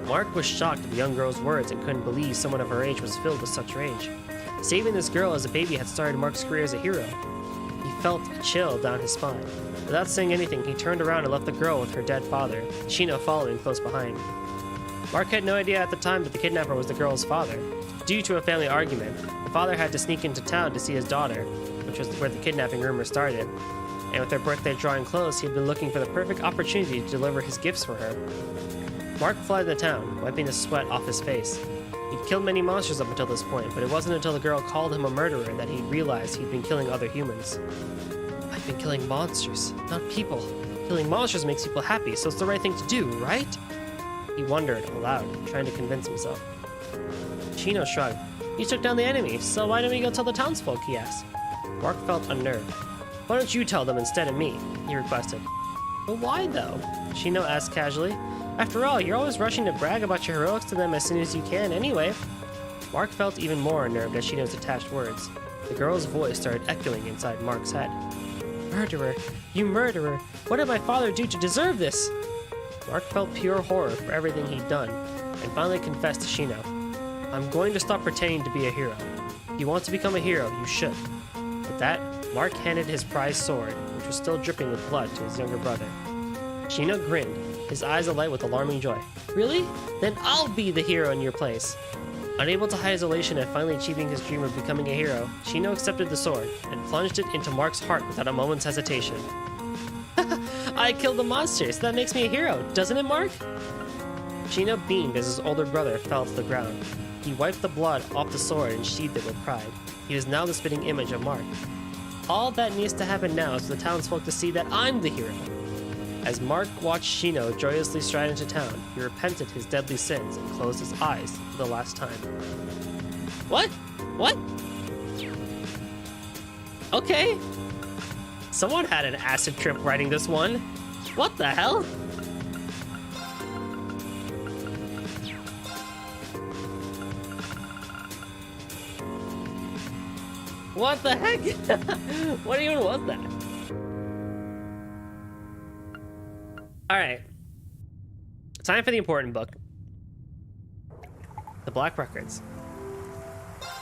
Mark was shocked at the young girl's words and couldn't believe someone of her age was filled with such rage. Saving this girl as a baby had started Mark's career as a hero. He felt a chill down his spine. Without saying anything, he turned around and left the girl with her dead father, Sheena following close behind. Mark had no idea at the time that the kidnapper was the girl's father. Due to a family argument, the father had to sneak into town to see his daughter, which was where the kidnapping rumor started. And with her birthday drawing close, he had been looking for the perfect opportunity to deliver his gifts for her. Mark fled the town, wiping the sweat off his face. He'd killed many monsters up until this point, but it wasn't until the girl called him a murderer that he realized he'd been killing other humans. I've been killing monsters, not people. Killing monsters makes people happy, so it's the right thing to do, right? He wondered aloud, trying to convince himself. Chino shrugged. You took down the enemy, so why don't we go tell the townsfolk, he asked. Mark felt unnerved. Why don't you tell them instead of me, he requested. But why, though? Chino asked casually. After all, you're always rushing to brag about your heroics to them as soon as you can anyway. Mark felt even more unnerved at Chino's detached words. The girl's voice started echoing inside Mark's head. Murderer! You murderer! What did my father do to deserve this? Mark felt pure horror for everything he'd done, and finally confessed to Shino. I'm going to stop pretending to be a hero. If you want to become a hero, you should. With that, Mark handed his prized sword, which was still dripping with blood, to his younger brother. Shino grinned, his eyes alight with alarming joy. Really? Then I'll be the hero in your place. Unable to hide his elation at finally achieving his dream of becoming a hero, Shino accepted the sword and plunged it into Mark's heart without a moment's hesitation. I killed the monsters. That makes me a hero, doesn't it, Mark? Shino beamed as his older brother fell to the ground. He wiped the blood off the sword and sheathed it with pride. He was now the spitting image of Mark. All that needs to happen now is for the townsfolk to see that I'm the hero. As Mark watched Shino joyously stride into town, he repented his deadly sins and closed his eyes for the last time. What? What? Okay. Someone had an acid trip writing this one. What the hell? What the heck? What even was that? Alright. Time for the important book. The Black Records.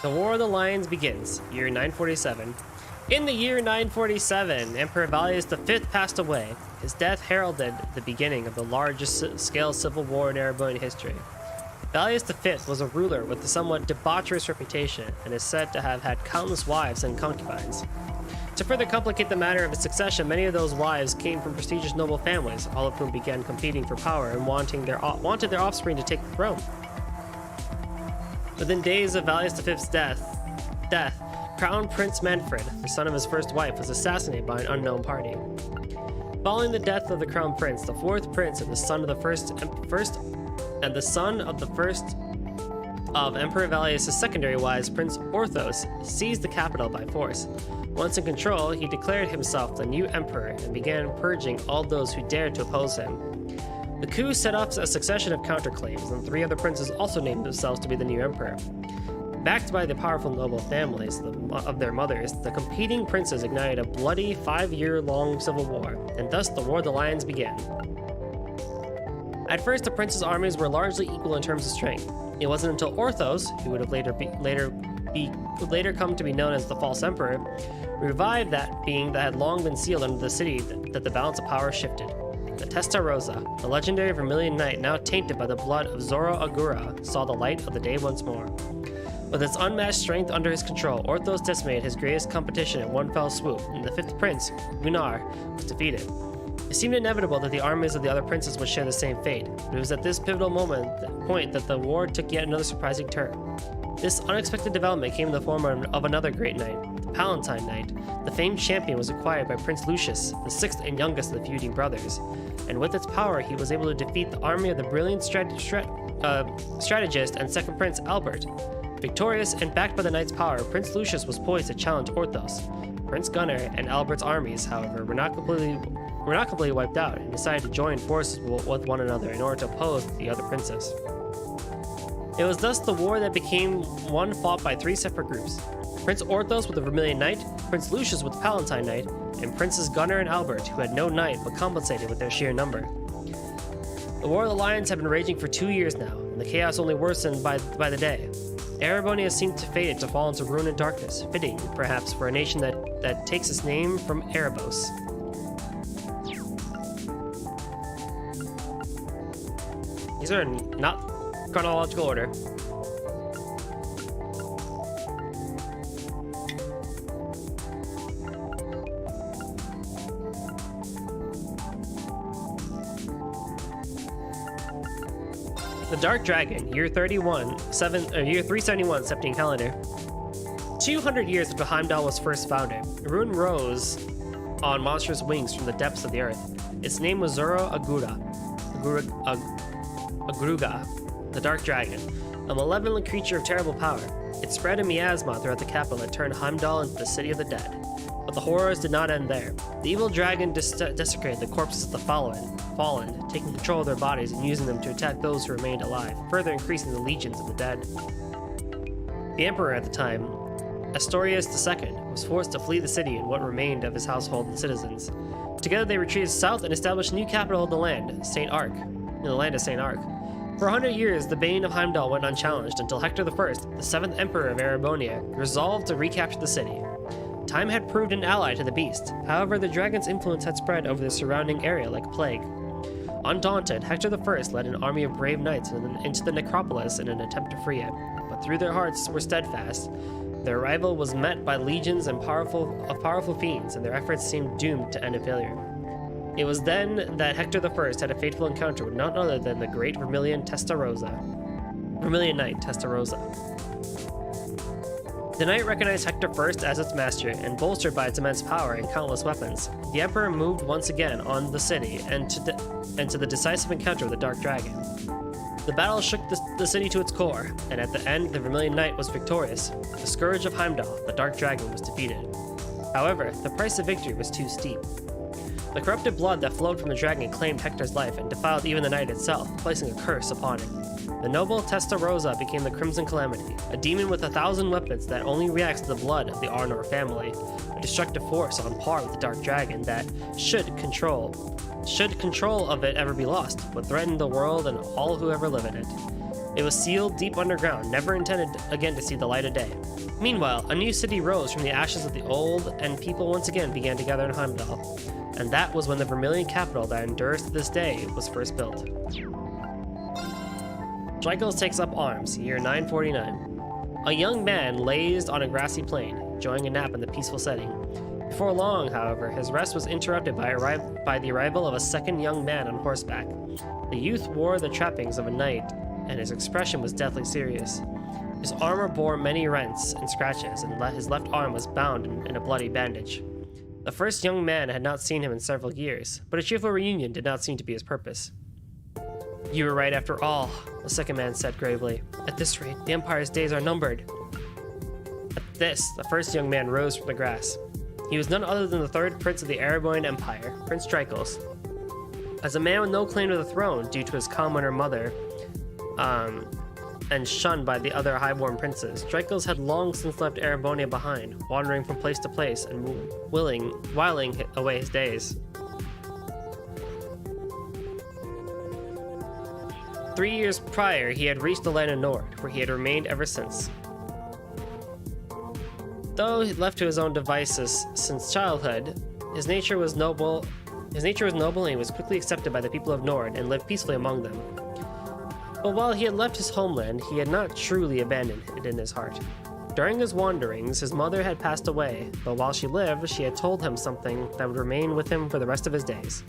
The War of the Lions begins, year 947. In the year 947, Emperor Valius V passed away. His death heralded the beginning of the largest scale civil war in Erebonian history. Valius V was a ruler with a somewhat debaucherous reputation and is said to have had countless wives and concubines. To further complicate the matter of his succession, many of those wives came from prestigious noble families, all of whom began competing for power and wanted their offspring to take the throne. Within days of Valius V's death, Crown Prince Manfred, the son of his first wife, was assassinated by an unknown party. Following the death of the Crown Prince, the fourth prince and the son of the first of Emperor Valius' secondary wives, Prince Orthos, seized the capital by force. Once in control, he declared himself the new emperor and began purging all those who dared to oppose him. The coup set up a succession of counterclaims, and 3 other princes also named themselves to be the new emperor. Backed by the powerful noble families of their mothers, the competing princes ignited a bloody 5-year-long civil war, and thus the War of the Lions began. At first, the princes' armies were largely equal in terms of strength. It wasn't until Orthos, who would have later come to be known as the False Emperor, revived that being that had long been sealed under the city that the balance of power shifted. The Testarossa, the legendary Vermilion Knight now tainted by the blood of Zoro Agura, saw the light of the day once more. With its unmatched strength under his control, Orthos decimated his greatest competition in one fell swoop, and the 5th prince, Gunnar, was defeated. It seemed inevitable that the armies of the other princes would share the same fate, but it was at this pivotal point that the war took yet another surprising turn. This unexpected development came in the form of another great knight, the Palatine Knight. The famed champion was acquired by Prince Lucius, the 6th and youngest of the feuding brothers, and with its power he was able to defeat the army of the brilliant strategist and second prince Albert. Victorious and backed by the knight's power, Prince Lucius was poised to challenge Orthos. Prince Gunnar and Albert's armies, however, were not completely wiped out and decided to join forces with one another in order to oppose the other princes. It was thus the war that became one fought by 3 separate groups: Prince Orthos with the Vermilion Knight, Prince Lucius with the Palatine Knight, and Princes Gunnar and Albert, who had no knight but compensated with their sheer number. The War of the Lions had been raging for 2 years now, and the chaos only worsened by the day. Erebonia seemed fated to fall into ruin and darkness, fitting, perhaps, for a nation that takes its name from Erebos. These are not chronological order. The Dark Dragon, year 371 Septine calendar. 200 years after Heimdall was first founded, Rune rose on monstrous wings from the depths of the earth. Its name was Zoro Agruga, the Dark Dragon, a malevolent creature of terrible power. It spread a miasma throughout the capital and turned Heimdall into the city of the dead. But the horrors did not end there. The evil dragon desecrated the corpses of the fallen, taking control of their bodies and using them to attack those who remained alive, further increasing the legions of the dead. The emperor at the time, Astorius II, was forced to flee the city and what remained of his household and citizens. Together they retreated south and established a new capital of the land, in the land of St. Arc. For 100 years, the bane of Heimdall went unchallenged until Hector I, the 7th emperor of Erebonia, resolved to recapture the city. Time had proved an ally to the beast. However, the dragon's influence had spread over the surrounding area like a plague. Undaunted, Hector I led an army of brave knights into the necropolis in an attempt to free it, but through their hearts were steadfast. Their arrival was met by legions of powerful fiends, and their efforts seemed doomed to end in failure. It was then that Hector I had a fateful encounter with none other than the great Vermilion Knight Testarossa. The knight recognized Hector first as its master, and bolstered by its immense power and countless weapons, the emperor moved once again on the city and to the decisive encounter with the Dark Dragon. The battle shook the city to its core, and at the end, the Vermilion Knight was victorious. The scourge of Heimdall, the Dark Dragon, was defeated. However, the price of victory was too steep. The corrupted blood that flowed from the dragon claimed Hector's life and defiled even the knight itself, placing a curse upon him. The noble Testarossa became the Crimson Calamity, a demon with 1,000 weapons that only reacts to the blood of the Arnor family, a destructive force on par with the Dark Dragon that, should control of it ever be lost, would threaten the world and all who ever live in it. It was sealed deep underground, never intended again to see the light of day. Meanwhile, a new city rose from the ashes of the old, and people once again began to gather in Heimdall. And that was when the Vermilion capital that endures to this day was first built. Drykos takes up arms, year 949. A young man lazed on a grassy plain, enjoying a nap in the peaceful setting. Before long, however, his rest was interrupted by the arrival of a second young man on horseback. The youth wore the trappings of a knight, and his expression was deathly serious. His armor bore many rents and scratches, and his left arm was bound in a bloody bandage. The first young man had not seen him in several years, but a cheerful reunion did not seem to be his purpose. "You were right after all," the second man said gravely. "At this rate, the Empire's days are numbered." At this, the first young man rose from the grass. He was none other than the third prince of the Erebonian Empire, Prince Drykos. As a man with no claim to the throne due to his commoner mother, and shunned by the other highborn princes, Drykos had long since left Erebonia behind, wandering from place to place and whiling away his days. 3 years prior, he had reached the land of Nord, where he had remained ever since. Though left to his own devices since childhood, his nature was noble and he was quickly accepted by the people of Nord and lived peacefully among them. But while he had left his homeland, he had not truly abandoned it in his heart. During his wanderings, his mother had passed away, but while she lived, she had told him something that would remain with him for the rest of his days.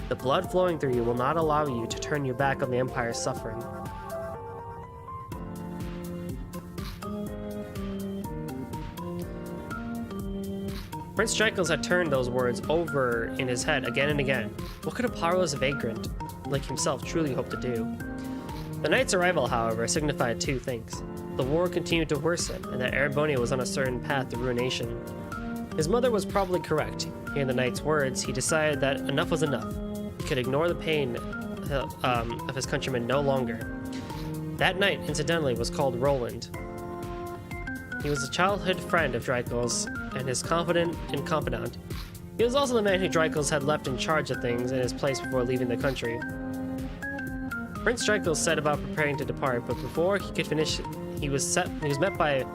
The blood flowing through you will not allow you to turn your back on the Empire's suffering. Prince Drykos had turned those words over in his head again and again. What could a powerless vagrant like himself truly hope to do? The knight's arrival, however, signified two things. The war continued to worsen, and that Erebonia was on a certain path to ruination. His mother was probably correct. Hearing the knight's words, he decided that enough was enough. He could ignore the pain of his countrymen no longer. That knight, incidentally, was called Roland. He was a childhood friend of Drykos and his confidant and confidant. He was also the man who Drykos had left in charge of things in his place before leaving the country. Prince Drykos set about preparing to depart, but before he could finish, he was met by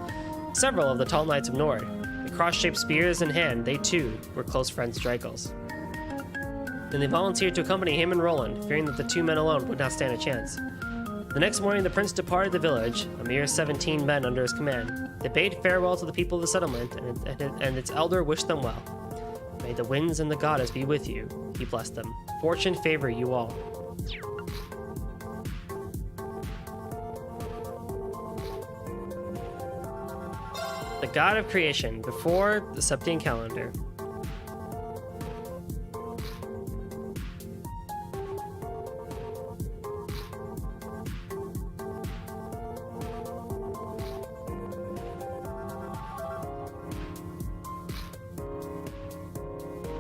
several of the tall knights of Nord. With cross-shaped spears in hand, they too were close friends of Drykos. Then they volunteered to accompany him and Roland, fearing that the two men alone would not stand a chance. The next morning, the prince departed the village, a mere 17 men under his command. They bade farewell to the people of the settlement, and its elder wished them well. May the winds and the goddess be with you, he blessed them. Fortune favor you all. The god of creation, before the Septian calendar.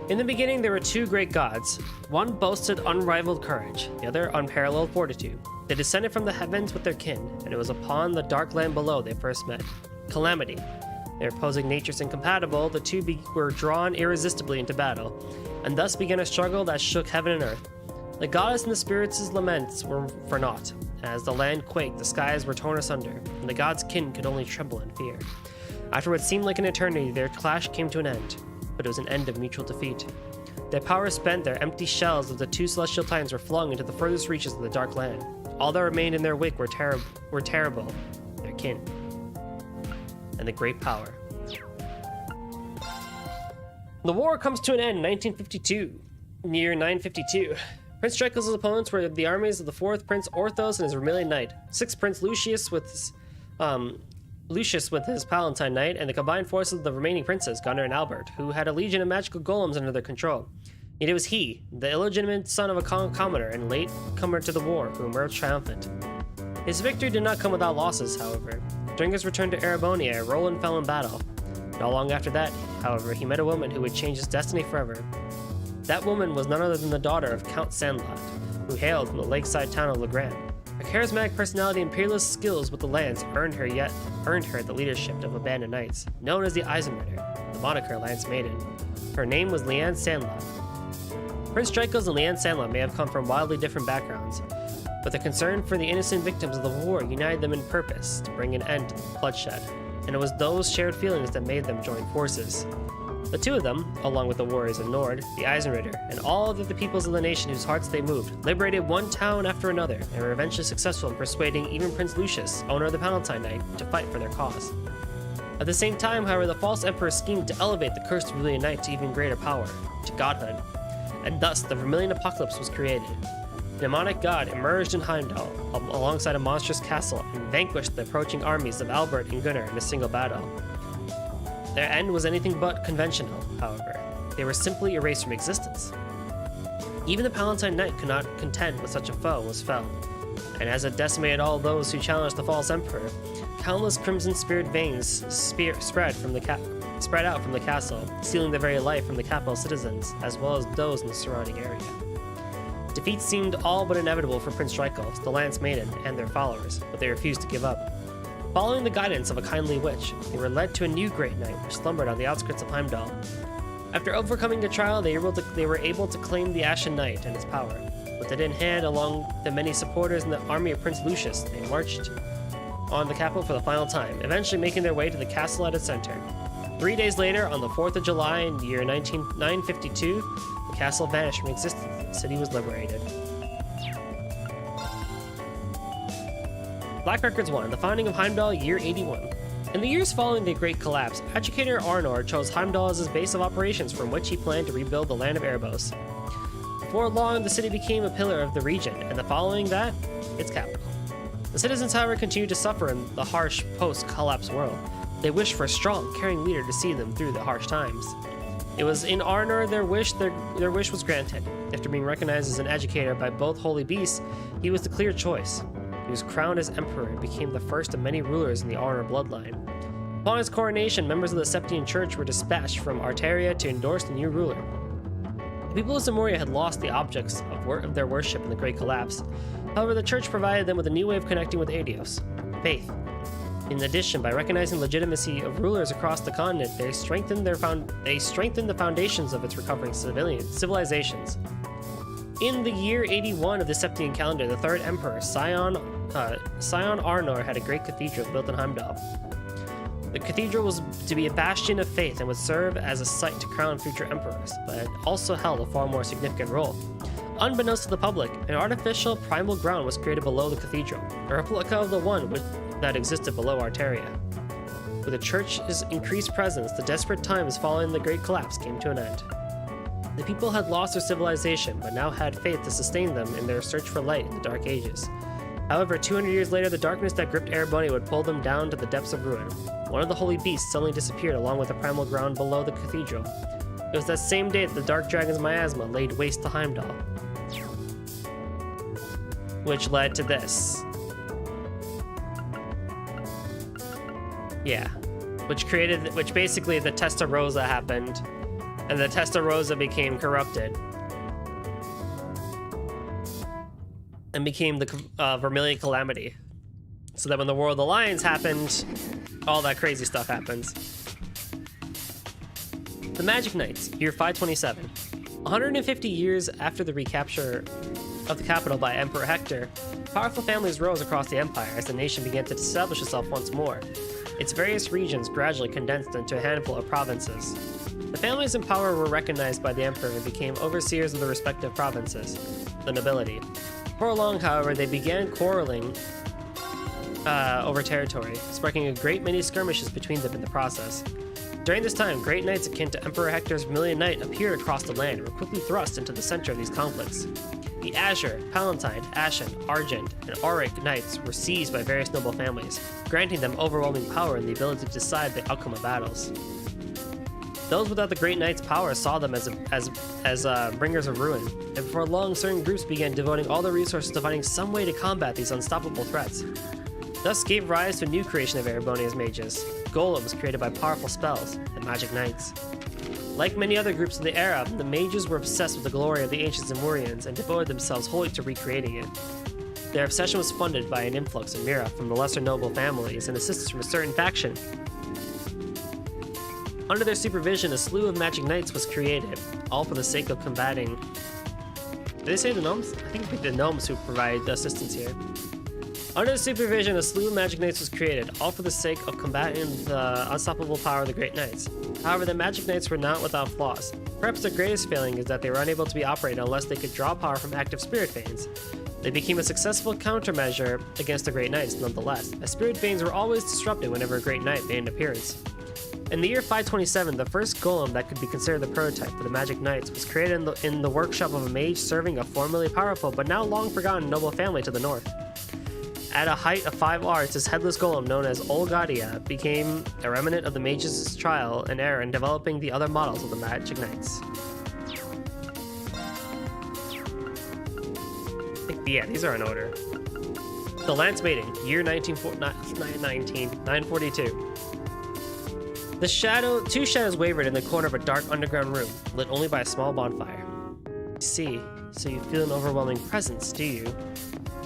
In the beginning, there were two great gods. One boasted unrivaled courage, the other unparalleled fortitude. They descended from the heavens with their kin, and it was upon the dark land below they first met. Calamity. Their opposing natures incompatible, the two were drawn irresistibly into battle, and thus began a struggle that shook heaven and earth. The goddess and the spirits' laments were for naught. As the land quaked, the skies were torn asunder, and the gods' kin could only tremble in fear. After what seemed like an eternity, their clash came to an end. But it was an end of mutual defeat. Their power spent, their empty shells of the two celestial titans were flung into the furthest reaches of the dark land. All that remained in their wake were terrible, their kin, and the great power. The war comes to an end in 1952. Near 952. Prince Drykos' opponents were the armies of the 4th Prince Orthos and his Vermilion Knight, 6th Prince Lucius with his Palatine Knight, and the combined forces of the remaining princes, Gunnar and Albert, who had a legion of magical golems under their control. Yet it was he, the illegitimate son of a commoner and late comer to the war, who emerged triumphant. His victory did not come without losses, however. During his return to Erebonia, Roland fell in battle. Not long after that, however, he met a woman who would change his destiny forever. That woman was none other than the daughter of Count Sandlot, who hailed from the lakeside town of Legrand. Her charismatic personality and peerless skills with the lance earned her the leadership of a band of knights, known as the Eisenritter, the moniker Lance Maiden. Her name was Leanne Sandlot. Prince Drykos and Leanne Sandlot may have come from wildly different backgrounds, but the concern for the innocent victims of the war united them in purpose to bring an end to bloodshed, and it was those shared feelings that made them join forces. The two of them, along with the warriors of Nord, the Eisenritter, and all of the peoples of the nation whose hearts they moved, liberated one town after another, and were eventually successful in persuading even Prince Lucius, owner of the Palatine Knight, to fight for their cause. At the same time, however, the false emperor schemed to elevate the cursed Vermilion Knight to even greater power, to godhood, and thus the Vermilion Apocalypse was created. The demonic god emerged in Heimdall alongside a monstrous castle and vanquished the approaching armies of Albert and Gunnar in a single battle. Their end was anything but conventional, however. They were simply erased from existence. Even the Palatine Knight could not contend with such a foe and was felled, and as it decimated all those who challenged the false emperor, countless crimson-speared veins spread out from the castle, stealing the very life from the capital citizens, as well as those in the surrounding area. Defeat seemed all but inevitable for Prince Strykel, the Lance Maiden, and their followers, but they refused to give up. Following the guidance of a kindly witch, they were led to a new Great Knight which slumbered on the outskirts of Heimdall. After overcoming a trial, they were able to claim the Ashen Knight and his power. With it in hand, along the many supporters in the army of Prince Lucius, they marched on the capital for the final time, eventually making their way to the castle at its center. 3 days later, on the 4th of July in the year 952, the castle vanished from existence and the city was liberated. Black Records 1, the founding of Heimdall, year 81. In the years following the Great Collapse, educator Arnor chose Heimdall as his base of operations from which he planned to rebuild the land of Erebos. Before long, the city became a pillar of the region, and following that, its capital. The citizens, however, continued to suffer in the harsh post-collapse world. They wished for a strong, caring leader to see them through the harsh times. It was in Arnor their wish was granted. After being recognized as an educator by both holy beasts, he was the clear choice. He was crowned as emperor and became the first of many rulers in the Arnor bloodline. Upon his coronation, members of the Septian Church were dispatched from Artaria to endorse the new ruler. The people of Zamoria had lost the objects of their worship in the Great Collapse. However, the church provided them with a new way of connecting with Aidios: faith. In addition, by recognizing the legitimacy of rulers across the continent, they strengthened the foundations of its recovering civilizations. In the year 81 of the Septian calendar, the third emperor, Sion Arnor, had a great cathedral built in Heimdall. The cathedral was to be a bastion of faith and would serve as a site to crown future emperors, but it also held a far more significant role. Unbeknownst to the public, an artificial primal ground was created below the cathedral, a replica of the one that existed below Artaria. With the church's increased presence, the desperate times following the Great Collapse came to an end. The people had lost their civilization, but now had faith to sustain them in their search for light in the Dark Ages. However, 200 years later, the darkness that gripped Erebonia would pull them down to the depths of ruin. One of the holy beasts suddenly disappeared along with the primal ground below the cathedral. It was that same day that the Dark Dragon's miasma laid waste to Heimdall, which led to this. Yeah, which basically the Testarossa happened, and the Testarossa became corrupted and became the Vermilion Calamity. So that when the War of the Lions happened, all that crazy stuff happens. The Magic Knights, year 527. 150 years after the recapture of the capital by Emperor Hector, powerful families rose across the empire as the nation began to establish itself once more. Its various regions gradually condensed into a handful of provinces. The families in power were recognized by the emperor and became overseers of the respective provinces, the nobility. Before long, however, they began quarreling over territory, sparking a great many skirmishes between them in the process. During this time, great knights akin to Emperor Hector's Vermilion Knight appeared across the land and were quickly thrust into the center of these conflicts. The Azure, Palatine, Ashen, Argent, and Auric knights were seized by various noble families, granting them overwhelming power and the ability to decide the outcome of battles. Those without the Great Knight's power saw them as bringers of ruin, and before long, certain groups began devoting all their resources to finding some way to combat these unstoppable threats. Thus gave rise to a new creation of Erebonia's mages, golems created by powerful spells, the Magic Knights. Like many other groups of the era, the mages were obsessed with the glory of the ancient Zamorians and devoted themselves wholly to recreating it. Their obsession was funded by an influx of Mira from the lesser noble families and assistance from a certain faction. Under their supervision, a slew of Magic Knights was created, all for the sake of combating... Did they say the gnomes? I think it's the gnomes who provide the assistance here. Under the supervision, a slew of Magic Knights was created, all for the sake of combating the unstoppable power of the Great Knights. However, the Magic Knights were not without flaws. Perhaps their greatest failing is that they were unable to be operated unless they could draw power from active spirit veins. They became a successful countermeasure against the Great Knights nonetheless, as Spirit Veins were always disrupted whenever a Great Knight made an appearance. In the year 527, the first golem that could be considered the prototype for the Magic Knights was created in the workshop of a mage serving a formerly powerful but now long forgotten noble family to the north. At a height of 5 arts, this headless golem known as Olgadia became a remnant of the mage's trial and error in developing the other models of the Magic Knights. Yeah, these are in order. The Lance Maiden, year 942. Two shadows wavered in the corner of a dark underground room, lit only by a small bonfire. See, so you feel an overwhelming presence, do you?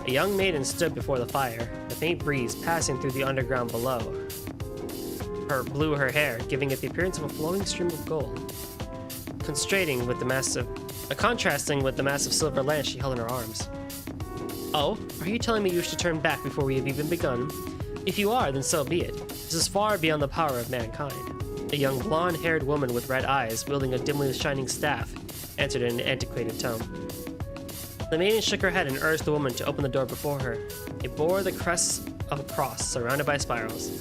A young maiden stood before the fire, a faint breeze passing through the underground below. Blew her hair, giving it the appearance of a flowing stream of gold, contrasting with the massive silver lance she held in her arms. Oh, are you telling me you wish to turn back before we have even begun? If you are, then so be it. This is far beyond the power of mankind. A young blonde-haired woman with red eyes, wielding a dimly shining staff, answered in an antiquated tone. The maiden shook her head and urged the woman to open the door before her. It bore the crest of a cross, surrounded by spirals.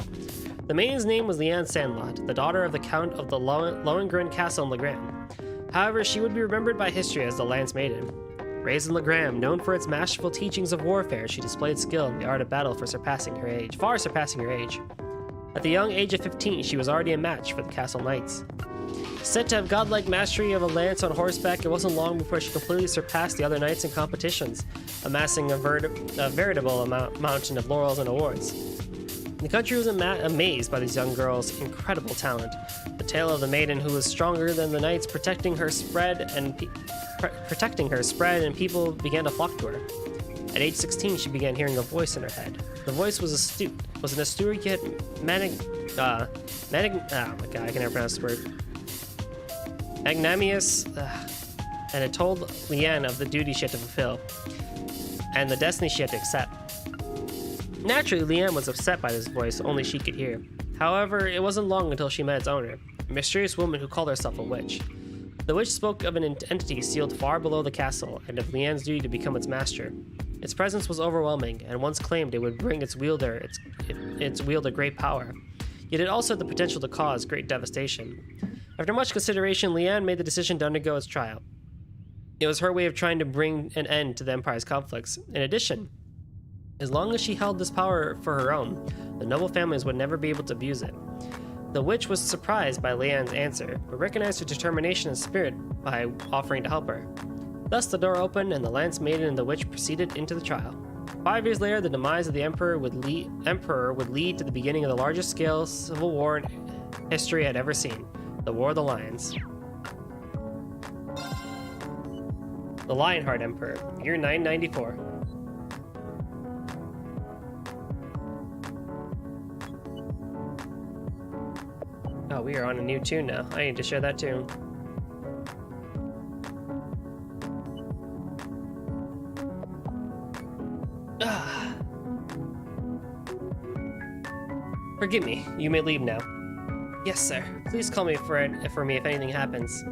The maiden's name was Leanne Sandlot, the daughter of the Count of the Lohengrin Castle in Legram. However, she would be remembered by history as the Lance Maiden. Raised in Legram, known for its masterful teachings of warfare, she displayed skill in the art of battle far surpassing her age. At the young age of 15, she was already a match for the Castle Knights. Said to have godlike mastery of a lance on horseback, it wasn't long before she completely surpassed the other knights in competitions, amassing a veritable mountain of laurels and awards. The country was amazed by this young girl's incredible talent. The tale of the maiden who was stronger than the knights protecting her spread, and people began to flock to her. At age 16, she began hearing a voice in her head. The voice was an astute yet magnanimous, and it told Leanne of the duty she had to fulfill, and the destiny she had to accept. Naturally, Leanne was upset by this voice only she could hear. However, it wasn't long until she met its owner, a mysterious woman who called herself a witch. The witch spoke of an entity sealed far below the castle, and of Leanne's duty to become its master. Its presence was overwhelming, and once claimed it would bring its wielder great power. Yet it also had the potential to cause great devastation. After much consideration, Leanne made the decision to undergo its trial. It was her way of trying to bring an end to the Empire's conflicts. In addition, as long as she held this power for her own, the noble families would never be able to abuse it. The witch was surprised by Leanne's answer, but recognized her determination and spirit by offering to help her. Thus, the door opened, and the Lance Maiden and the witch proceeded into the trial. 5 years later, the demise of the Emperor would lead to the beginning of the largest-scale civil war history had ever seen, the War of the Lions. The Lionheart Emperor, year 994. Oh, we are on a new tune now. I need to share that tune. Forgive me. You may leave now. Yes, sir. Please call me for me if anything happens.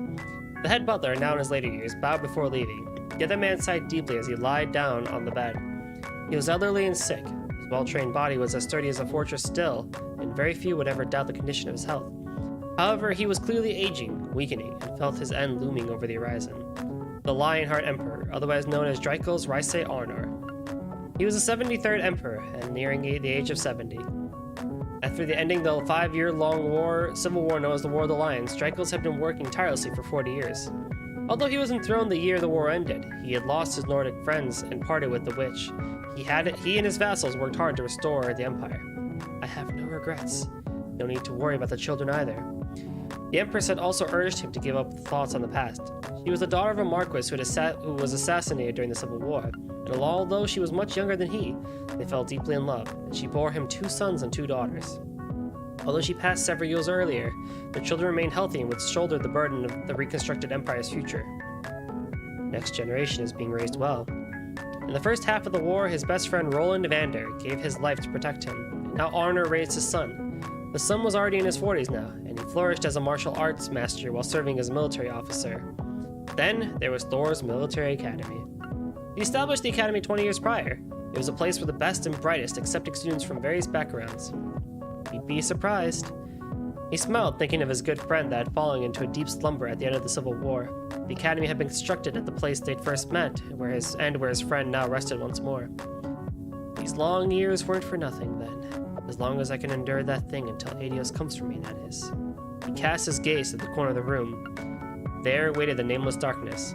The head butler, now in his later years, bowed before leaving. The other man sighed deeply as he lied down on the bed. He was elderly and sick. His well-trained body was as sturdy as a fortress still, and very few would ever doubt the condition of his health. However, he was clearly aging, weakening, and felt his end looming over the horizon. The Lionheart Emperor, otherwise known as Drykos Rhysei Arnor. He was the 73rd emperor, and nearing the age of 70. After the ending the 5-year-long civil war known as the War of the Lions, Drykos had been working tirelessly for 40 years. Although he was enthroned the year the war ended, he had lost his Nordic friends and parted with the witch. He and his vassals worked hard to restore the empire. I have no regrets. No need to worry about the children either. The Empress had also urged him to give up thoughts on the past. She was the daughter of a marquis who was assassinated during the Civil War, and although she was much younger than he, they fell deeply in love, and she bore him 2 sons and 2 daughters. Although she passed several years earlier, the children remained healthy and would shoulder the burden of the reconstructed empire's future. Next generation is being raised well. In the first half of the war, his best friend Roland Vander gave his life to protect him, and now Arnor raised his son. The son was already in his 40s now, and he flourished as a martial arts master while serving as a military officer. Then, there was Thor's Military Academy. He established the academy 20 years prior. It was a place for the best and brightest, accepting students from various backgrounds. You'd be surprised. He smiled, thinking of his good friend that had fallen into a deep slumber at the end of the Civil War. The academy had been constructed at the place they'd first met, where his friend now rested once more. These long years weren't for nothing, then. As long as I can endure that thing until Adios comes for me, that is. He cast his gaze at the corner of the room. There waited the nameless darkness.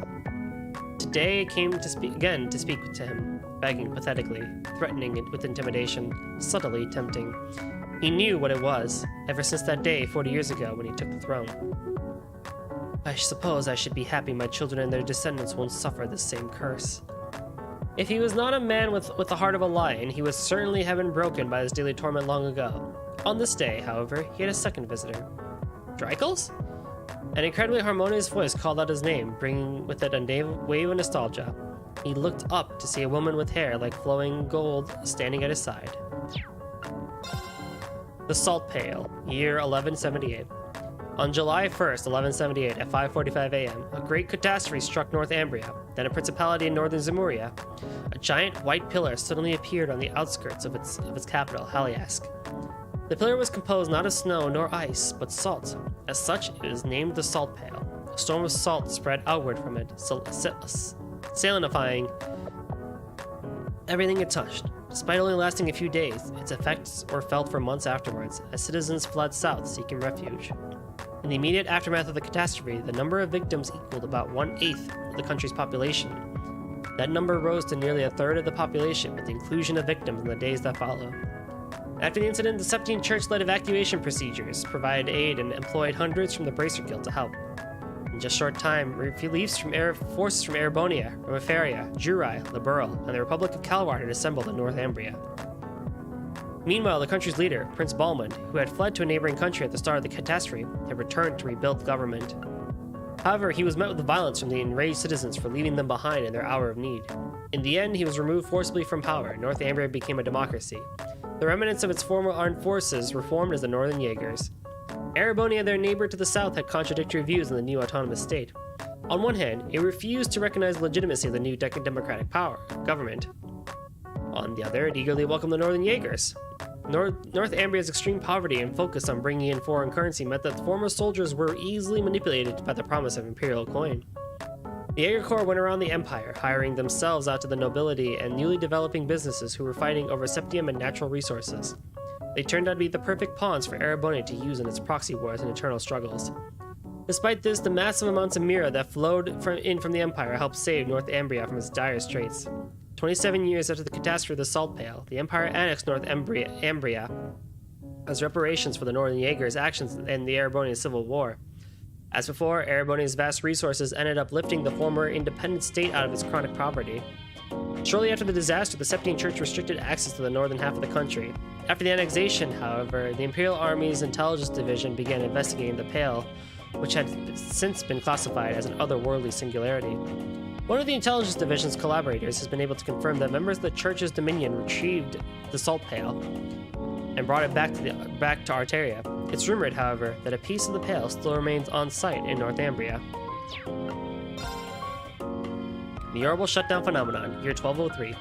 Today I came to speak to him, begging pathetically, threatening it with intimidation, subtly tempting. He knew what it was, ever since that day 40 years ago when he took the throne. I suppose I should be happy my children and their descendants won't suffer the same curse. If he was not a man with the heart of a lion, he would certainly have been broken by his daily torment long ago. On this day, however, he had a second visitor. Dreichels? An incredibly harmonious voice called out his name, bringing with it a wave of nostalgia. He looked up to see a woman with hair like flowing gold standing at his side. The Salt Pail, year 1178. On July 1st, 1178, at 5:45 a.m., a great catastrophe struck Northumbria, then a principality in northern Zemuria. A giant white pillar suddenly appeared on the outskirts of its capital, Haliask. The pillar was composed not of snow nor ice, but salt. As such, it was named the Salt Pail. A storm of salt spread outward from it, salinifying everything it touched. Despite only lasting a few days, its effects were felt for months afterwards, as citizens fled south seeking refuge. In the immediate aftermath of the catastrophe, the number of victims equaled about 1/8 of the country's population. That number rose to nearly a third of the population with the inclusion of victims in the days that followed. After the incident, the Septine Church led evacuation procedures, provided aid, and employed hundreds from the Bracer Guild to help. In just a short time, forces from Erebonia, Romaferia, Juri, Liberal, and the Republic of Calvar had assembled in Northumbria. Meanwhile, the country's leader, Prince Balmund, who had fled to a neighboring country at the start of the catastrophe, had returned to rebuild the government. However, he was met with violence from the enraged citizens for leaving them behind in their hour of need. In the end, he was removed forcibly from power, and Northumbria became a democracy. The remnants of its former armed forces were formed as the Northern Jaegers. Erebonia, their neighbor to the south, had contradictory views on the new autonomous state. On one hand, it refused to recognize the legitimacy of the new democratic government. On the other, it eagerly welcomed the Northern Jaegers. Northumbria's extreme poverty and focus on bringing in foreign currency meant that the former soldiers were easily manipulated by the promise of imperial coin. The Jaeger Corps went around the empire, hiring themselves out to the nobility and newly developing businesses who were fighting over septium and natural resources. They turned out to be the perfect pawns for Erebonia to use in its proxy wars and internal struggles. Despite this, the massive amounts of mira that flowed from the empire helped save Northumbria from its dire straits. 27 years after the catastrophe of the Salt Pail, the empire annexed Northumbria as reparations for the Northern Jaegers' actions in the Erebonian Civil War. As before, Erebonia's vast resources ended up lifting the former independent state out of its chronic poverty. Shortly after the disaster, the Septine Church restricted access to the northern half of the country. After the annexation, however, the Imperial Army's Intelligence Division began investigating the Pale, which had since been classified as an otherworldly singularity. One of the Intelligence Division's collaborators has been able to confirm that members of the Church's Dominion retrieved the Salt Pail and brought it back to Arteria. It's rumored, however, that a piece of the Pale still remains on site in Northumbria. The Yoruba Shutdown Phenomenon, year 1203.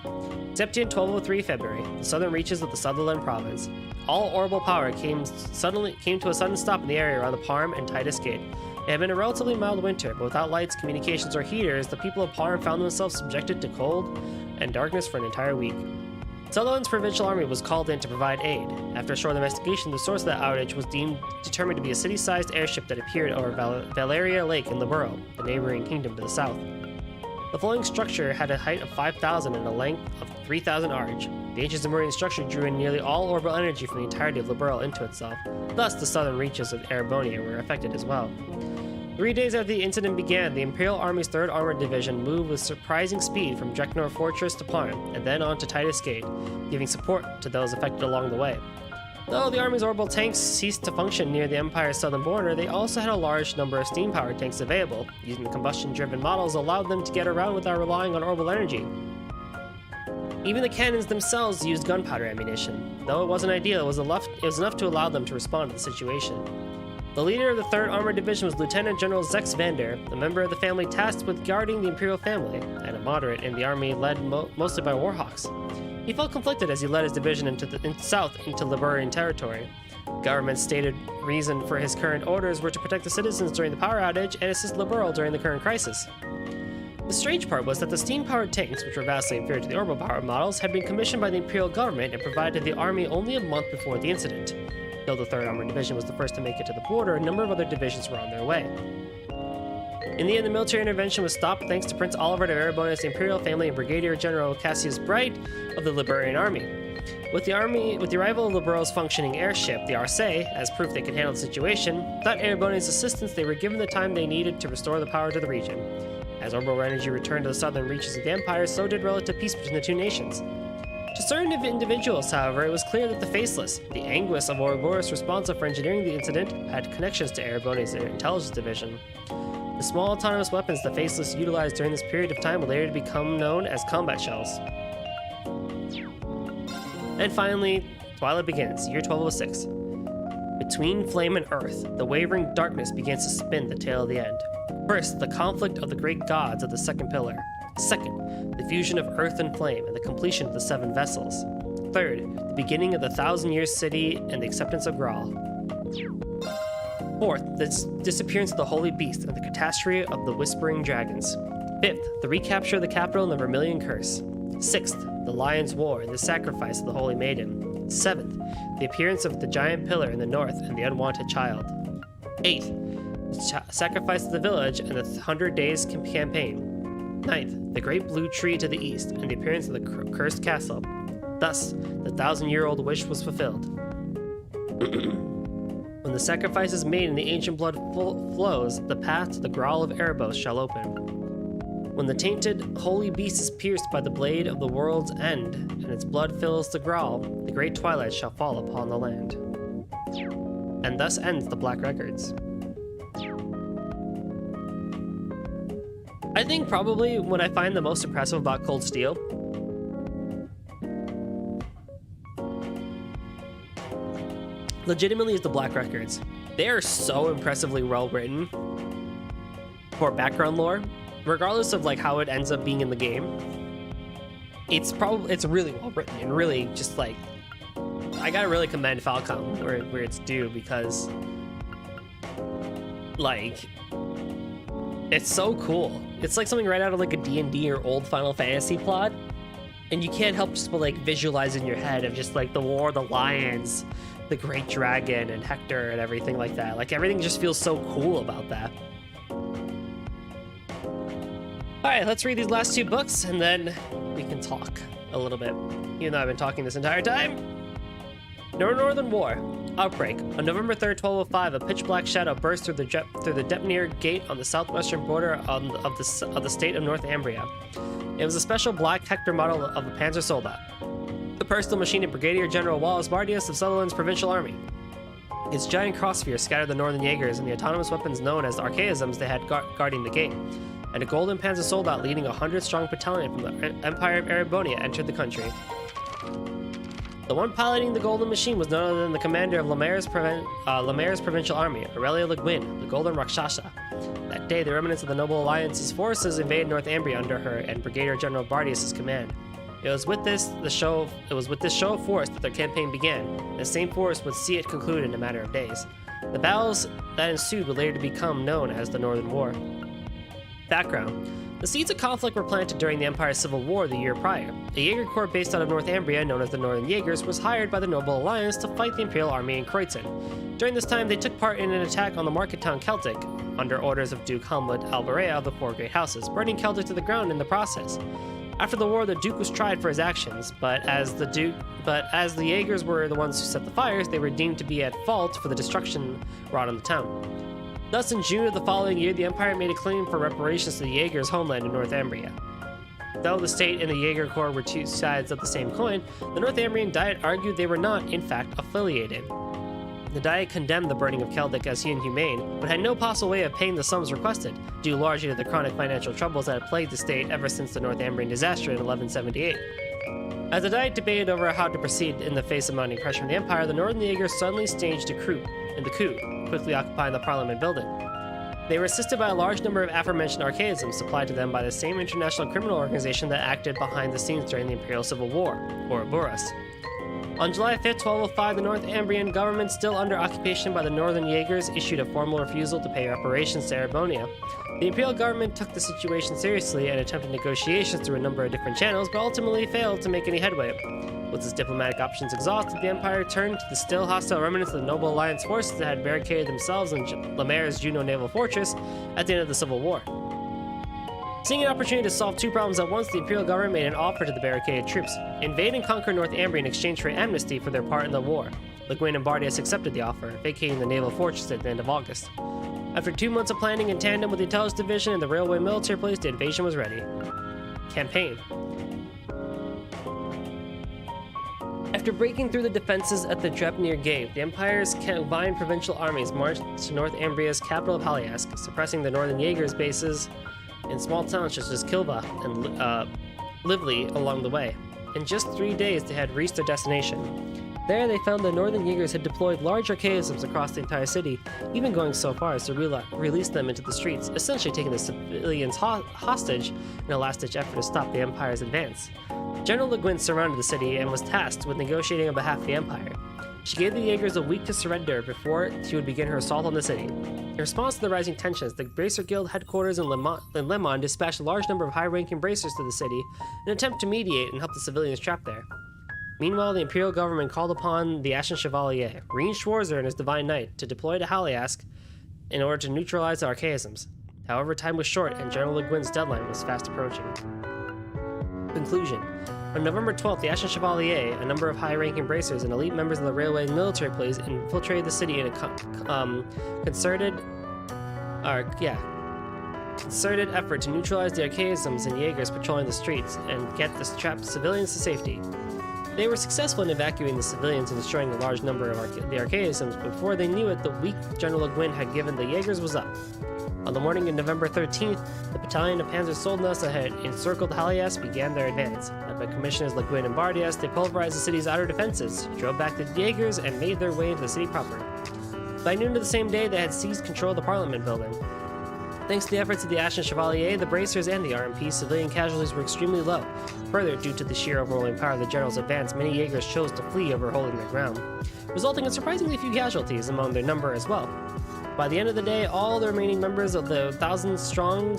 Septian 1203 February, the southern reaches of the Sutherland province. All orbital power came to a sudden stop in the area around the Parm and Titus Gate. It had been a relatively mild winter, but without lights, communications, or heaters, the people of Parm found themselves subjected to cold and darkness for an entire week. Sutherland's provincial army was called in to provide aid. After a short investigation, the source of that outage was determined to be a city-sized airship that appeared over Valeria Lake in Liberal, the neighboring kingdom to the south. The floating structure had a height of 5,000 and a length of 3,000 arch. The ancient Zemurian structure drew in nearly all orbital energy from the entirety of Liberal into itself. Thus, the southern reaches of Erebonia were affected as well. 3 days after the incident began, the Imperial Army's 3rd Armored Division moved with surprising speed from Dreknor Fortress to Parm, and then on to Titus Gate, giving support to those affected along the way. Though the Army's orbital tanks ceased to function near the Empire's southern border, they also had a large number of steam-powered tanks available. Using the combustion-driven models allowed them to get around without relying on orbital energy. Even the cannons themselves used gunpowder ammunition. Though it wasn't ideal, it was enough to allow them to respond to the situation. The leader of the 3rd Armored Division was Lieutenant General Zex Vander, a member of the family tasked with guarding the Imperial family, and a moderate in the army led mostly by warhawks. He felt conflicted as he led his division south into Liberian territory. The government's stated reason for his current orders were to protect the citizens during the power outage and assist Liberal during the current crisis. The strange part was that the steam-powered tanks, which were vastly inferior to the orbital-powered models, had been commissioned by the Imperial government and provided the army only a month before the incident. Though the 3rd Armored Division was the first to make it to the border, a number of other divisions were on their way. In the end, the military intervention was stopped thanks to Prince Oliver de Erebonius, the Imperial family, and Brigadier General Cassius Bright of the Liberian army. With the arrival of Liberal's functioning airship, the Arce, as proof they could handle the situation, without Erebonius' assistance, they were given the time they needed to restore the power to the region. As orbital energy returned to the southern reaches of the Empire, so did relative peace between the two nations. To certain individuals, however, it was clear that the Faceless, the Anguis of Ouroboros responsible for engineering the incident, had connections to Erebonius' intelligence division. The small autonomous weapons the Faceless utilized during this period of time would later become known as combat shells. And finally, Twilight begins, year 1206. Between flame and earth, the wavering darkness begins to spin the tale of the end. First, the conflict of the great gods of the second pillar. Second, the fusion of earth and flame and the completion of the 7 vessels. Third, the beginning of the 1,000-year city and the acceptance of Graal. Fourth, the disappearance of the Holy Beast and the catastrophe of the Whispering Dragons. Fifth, the recapture of the capital and the Vermilion Curse. Sixth, the Lion's War and the sacrifice of the Holy Maiden. Seventh, the appearance of the giant pillar in the north and the unwanted child. Eighth, the sacrifice of the village and the 100 Days campaign. Ninth, the great blue tree to the east and the appearance of the cursed castle. Thus, the 1,000-year-old wish was fulfilled. When the sacrifice is made and the ancient blood flows, the path to the Graal of Erebos shall open. When the tainted holy beast is pierced by the blade of the world's end, and its blood fills the Graal, the great twilight shall fall upon the land. And thus ends the Black Records. I think probably what I find the most impressive about Cold Steel legitimately is the Black Records. They are so impressively well written for background lore, regardless of like how it ends up being in the game. It's really well written and really just like, I gotta really commend Falcom where it's due, because like it's so cool. It's like something right out of like a D&D or old Final Fantasy plot, and you can't help just but like visualize in your head of just like the War of the Lions, the Great Dragon, and Hector and everything like that. Like everything just feels so cool about that. Alright, let's read these last 2 books and then we can talk a little bit, even though I've been talking this entire time. Northern War. Outbreak. On November 3rd, 1205, a pitch-black shadow burst through the Depnir Gate on the southwestern border of the state of Northumbria. It was a special black Hector model of a Panzer Soldat, the personal machine of Brigadier General Wallace Mardius of Sutherland's provincial army. Its giant crosssphere scattered the Northern Jaegers and the autonomous weapons known as the Archaisms they had guarding the gate, and a golden Panzer Soldat leading a 100-strong battalion from the Empire of Erebonia entered the country. The one piloting the golden machine was none other than the commander of Lemaire's provincial army, Aurelia Le Guin, the Golden Rakshasa. That day, the remnants of the Noble Alliance's forces invaded Northumbria under her and Brigadier General Bardius' command. It was with this show of force that their campaign began, and the same force would see it conclude in a matter of days. The battles that ensued would later become known as the Northern War. Background. The seeds of conflict were planted during the Empire's Civil War the year prior. A Jaeger Corps based out of Northumbria, known as the Northern Jaegers, was hired by the Noble Alliance to fight the Imperial Army in Kreutzen. During this time, they took part in an attack on the market town Celtic, under orders of Duke Helmut Alberea of the Four Great Houses, burning Celtic to the ground in the process. After the war, the Duke was tried for his actions, but as the Jaegers were the ones who set the fires, they were deemed to be at fault for the destruction wrought on the town. Thus, in June of the following year, the Empire made a claim for reparations to the Jaegers' homeland in Northumbria. Though the state and the Jaeger Corps were two sides of the same coin, the Northumbrian Diet argued they were not, in fact, affiliated. The Diet condemned the burning of Celtic as inhumane, but had no possible way of paying the sums requested, due largely to the chronic financial troubles that had plagued the state ever since the Northumbrian disaster in 1178. As the Diet debated over how to proceed in the face of mounting pressure from the Empire, the Northern Jaegers suddenly staged a coup. in the coup, quickly occupying the Parliament building. They were assisted by a large number of aforementioned archaisms supplied to them by the same international criminal organization that acted behind the scenes during the Imperial Civil War, Ouroboros. On July 5, 1205, the Northumbrian government, still under occupation by the Northern Jaegers, issued a formal refusal to pay reparations to Erebonia. The Imperial government took the situation seriously and attempted negotiations through a number of different channels, but ultimately failed to make any headway. With its diplomatic options exhausted, the Empire turned to the still hostile remnants of the Noble Alliance forces that had barricaded themselves in Lemaire's Juno Naval Fortress at the end of the Civil War. Seeing an opportunity to solve two problems at once, the Imperial government made an offer to the barricaded troops: invade and conquer Northumbria in exchange for amnesty for their part in the war. Le Guin and Bardius accepted the offer, vacating the naval fortress at the end of August. After 2 months of planning in tandem with the Intelligence Division and the Railway Military Police, the invasion was ready. Campaign. After breaking through the defenses at the Drepnir Gate, the Empire's combined provincial armies marched to Northumbria's capital of Haliask, suppressing the Northern Jaegers' bases in small towns such as Kilba and Lively along the way. In just 3 days, they had reached their destination. There, they found the Northern Jaegers had deployed large archaisms across the entire city, even going so far as to release them into the streets, essentially taking the civilians hostage in a last-ditch effort to stop the Empire's advance. General Le Guin surrounded the city and was tasked with negotiating on behalf of the Empire. She gave the Jaegers a week to surrender before she would begin her assault on the city. In response to the rising tensions, the Bracer Guild headquarters in Lemon dispatched a large number of high-ranking bracers to the city in an attempt to mediate and help the civilians trapped there. Meanwhile, the Imperial government called upon the Ashen Chevalier, Reen Schwarzer and his Divine Knight, to deploy to Haliask in order to neutralize the archaisms. However, time was short and General Le Guin's deadline was fast approaching. Conclusion. On November 12th, the Ashen Chevalier, a number of high-ranking bracers, and elite members of the Railway and Military Police infiltrated the city in a concerted effort to neutralize the archaisms and Jaegers patrolling the streets and get the trapped civilians to safety. They were successful in evacuating the civilians and destroying a large number of the archaisms, but before they knew it, the week General Le Guin had given the Jaegers was up. On the morning of November 13th, the battalion of Panzer Soldnas that had encircled Haliask began their advance. Led by Commissioners Le Guin and Bardias, they pulverized the city's outer defenses, drove back the Jaegers, and made their way into the city proper. By noon of the same day, they had seized control of the Parliament building. Thanks to the efforts of the Ashen Chevalier, the Bracers, and the RMP, civilian casualties were extremely low. Further, due to the sheer overwhelming power of the general's advance, many Jaegers chose to flee over holding their ground, resulting in surprisingly few casualties among their number as well. By the end of the day, all the remaining members of the thousands strong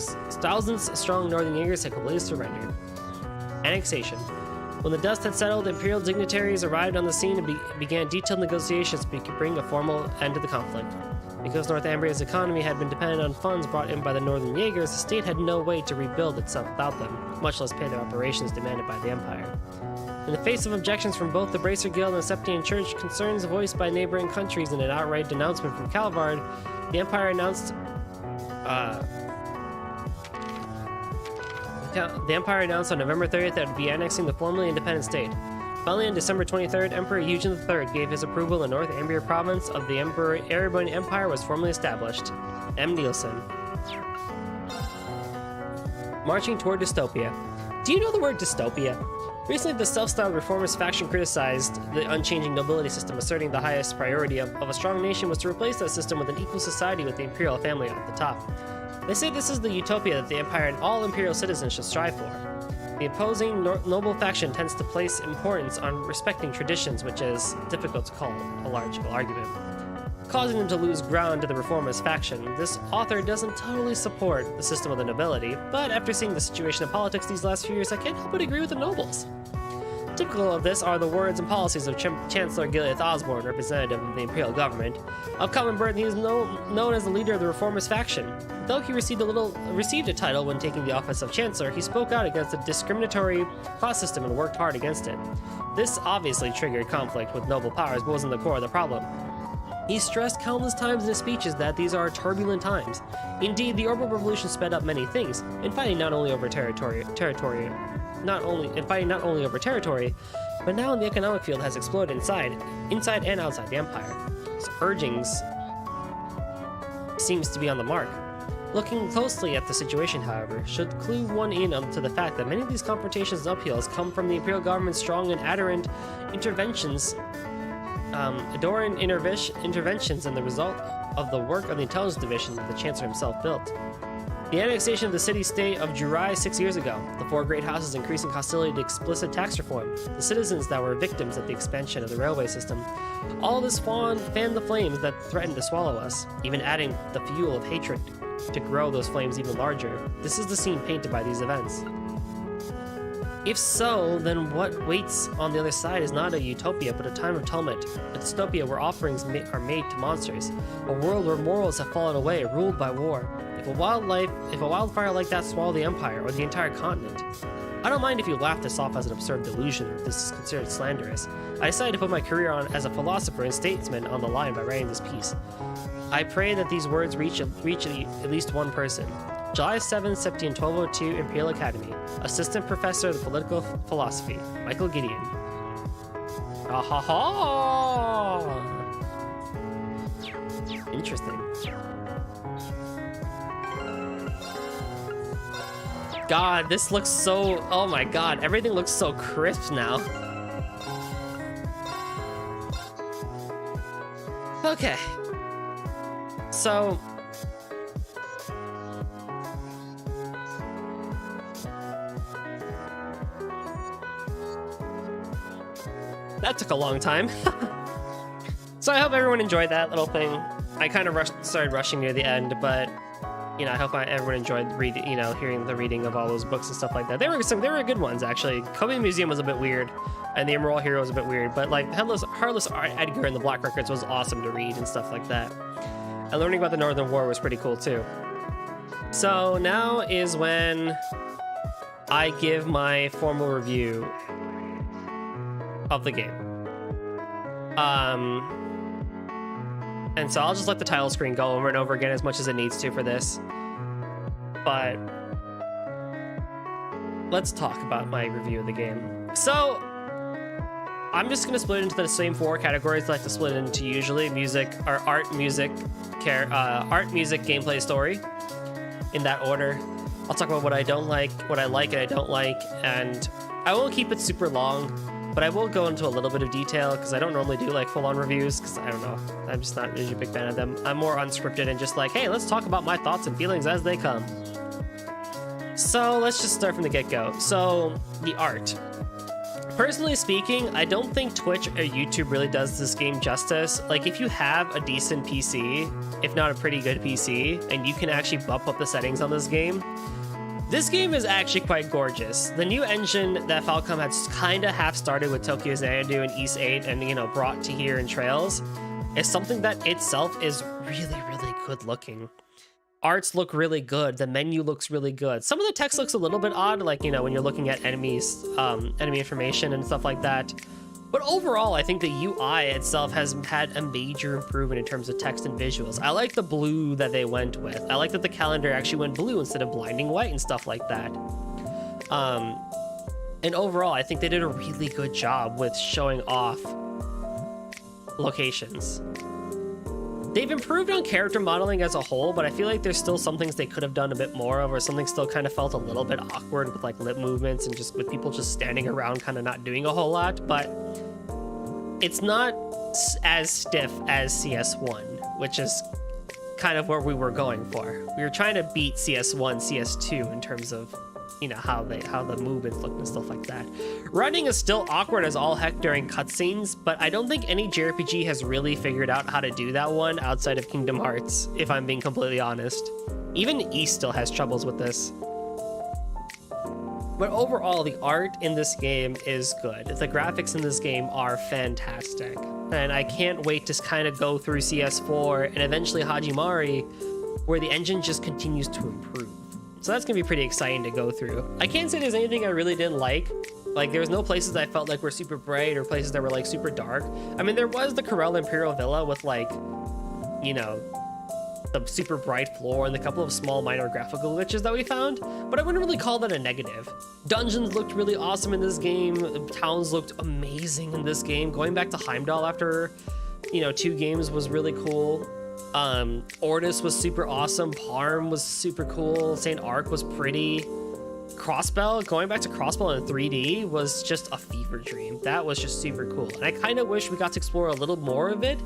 Northern Jaegers had completely surrendered. Annexation. When the dust had settled, Imperial dignitaries arrived on the scene and began detailed negotiations to bring a formal end to the conflict. Because Northumbria's economy had been dependent on funds brought in by the Northern Jaegers, the state had no way to rebuild itself without them, much less pay the reparations demanded by the Empire. In the face of objections from both the Bracer Guild and the Septian Church, concerns voiced by neighboring countries, and an outright denouncement from Calvard, the Empire announced on November 30th that it would be annexing the formerly independent state. Finally, on December 23rd, Emperor Eugen III gave his approval and the Northumbria province of the Erebonian Empire was formally established. M. Nielsen. Marching toward dystopia. Do you know the word dystopia? Recently, the self-styled reformist faction criticized the unchanging nobility system, asserting the highest priority of a strong nation was to replace that system with an equal society with the imperial family at the top. They say this is the utopia that the Empire and all imperial citizens should strive for. The opposing noble faction tends to place importance on respecting traditions, which is difficult to call a logical argument, causing them to lose ground to the reformist faction. This author doesn't totally support the system of the nobility, but after seeing the situation of politics these last few years, I can't help but agree with the nobles. Typical of this are the words and policies of Chancellor Gileath Osborne, representative of the imperial government. Of common birth, he is known as the leader of the reformist faction. Though he received a title when taking the office of Chancellor, he spoke out against the discriminatory class system and worked hard against it. This obviously triggered conflict with noble powers, but wasn't the core of the problem. He stressed countless times in his speeches that these are turbulent times. Indeed, the Orbital Revolution sped up many things, in fighting not only over territory, but now in the economic field has exploded inside and outside the Empire. His urgings seems to be on the mark. Looking closely at the situation, however, should clue one in to the fact that many of these confrontations and upheavals come from the imperial government's strong and adherent interventions adoring interventions and the result of the work of the Intelligence Division that the Chancellor himself built. The annexation of the city-state of Jurai 6 years ago, the four great houses increasing hostility to explicit tax reform, the citizens that were victims of the expansion of the railway system. All this fanned the flames that threatened to swallow us, even adding the fuel of hatred to grow those flames even larger. This is the scene painted by these events. If so, then what waits on the other side is not a utopia, but a time of tumult, a dystopia where offerings are made to monsters, a world where morals have fallen away, ruled by war. If a wildfire like that swallowed the empire or the entire continent, I don't mind if you laugh this off as an absurd delusion or if this is considered slanderous. I decided to put my career on as a philosopher and statesman on the line by writing this piece. I pray that these words reach at least one person. July 7, 1202, Imperial Academy. Assistant Professor of Political Philosophy, Michael Gideon. Ah ha ha! Interesting. God, this looks so... Oh my god, everything looks so crisp now. Okay. So... that took a long time. So I hope everyone enjoyed that little thing. I kind of started rushing near the end, but you know, I hope everyone enjoyed reading, you know, hearing the reading of all those books and stuff like that. They were good ones actually. Kobe Museum was a bit weird, and the Emerald Hero was a bit weird, but like Heartless Edgar and the Black Records was awesome to read and stuff like that. And learning about the Northern War was pretty cool too. So now is when I give my formal review of the game. And so I'll just let the title screen go over and over again as much as it needs to for this. But let's talk about my review of the game. So I'm just gonna split it into the same four categories I like to split it into usually: music, or art, music, gameplay, story, in that order. I'll talk about what I don't like, what I like and I don't like, and I won't keep it super long, but I will go into a little bit of detail because I don't normally do like full-on reviews because I don't know, I'm just not really a big fan of them. I'm more unscripted and just like, hey, let's talk about my thoughts and feelings as they come. So let's just start from the get-go. So the art. Personally speaking, I don't think Twitch or YouTube really does this game justice. Like, if you have a decent PC, if not a pretty good PC, and you can actually bump up the settings on this game is actually quite gorgeous. The new engine that Falcom had kind of half started with Tokyo Xanadu and Ys 8 and, you know, brought to here in Trails is something that itself is really, really good looking. Arts look really good. The menu looks really good. Some of the text looks a little bit odd, like, you know, when you're looking at enemies, enemy information and stuff like that. But overall, I think the UI itself has had a major improvement in terms of text and visuals. I like the blue that they went with. I like that the calendar actually went blue instead of blinding white and stuff like that. And overall, I think they did a really good job with showing off locations. They've improved on character modeling as a whole, but I feel like there's still some things they could have done a bit more of, or something still kind of felt a little bit awkward with like lip movements and just with people just standing around kind of not doing a whole lot, but it's not as stiff as CS1, which is kind of where we were going for. We were trying to beat CS1, CS2 in terms of, you know, how the movements look and stuff like that. Running is still awkward as all heck during cutscenes, but I don't think any JRPG has really figured out how to do that one outside of Kingdom Hearts, if I'm being completely honest. Even East still has troubles with this. But overall, the art in this game is good. The graphics in this game are fantastic. And I can't wait to kind of go through CS4 and eventually Hajimari, where the engine just continues to improve. So that's gonna be pretty exciting to go through. I can't say there's anything I really didn't like. Like, there's no places I felt like were super bright or places that were like super dark. I mean, there was the Corel Imperial Villa with like, you know, the super bright floor and the couple of small minor graphical glitches that we found, but I wouldn't really call that a negative. Dungeons looked really awesome in this game. Towns looked amazing in this game. Going back to Heimdall after, you know, 2 games was really cool. Ordis was super awesome. Parm was super cool. St. Arc was pretty. Crossbell, going back to Crossbell in 3D was just a fever dream. That was just super cool. And I kind of wish we got to explore a little more of it.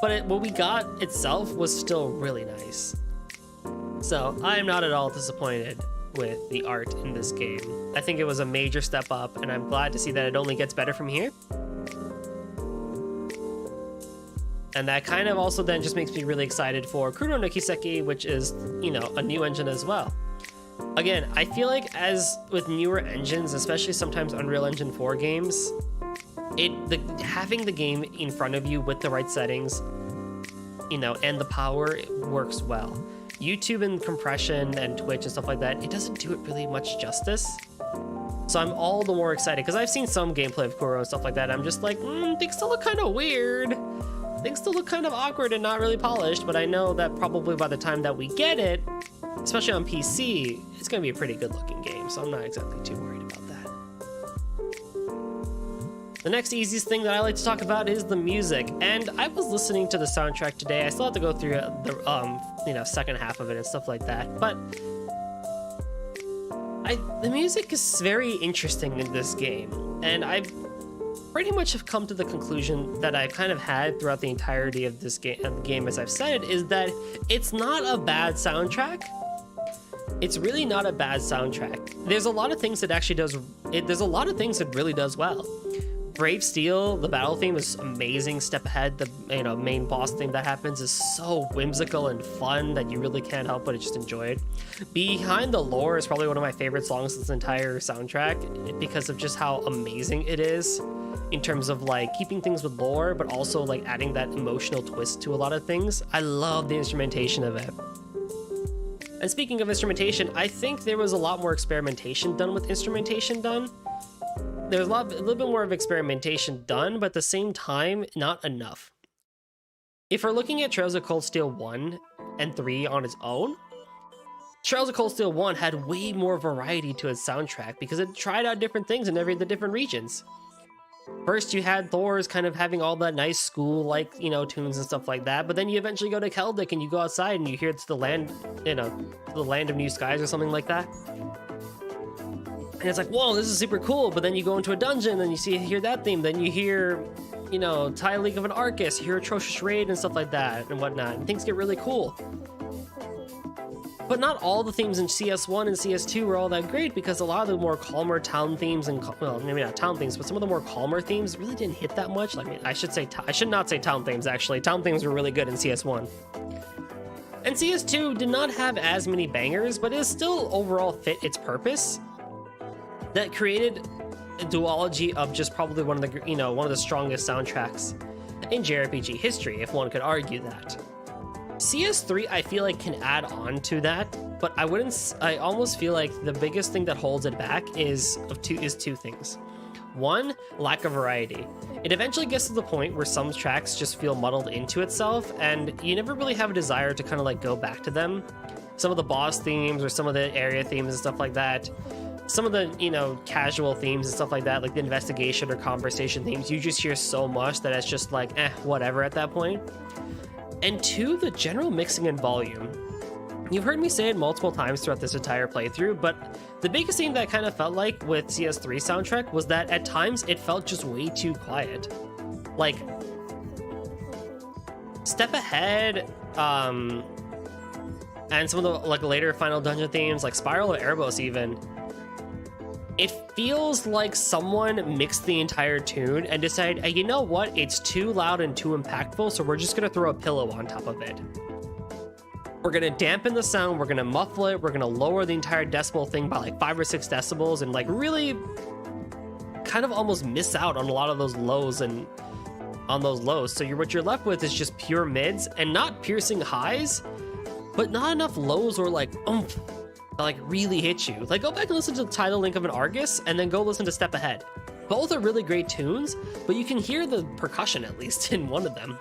But what we got itself was still really nice. So I am not at all disappointed with the art in this game. I think it was a major step up, and I'm glad to see that it only gets better from here. And that kind of also then just makes me really excited for Kuro no Kiseki, which is, you know, a new engine as well. Again, I feel like as with newer engines, especially sometimes Unreal Engine 4 games, having the game in front of you with the right settings, you know, and the power, it works well. YouTube and compression and Twitch and stuff like that, it doesn't do it really much justice. So I'm all the more excited because I've seen some gameplay of Kuro and stuff like that. I'm just like, things still look kind of weird. Things still look kind of awkward and not really polished, but I know that probably by the time that we get it, especially on PC, it's going to be a pretty good looking game, so I'm not exactly too worried about that. The next easiest thing that I like to talk about is the music, and I was listening to the soundtrack today. I still have to go through the second half of it and stuff like that, but the music is very interesting in this game, and I pretty much have come to the conclusion that I've kind of had throughout the entirety of this game, as I've said, is that it's not a bad soundtrack. It's really not a bad soundtrack. There's a lot of things it actually does. There's a lot of things it really does well. Brave Steel, the battle theme is amazing. Step Ahead, the main boss theme that happens is so whimsical and fun that you really can't help but just enjoy it. Behind the Lore is probably one of my favorite songs in this entire soundtrack because of just how amazing it is in terms of like keeping things with lore, but also like adding that emotional twist to a lot of things. I love the instrumentation of it. And speaking of instrumentation, I think there was a lot more experimentation done with instrumentation done. There's a little bit more of experimentation done, but at the same time, not enough. If we're looking at Trails of Cold Steel 1 and 3 on its own, Trails of Cold Steel 1 had way more variety to its soundtrack because it tried out different things in every of the different regions. First, you had Thor's kind of having all that nice school-like, tunes and stuff like that, but then you eventually go to Keldic and you go outside and you hear it's the land, the land of new skies or something like that. And it's like, whoa, this is super cool, but then you go into a dungeon and you hear that theme, then you hear, Ty League of an Arcus, you hear Atrocious Raid and stuff like that and whatnot, and things get really cool. But not all the themes in CS1 and CS2 were all that great because a lot of the more calmer town themes and, well, maybe not town themes, but some of the more calmer themes really didn't hit that much. I should not say town themes, actually. Town themes were really good in CS1. And CS2 did not have as many bangers, but it still overall fit its purpose. That created a duology of just probably one of the strongest soundtracks in JRPG history, if one could argue that. CS3 I feel like can add on to that, but I almost feel like the biggest thing that holds it back is two things. One, lack of variety. It eventually gets to the point where some tracks just feel muddled into itself and you never really have a desire to kind of like go back to them. Some of the boss themes or some of the area themes and stuff like that. Some of the, casual themes and stuff like that, like the investigation or conversation themes, you just hear so much that it's just like, whatever at that point. And two, the general mixing and volume. You've heard me say it multiple times throughout this entire playthrough, but the biggest thing that I kind of felt like with CS3 soundtrack was that at times it felt just way too quiet. Like, Step Ahead, and some of the like later Final Dungeon themes, like Spiral or Erebos even, it feels like someone mixed the entire tune and decided, hey, you know what? It's too loud and too impactful, so we're just going to throw a pillow on top of it. We're going to dampen the sound, we're going to muffle it, we're going to lower the entire decibel thing by like 5 or 6 decibels and like really kind of almost miss out on a lot of those lows and on those lows. So what you're left with is just pure mids and not piercing highs, but not enough lows or like oomph like really hit you. Like go back and listen to Ty League of an Arcus and then go listen to Step Ahead. Both are really great tunes, but you can hear the percussion at least in one of them.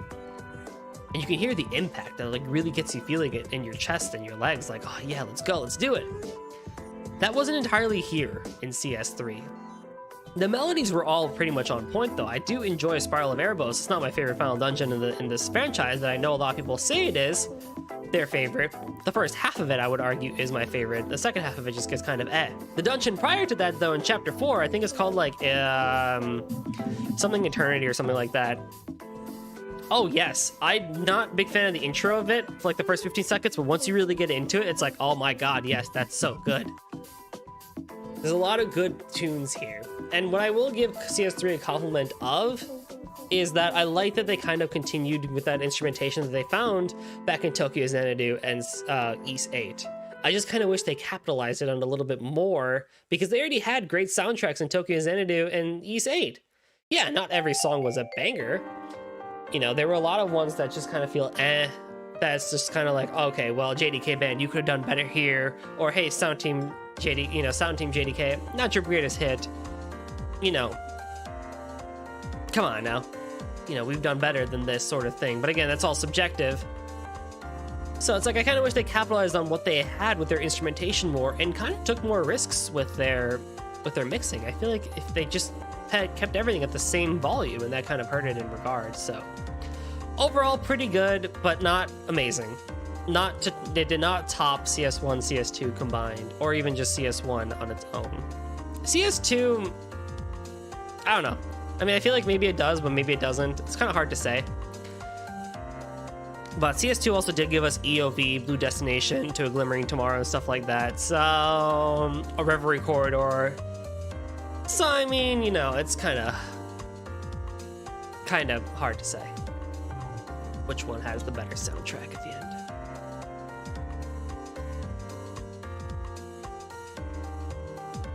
And you can hear the impact that like really gets you feeling it in your chest and your legs, like, oh yeah, let's go, let's do it. That wasn't entirely here in CS3. The melodies were all pretty much on point though. I do enjoy Spiral of Erebos. It's not my favorite Final Dungeon in this franchise that I know a lot of people say it is, their favorite. The first half of it, I would argue, is my favorite. The second half of it just gets kind of eh. The dungeon prior to that, though, in Chapter 4, I think it's called, like, something Eternity or something like that. Oh, yes. I'm not a big fan of the intro of it for, like, the first 15 seconds, but once you really get into it, it's like, oh my god, yes, that's so good. There's a lot of good tunes here. And what I will give CS3 a compliment of is that I like that they kind of continued with that instrumentation that they found back in Tokyo Xanadu and Ys 8. I just kind of wish they capitalized it on a little bit more, because they already had great soundtracks in Tokyo Xanadu and Ys 8. Yeah, not every song was a banger. You know, there were a lot of ones that just kind of feel eh. That's just kind of like, okay, well, JDK band, you could have done better here. Or hey, Sound Team JDK, not your greatest hit. You know, come on now. You know, we've done better than this sort of thing. But again, that's all subjective. So it's like, I kind of wish they capitalized on what they had with their instrumentation more and kind of took more risks with their mixing. I feel like if they just had kept everything at the same volume, and that kind of hurt it in regards. So overall, pretty good, but not amazing. They did not top CS1, CS2 combined, or even just CS1 on its own. CS2, I don't know. I mean, I feel like maybe it does, but maybe it doesn't. It's kind of hard to say. But CS2 also did give us EOV, Blue Destination, To a Glimmering Tomorrow, and stuff like that. So, a Reverie Corridor. So, I mean, you know, it's kind of hard to say which one has the better soundtrack at the end.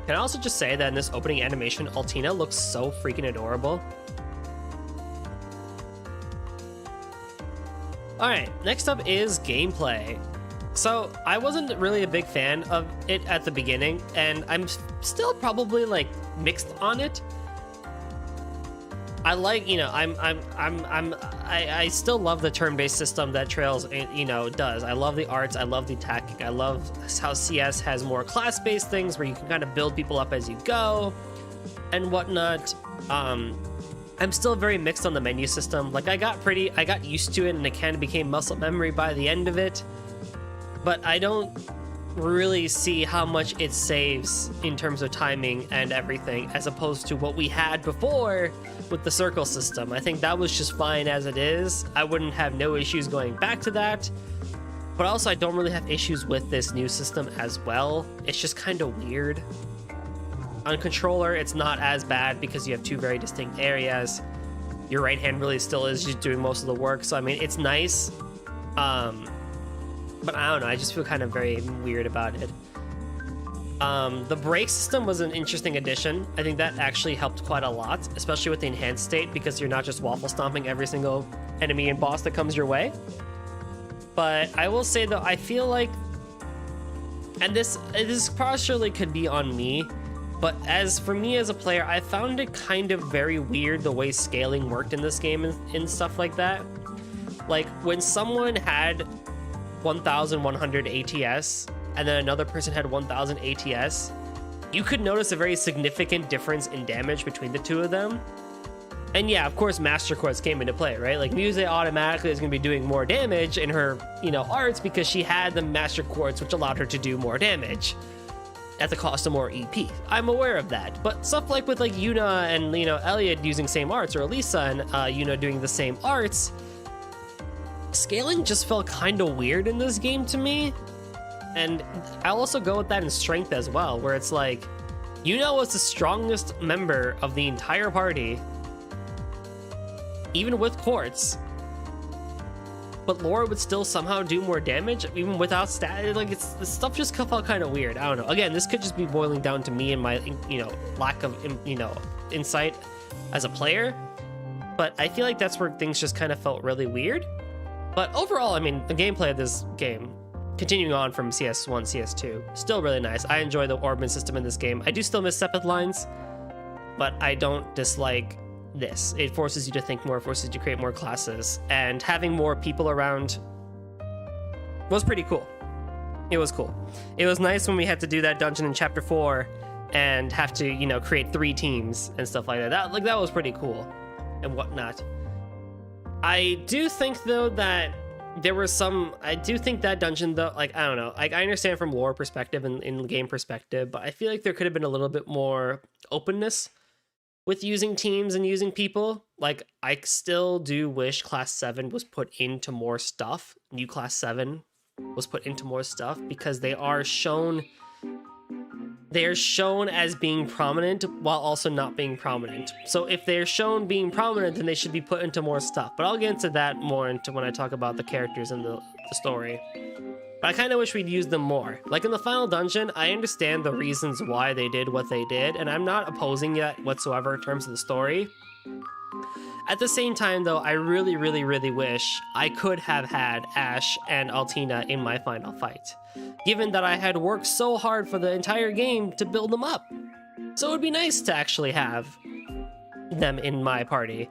Can I also just say that in this opening animation, Altina looks so freaking adorable. Alright, next up is gameplay. So, I wasn't really a big fan of it at the beginning, and I'm still probably, like, mixed on it. I like, you know, I still love the turn-based system that Trails, you know, does. I love the arts, I love the tactic, I love how CS has more class-based things where you can kind of build people up as you go and whatnot. I'm still very mixed on the menu system. Like, I got used to it, and it kind of became muscle memory by the end of it, but I don't really see how much it saves in terms of timing and everything, as opposed to what we had before with the circle system. I think that was just fine as it is. I wouldn't have no issues going back to that, but also I don't really have issues with this new system as well. It's just kind of weird. On controller, it's not as bad because you have two very distinct areas. Your right hand really still is just doing most of the work, so I mean, it's nice. But I don't know, I just feel kind of very weird about it. The brake system was an interesting addition. I think that actually helped quite a lot, especially with the enhanced state, because you're not just waffle stomping every single enemy and boss that comes your way. But I will say though, I feel like, and this partially could be on me, but as for me as a player, I found it kind of very weird the way scaling worked in this game and stuff like that. Like, when someone had 1100 ATS and then another person had 1000 ATS, you could notice a very significant difference in damage between the two of them. And yeah, of course, Master Quartz came into play, right? Like, Muse automatically is going to be doing more damage in her, you know, arts because she had the Master Quartz, which allowed her to do more damage at the cost of more EP. I'm aware of that. But stuff like with, like, Yuna and, you know, Elliot using same arts, or Elisa and Yuna doing the same arts, scaling just felt kind of weird in this game to me. And I'll also go with that in strength as well, where it's like, Yuna was the strongest member of the entire party, even with Quartz, but Laura would still somehow do more damage even without stat. Like, this stuff just felt kind of weird. I don't know. Again, this could just be boiling down to me and my, you know, lack of, you know, insight as a player, but I feel like that's where things just kind of felt really weird. But overall, I mean, the gameplay of this game, continuing on from CS1, CS2, still really nice. I enjoy the Orbman system in this game. I do still miss Sepith lines, but I don't dislike this. It forces you to think more, forces you to create more classes, and having more people around was pretty cool. It was cool. It was nice when we had to do that dungeon in Chapter 4 and have to, you know, create 3 teams and stuff like that. That was pretty cool and whatnot. I do think, though, that there were some, I do think that dungeon though, like, I don't know, like I understand from lore perspective and in game perspective, but I feel like there could have been a little bit more openness with using teams and using people. Like, I still do wish Class 7 was put into more stuff. New Class 7 was put into more stuff because they are shown as being prominent while also not being prominent. So if they're shown being prominent, then they should be put into more stuff. But I'll get into that more into when I talk about the characters and the story. But I kind of wish we'd use them more. Like in the final dungeon, I understand the reasons why they did what they did, and I'm not opposing it whatsoever in terms of the story. At the same time, though, I really, really, really wish I could have had Ash and Altina in my final fight, given that I had worked so hard for the entire game to build them up. So it would be nice to actually have them in my party.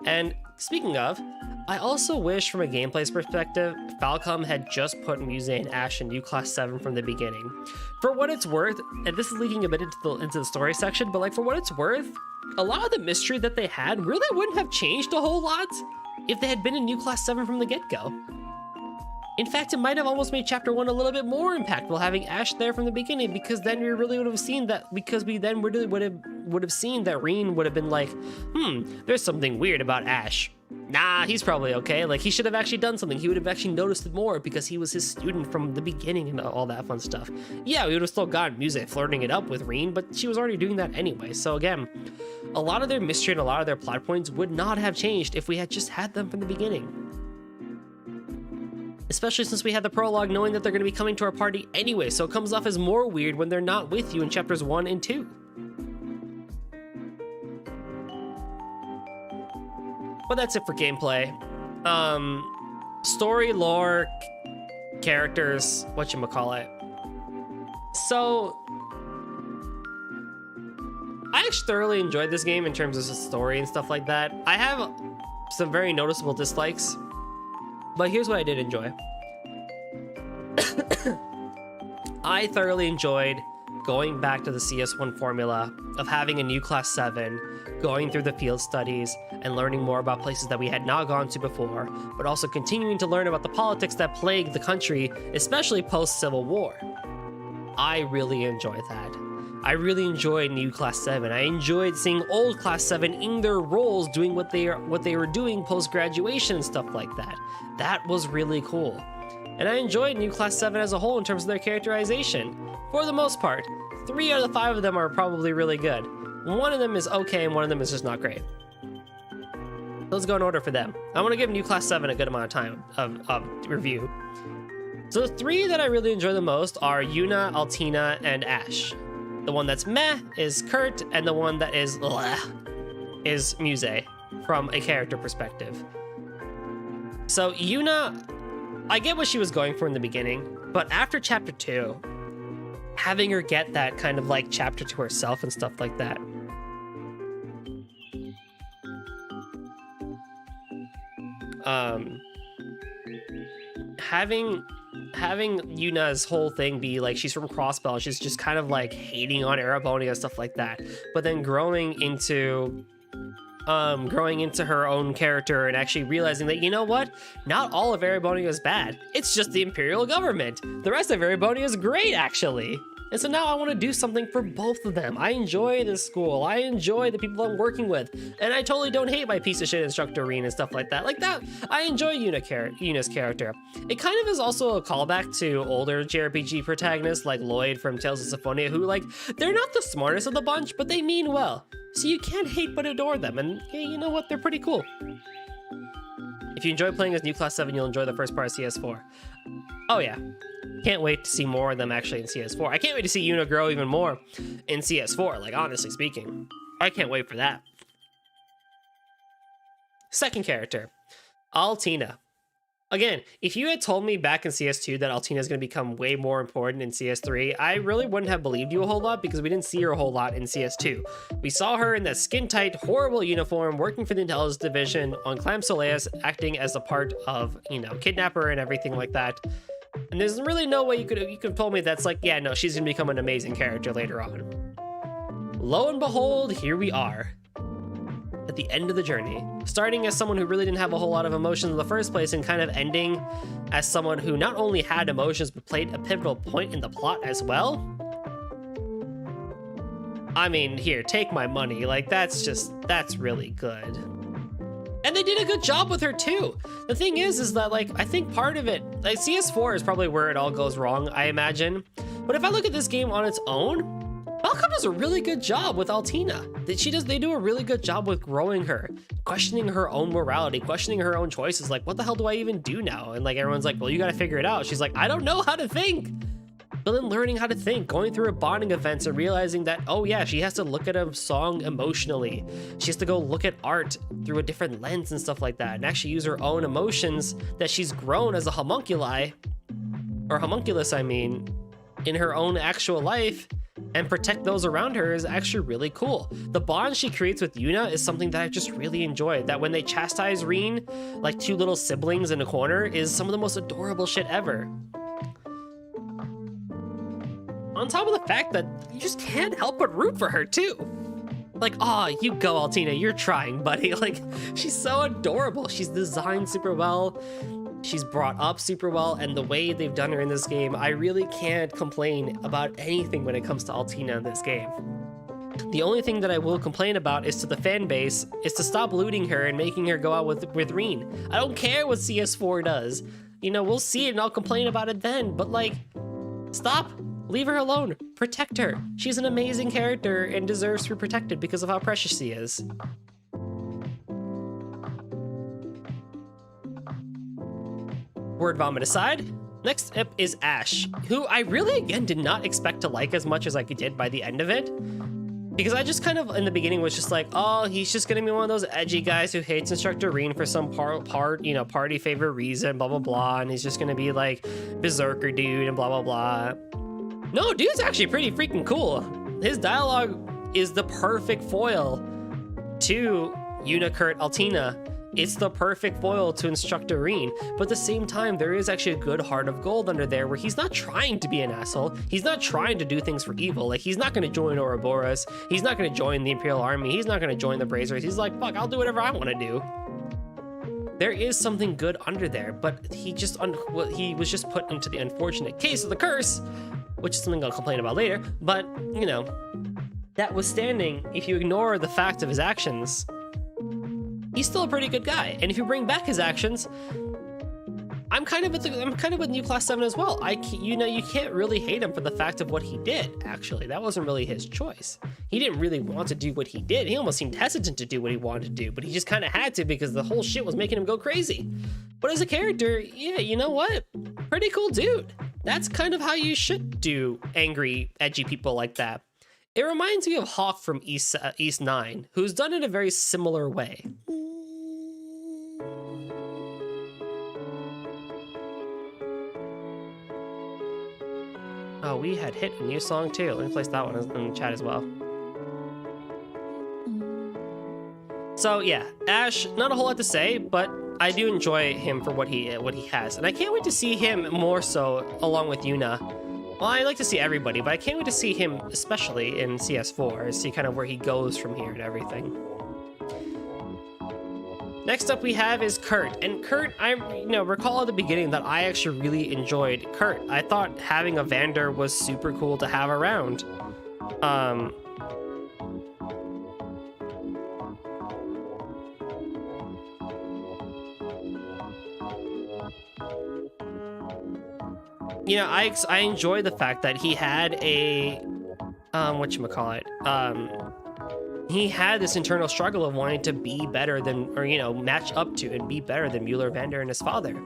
And speaking of, I also wish from a gameplay perspective, Falcom had just put Muse and Ash in New Class 7 from the beginning. For what it's worth, and this is leaking a bit into the story section, but like for what it's worth, a lot of the mystery that they had really wouldn't have changed a whole lot if they had been in New Class 7 from the get-go. In fact, it might have almost made Chapter 1 a little bit more impactful having Ash there from the beginning, because then we really would have seen that, because we then really would have seen that Rean would have been like, there's something weird about Ash. Nah, he's probably okay. Like, he should have actually done something. He would have actually noticed it more because he was his student from the beginning and all that fun stuff. Yeah, we would have still gotten Muse flirting it up with Rean, but she was already doing that anyway. So again, a lot of their mystery and a lot of their plot points would not have changed if we had just had them from the beginning. Especially since we had the prologue knowing that they're going to be coming to our party anyway, so it comes off as more weird when they're not with you in chapters 1 and 2. But that's it for gameplay. Story, lore, characters, whatchamacallit. So, I actually thoroughly enjoyed this game in terms of the story and stuff like that. I have some very noticeable dislikes, but here's what I did enjoy. I thoroughly enjoyed going back to the CS1 formula of having a New Class 7, going through the field studies, and learning more about places that we had not gone to before, but also continuing to learn about the politics that plagued the country, especially post-Civil War. I really enjoyed that. I really enjoyed New Class 7. I enjoyed seeing Old Class 7 in their roles doing what they were doing post-graduation and stuff like that. That was really cool. And I enjoyed New Class 7 as a whole in terms of their characterization. For the most part, 3 out of the 5 of them are probably really good. One of them is okay, and one of them is just not great. Let's go in order for them. I want to give New Class 7 a good amount of time of review. So the 3 that I really enjoy the most are Yuna, Altina, and Ash. The one that's meh is Kurt, and the one that is bleh is Muse, from a character perspective. So Yuna, I get what she was going for in the beginning, but after chapter 2, having her get that kind of like chapter to herself and stuff like that, having Yuna's whole thing be like she's from Crossbell, she's just kind of like hating on Erebonia, stuff like that, but then growing into her own character and actually realizing that, you know what, not all of Erebonia is bad, it's just the Imperial government. The rest of Erebonia is great, actually. And so now I want to do something for both of them. I enjoy this school, I enjoy the people I'm working with, and I totally don't hate my piece of shit instructor Rean and stuff like that. Like that, I enjoy Yuna's character. It kind of is also a callback to older JRPG protagonists like Lloyd from Tales of Symphonia, who, like, they're not the smartest of the bunch, but they mean well. So you can't hate but adore them, and hey, you know what, they're pretty cool. If you enjoy playing as New Class 7, you'll enjoy the first part of CS4. Oh yeah. Can't wait to see more of them actually in CS4. I can't wait to see Yuna grow even more in CS4, like, honestly speaking. I can't wait for that. Second character, Altina. Again, if you had told me back in CS2 that Altina is going to become way more important in CS3, I really wouldn't have believed you a whole lot because we didn't see her a whole lot in CS2. We saw her in that skin-tight, horrible uniform working for the Intelligence Division on Clam Soleus, acting as a part of, you know, Kidnapper and everything like that. And there's really no way you could have told me that's like, yeah, no, she's gonna become an amazing character later on. Lo and behold, here we are. at the end of the journey, starting as someone who really didn't have a whole lot of emotions in the first place and kind of ending as someone who not only had emotions but played a pivotal point in the plot as well. I mean, here, take my money. Like, that's really good. And they did a good job with her too. The thing is that, like, I think part of it, like, CS4 is probably where it all goes wrong, I imagine. But if I look at this game on its own, Falcom does a really good job with Altina. They do a really good job with growing her, questioning her own morality, questioning her own choices. Like, what the hell do I even do now? And like, everyone's like, well, you gotta figure it out. She's like, I don't know how to think. But then learning how to think, going through her bonding events and realizing that, oh yeah, she has to look at a song emotionally. She has to go look at art through a different lens and stuff like that, and actually use her own emotions that she's grown as a homunculi, or homunculus, I mean, in her own actual life, and protect those around her is actually really cool. The bond she creates with Yuna is something that I just really enjoy. That when they chastise Rean, like two little siblings in a corner, is some of the most adorable shit ever. On top of the fact that you just can't help but root for her too. Like, oh, you go, Altina, you're trying, buddy. Like, she's so adorable. She's designed super well. She's brought up super well, and the way they've done her in this game, I really can't complain about anything when it comes to Altina in this game. The only thing that I will complain about is to the fan base, is to stop looting her and making her go out with Rean. I don't care what CS4 does. You know, we'll see it and I'll complain about it then, but like, stop. Leave her alone. Protect her. She's an amazing character and deserves to be protected because of how precious she is. Word vomit aside, next up is Ashe, who I really, again, did not expect to like as much as I did by the end of it. Because I just kind of, in the beginning, was just like, oh, he's just gonna be one of those edgy guys who hates Instructor Rean for some party favorite reason, blah, blah, blah, and he's just gonna be like Berserker dude and blah, blah, blah. No, dude's actually pretty freaking cool. His dialogue is the perfect foil to Yuna, Kurt, Altina. It's the perfect foil to Instructor Rean, but at the same time, there is actually a good heart of gold under there where he's not trying to be an asshole. He's not trying to do things for evil. Like, he's not going to join Ouroboros. He's not going to join the Imperial Army. He's not going to join the Brazers. He's like, fuck, I'll do whatever I want to do. There is something good under there, but he was just put into the unfortunate case of the curse, which is something I'll complain about later. But, you know, notwithstanding, if you ignore the fact of his actions, he's still a pretty good guy. And if you bring back his actions, I'm kind of with New Class 7 as well. You can't really hate him for the fact of what he did, actually. That wasn't really his choice. He didn't really want to do what he did. He almost seemed hesitant to do what he wanted to do, but he just kind of had to because the whole shit was making him go crazy. But as a character, yeah, you know what? Pretty cool dude. That's kind of how you should do angry, edgy people like that. It reminds me of Hawk from East 9, who's done it a very similar way. Oh, we had hit a new song too. Let me place that one in the chat as well. So yeah, Ashe, not a whole lot to say, but I do enjoy him for what he has, and I can't wait to see him more so along with Yuna. Well, I like to see everybody, but I can't wait to see him, especially in CS4, see kind of where he goes from here and everything. Next up we have is Kurt, and Kurt, recall at the beginning that I actually really enjoyed Kurt. I thought having a Vander was super cool to have around. You know, I enjoy the fact that he had a, whatchamacallit, he had this internal struggle of wanting to be better than, or, you know, match up to and be better than Mueller, Vander, and his father.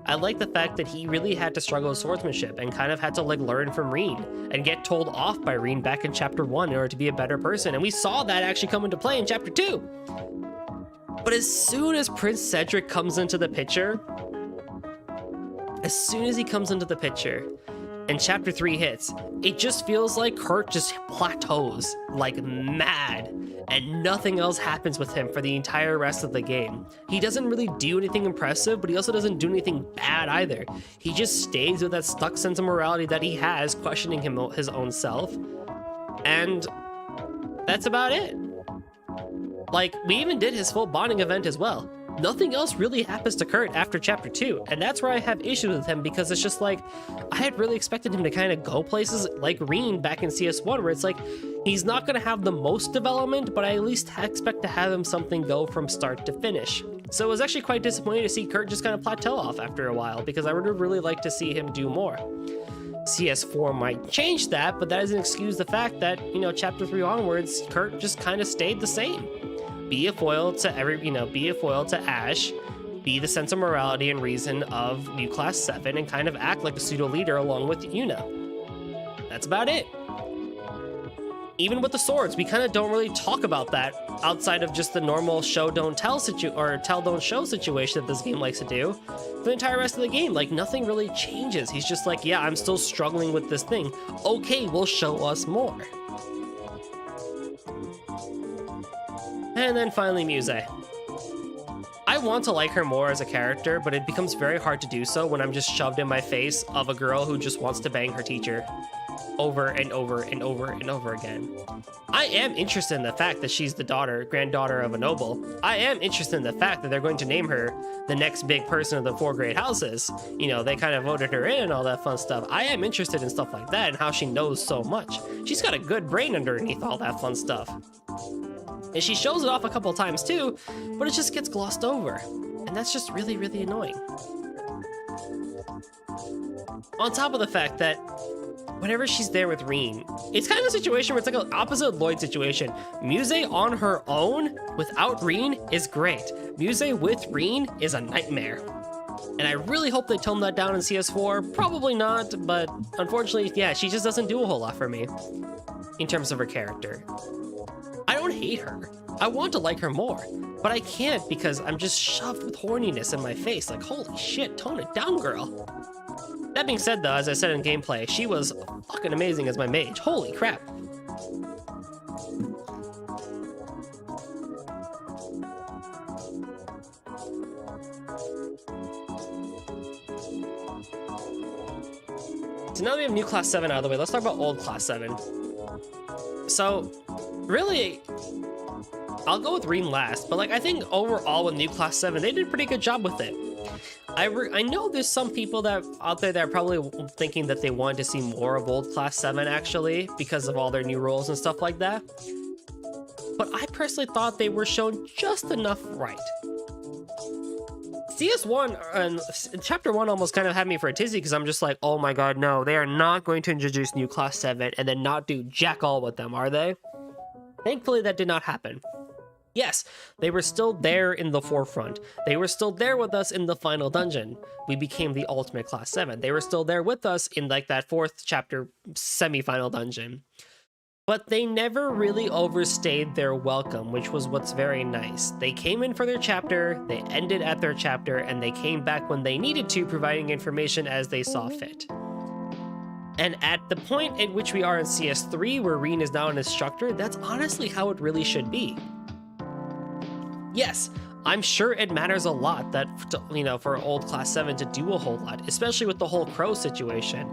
I like the fact that he really had to struggle with swordsmanship and kind of had to, like, learn from Rean and get told off by Rean back in Chapter 1 in order to be a better person. And we saw that actually come into play in Chapter 2. But as soon as Prince Cedric comes into the picture, as soon as he comes into the picture and Chapter 3 hits, it just feels like Kurt just plateaus like mad and nothing else happens with him for the entire rest of the game. He doesn't really do anything impressive, but he also doesn't do anything bad either. He just stays with that stuck sense of morality that he has, questioning his own self. And that's about it. Like, we even did his full bonding event as well. Nothing else really happens to Kurt after chapter 2, and that's where I have issues with him, because it's just like, I had really expected him to kind of go places like Reen back in CS1, where it's like, he's not going to have the most development, but I at least expect to have him something go from start to finish. So it was actually quite disappointing to see Kurt just kind of plateau off after a while, because I would have really liked to see him do more. CS4 might change that, but that doesn't excuse the fact that, you know, chapter 3 onwards, Kurt just kind of stayed the same. Be a foil to be a foil to Ash, be the sense of morality and reason of New Class 7, and kind of act like a pseudo leader along with Yuna. That's about it. Even with the swords, we kind of don't really talk about that outside of just the normal show don't tell tell don't show situation that this game likes to do. For the entire rest of the game, like, nothing really changes. He's just like, yeah, I'm still struggling with this thing. Okay, well, show us more. And then finally, Muse. I want to like her more as a character, but it becomes very hard to do so when I'm just shoved in my face of a girl who just wants to bang her teacher over and over and over and over again. I am interested in the fact that she's the granddaughter of a noble. I am interested in the fact that they're going to name her the next big person of the 4 great houses. You know, they kind of voted her in and all that fun stuff. I am interested in stuff like that and how she knows so much. She's got a good brain underneath all that fun stuff. And she shows it off a couple times too, but it just gets glossed over. And that's just really, really annoying. On top of the fact that whenever she's there with Reen, it's kind of a situation where it's like an opposite Lloyd situation. Muse on her own, without Reen, is great. Muse with Reen is a nightmare. And I really hope they tone that down in CS4. Probably not, but unfortunately, yeah, she just doesn't do a whole lot for me in terms of her character. I don't hate her. I want to like her more, but I can't because I'm just shoved with horniness in my face. Like, holy shit, tone it down, girl. That being said, though, as I said in gameplay, she was fucking amazing as my mage. Holy crap. So now that we have new Class 7 out of the way, let's talk about old Class 7. So, really, I'll go with Reen last, but like, I think overall with new Class 7, they did a pretty good job with it. I know there's some people that out there that are probably thinking that they wanted to see more of old Class 7 actually, because of all their new roles and stuff like that. But I personally thought they were shown just enough right. CS1 and Chapter 1 almost kind of had me for a tizzy because I'm just like, oh my god, no, they are not going to introduce new Class 7 and then not do jack all with them, are they? Thankfully, that did not happen. Yes, they were still there in the forefront. They were still there with us in the final dungeon. We became the ultimate Class 7. They were still there with us in like that 4th chapter semi-final dungeon. But they never really overstayed their welcome, which was what's very nice. They came in for their chapter, they ended at their chapter, and they came back when they needed to, providing information as they saw fit. And at the point at which we are in CS3, where Reen is now an instructor, that's honestly how it really should be. Yes, I'm sure it matters a lot that, you know, for old Class 7 to do a whole lot, especially with the whole Crow situation.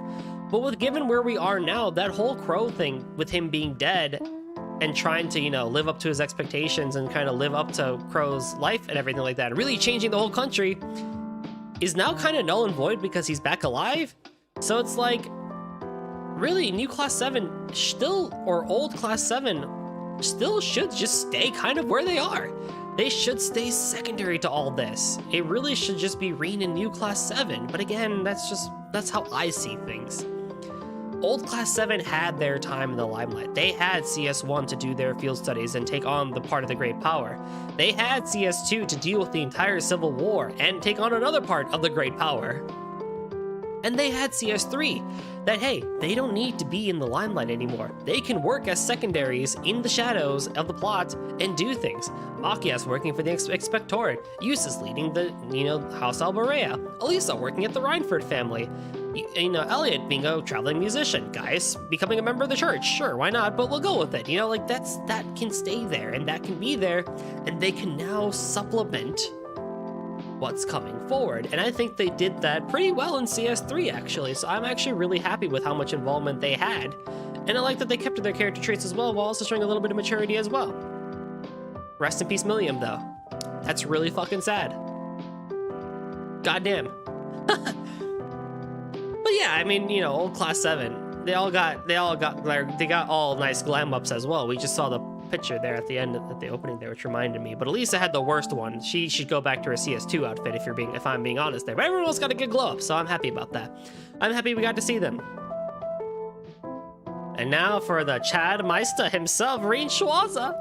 But given where we are now, that whole Crow thing with him being dead and trying to, you know, live up to his expectations and kind of live up to Crow's life and everything like that, really changing the whole country, is now kind of null and void because he's back alive. So it's like, really, new Class 7 still, or old Class 7 still should just stay kind of where they are. They should stay secondary to all this. It really should just be Reen and new Class 7. But again, that's how I see things. Old Class 7 had their time in the limelight. They had CS1 to do their field studies and take on the part of the Great Power. They had CS2 to deal with the entire Civil War and take on another part of the Great Power. And they had CS3 that, hey, they don't need to be in the limelight anymore. They can work as secondaries in the shadows of the plot and do things. Machias working for the Expectorate, Eustace leading the, House Alborea, Elisa working at the Reinford family, Elliot being a traveling musician, Gaius becoming a member of the church, sure, why not, but we'll go with it. That can stay there, and that can be there, and they can now supplement what's coming forward. And I think they did that pretty well in CS3, actually, so I'm actually really happy with how much involvement they had. And I like that they kept to their character traits as well, while also showing a little bit of maturity as well. Rest in peace, Milliam, though. That's really fucking sad. Goddamn. But yeah, I mean, you know, old Class 7, they got all nice glam ups as well. We just saw the picture there at the end at the opening there, which reminded me. But Elisa had the worst one. She should go back to her CS2 outfit if I'm being honest there. But everyone else got a good glow up, so I'm happy about that. I'm happy we got to see them. And now for the Chad Meister himself, Rean Schwarzer.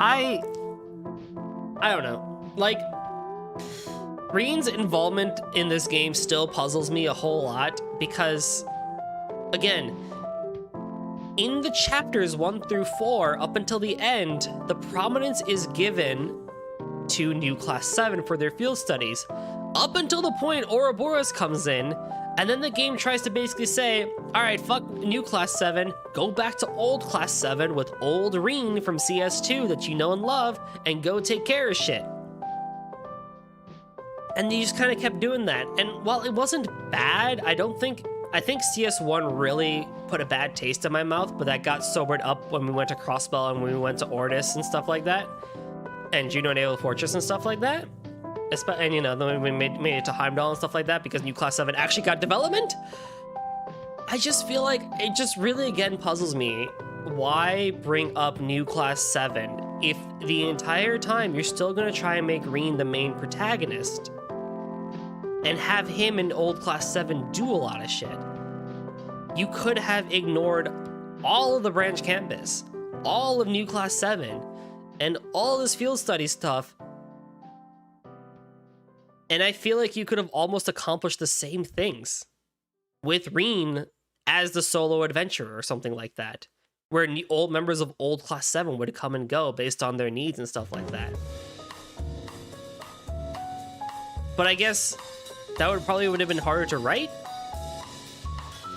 I don't know. Like, Rean's involvement in this game still puzzles me a whole lot because, again, in the chapters 1 through 4 up until the end, the prominence is given to New Class 7 for their field studies up until the point Ouroboros comes in, and then the game tries to basically say, all right, fuck New Class 7, go back to Old Class 7 with old Rean from CS2 that you know and love, and go take care of shit. And they just kind of kept doing that. And while it wasn't bad, I think CS1 really put a bad taste in my mouth, but that got sobered up when we went to Crossbell and when we went to Ordis and stuff like that, and Juno Naval Fortress and stuff like that. And you know, then we made it to Heimdall and stuff like that because New Class 7 actually got development. I just feel like it just really again puzzles me. Why bring up New Class 7 if the entire time you're still gonna try and make Rean the main protagonist and have him and Old Class 7 do a lot of shit? You could have ignored all of the branch campus, all of New Class 7, and all this field study stuff, and I feel like you could have almost accomplished the same things with Rean as the solo adventurer or something like that, where old members of Old Class 7 would come and go based on their needs and stuff like that. But I guess that would have been harder to write,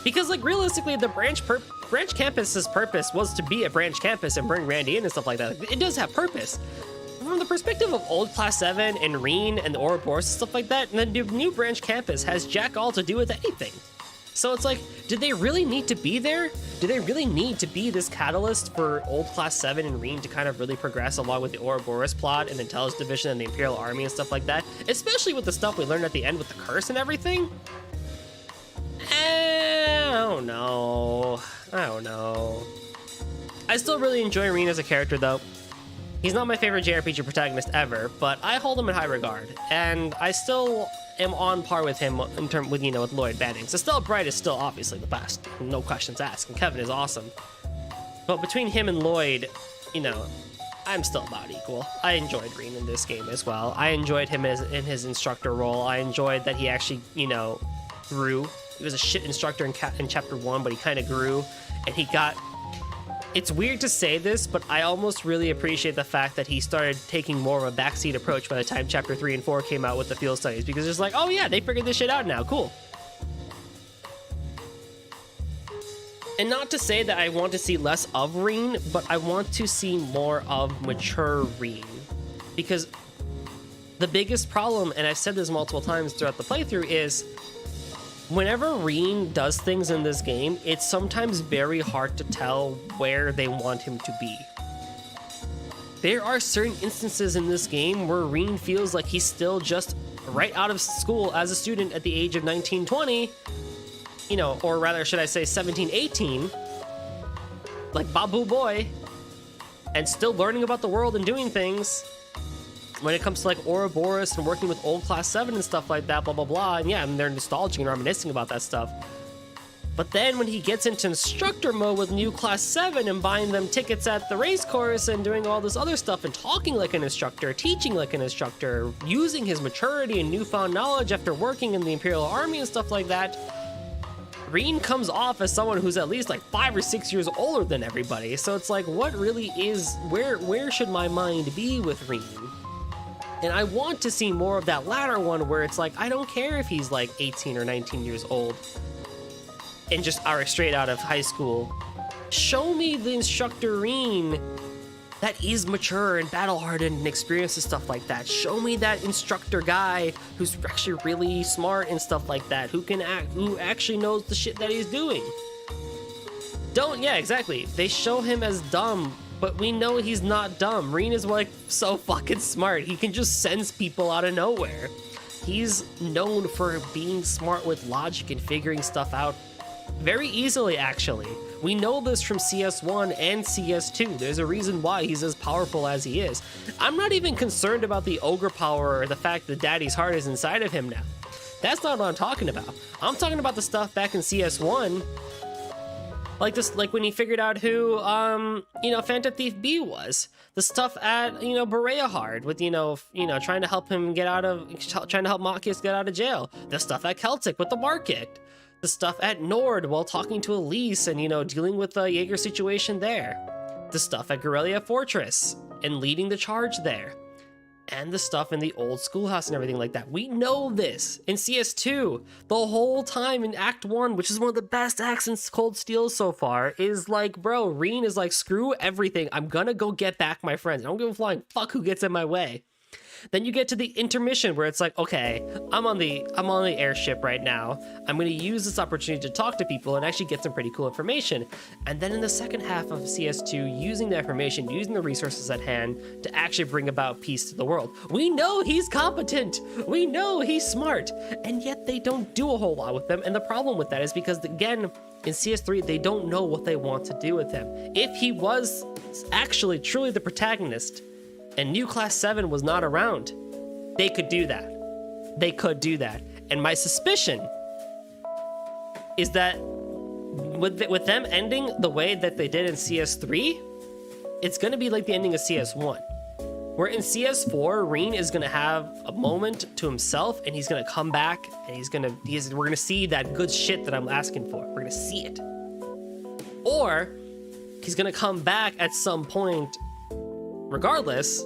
because like realistically, the branch campus's purpose was to be a branch campus and bring Randy in and stuff like that. It does have purpose. From the perspective of Old Class 7 and Rean and the Ouroboros and stuff like that, and the new branch campus has jack all to do with anything. So it's like, did they really need to be there? Do they really need to be this catalyst for Old Class 7 and Rean to kind of really progress along with the Ouroboros plot and the Intelligence Division and the Imperial Army and stuff like that? Especially with the stuff we learned at the end with the curse and everything? I don't know. I still really enjoy Rean as a character though. He's not my favorite JRPG protagonist ever, but I hold him in high regard, and I still am on par with him in terms with, you know, with Lloyd Bannings. Estelle Bright is still obviously the best, no questions asked, and Kevin is awesome. But between him and Lloyd, you know, I'm still about equal. I enjoyed Rean in this game as well. I enjoyed him in his instructor role. I enjoyed that he actually, you know, grew. He was a shit instructor in chapter 1, but he kind of grew, and he got... It's weird to say this, but I almost really appreciate the fact that he started taking more of a backseat approach by the time chapter 3 and 4 came out with the field studies, because it's like, oh yeah, they figured this shit out now, cool. And not to say that I want to see less of Rean, but I want to see more of mature Rean, because the biggest problem, and I've said this multiple times throughout the playthrough, is whenever Rean does things in this game, it's sometimes very hard to tell where they want him to be. There are certain instances in this game where Rean feels like he's still just right out of school as a student at the age of 19, 20, you know, or rather, should I say 17, 18, like Babu Boy, and still learning about the world and doing things. When it comes to like Ouroboros and working with Old Class 7 and stuff like that, blah, blah, blah. And yeah, and they're nostalgic and reminiscing about that stuff. But then when he gets into instructor mode with New Class 7 and buying them tickets at the race course and doing all this other stuff and talking like an instructor, teaching like an instructor, using his maturity and newfound knowledge after working in the Imperial Army and stuff like that, Rean comes off as someone who's at least like 5 or 6 years older than everybody. So it's like, what really is, where should my mind be with Rean? And I want to see more of that latter one where it's like, I don't care if he's like 18 or 19 years old and just are straight out of high school. Show me the instructor Rean that is mature and battle-hardened and experiences stuff like that. Show me that instructor guy who's actually really smart and stuff like that, who actually knows the shit that he's doing. Yeah, exactly. They show him as dumb, but we know he's not dumb. Reen is like so fucking smart. He can just sense people out of nowhere. He's known for being smart with logic and figuring stuff out very easily, actually. We know this from CS1 and CS2. There's a reason why he's as powerful as he is. I'm not even concerned about the ogre power or the fact that Daddy's heart is inside of him now. That's not what I'm talking about. I'm talking about the stuff back in CS1. Like this, like when he figured out who, Phantom Thief B was. The stuff at, Berea Hard with, trying to help him trying to help Machias get out of jail. The stuff at Celtic with the market. The stuff at Nord while talking to Elise and, dealing with the Jaeger situation there. The stuff at Guerrilla Fortress and leading the charge there. And the stuff in the old schoolhouse and everything like that. We know this in CS2 the whole time in Act 1, which is one of the best acts in Cold Steel so far, is like, bro, Reen is like, screw everything. I'm gonna go get back my friends. I don't give a flying fuck who gets in my way. Then you get to the intermission where it's like, okay, I'm on the airship right now. I'm going to use this opportunity to talk to people and actually get some pretty cool information. And then in the second half of CS2, using the information, using the resources at hand to actually bring about peace to the world. We know he's competent. We know he's smart. And yet they don't do a whole lot with him. And the problem with that is because, again, in CS3, they don't know what they want to do with him. If he was actually truly the protagonist, and New Class 7 was not around, they could do that. They could do that. And my suspicion is that with them ending the way that they did in CS3, it's going to be like the ending of CS1. Where in CS4, Reen is going to have a moment to himself, and he's going to come back, and we're going to see that good shit that I'm asking for. We're going to see it. Or he's going to come back at some point regardless,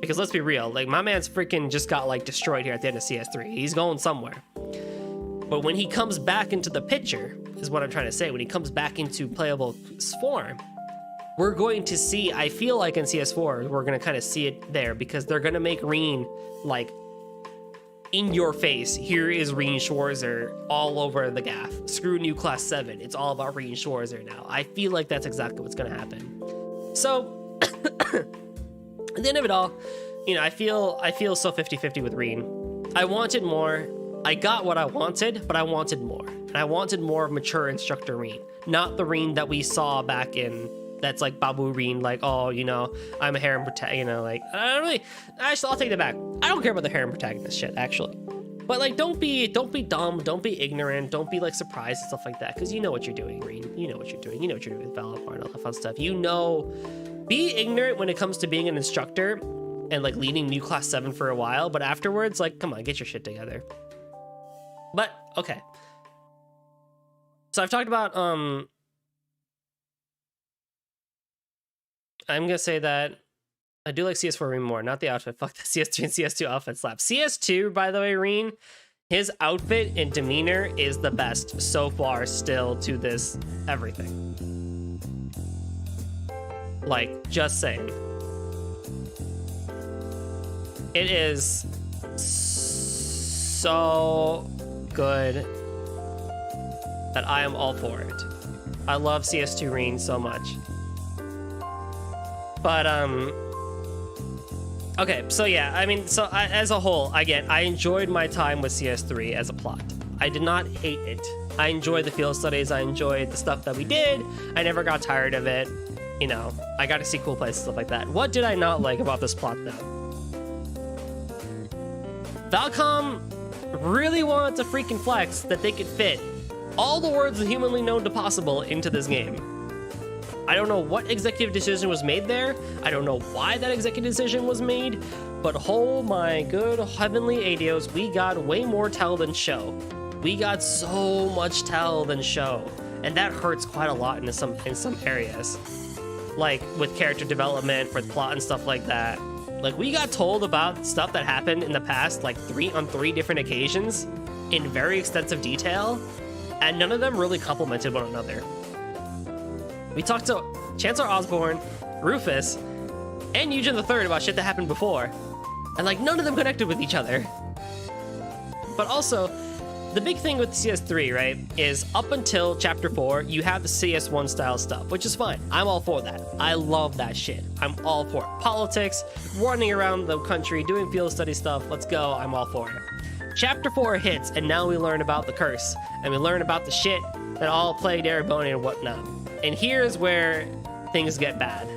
because let's be real, like, my man's freaking just got like destroyed here at the end of CS3. He's going somewhere. But when he comes back into the picture, is what I'm trying to say, when he comes back into playable form, we're going to see, I feel like in CS4, we're going to kind of see it there, because they're going to make Reen like in your face. Here is Reen Schwarzer all over the gaff. Screw New Class 7. It's all about Reen Schwarzer now. I feel like that's exactly what's going to happen. So at the end of it all, I feel so 50-50 with Reen. I wanted more. I got what I wanted, but I wanted more. And I wanted more of mature instructor Reen, not the Reen that we saw back in, that's like Babu Reen, like, oh, I'm a harem protagonist, like, I don't really, actually, I'll take that back. I don't care about the harem protagonist shit, actually. But like, don't be dumb, don't be ignorant, don't be like surprised and stuff like that, because you know what you're doing, Reen. You know what you're doing. You know what you're doing with Valapar and all that fun stuff. Be ignorant when it comes to being an instructor and like leading New Class 7 for a while, but afterwards, like, come on, get your shit together. But okay. So I've talked about I'm gonna say that I do like CS4 Reen more, not the outfit. Fuck the CS3 and CS2 outfit slap. CS2, by the way, Reen, his outfit and demeanor is the best so far still to this everything. Like, just saying. It is so good that I am all for it. I love CS2 Reen so much. But, okay, so yeah, I mean, as a whole, again, I enjoyed my time with CS3 as a plot. I did not hate it. I enjoyed the field studies, I enjoyed the stuff that we did, I never got tired of it. I got to see cool places, stuff like that. What did I not like about this plot, though? Valcom really wanted to freaking flex that they could fit all the words humanly known to possible into this game. I don't know what executive decision was made there. I don't know why that executive decision was made, but oh my good heavenly Adios, we got way more tell than show. We got so much tell than show, and that hurts quite a lot in some areas. Like with character development, with plot and stuff like that. Like, we got told about stuff that happened in the past, like on three different occasions in very extensive detail, and none of them really complemented one another. We talked to Chancellor Osborne, Rufus, and Eugen III about shit that happened before, and like none of them connected with each other. But also, the big thing with CS3, right, is up until Chapter 4, you have the CS1 style stuff, which is fine. I'm all for that. I love that shit. I'm all for it. Politics, running around the country, doing field study stuff, let's go, I'm all for it. Chapter 4 hits, and now we learn about the curse, and we learn about the shit that all plagued Erebonia and whatnot. And here's where things get bad.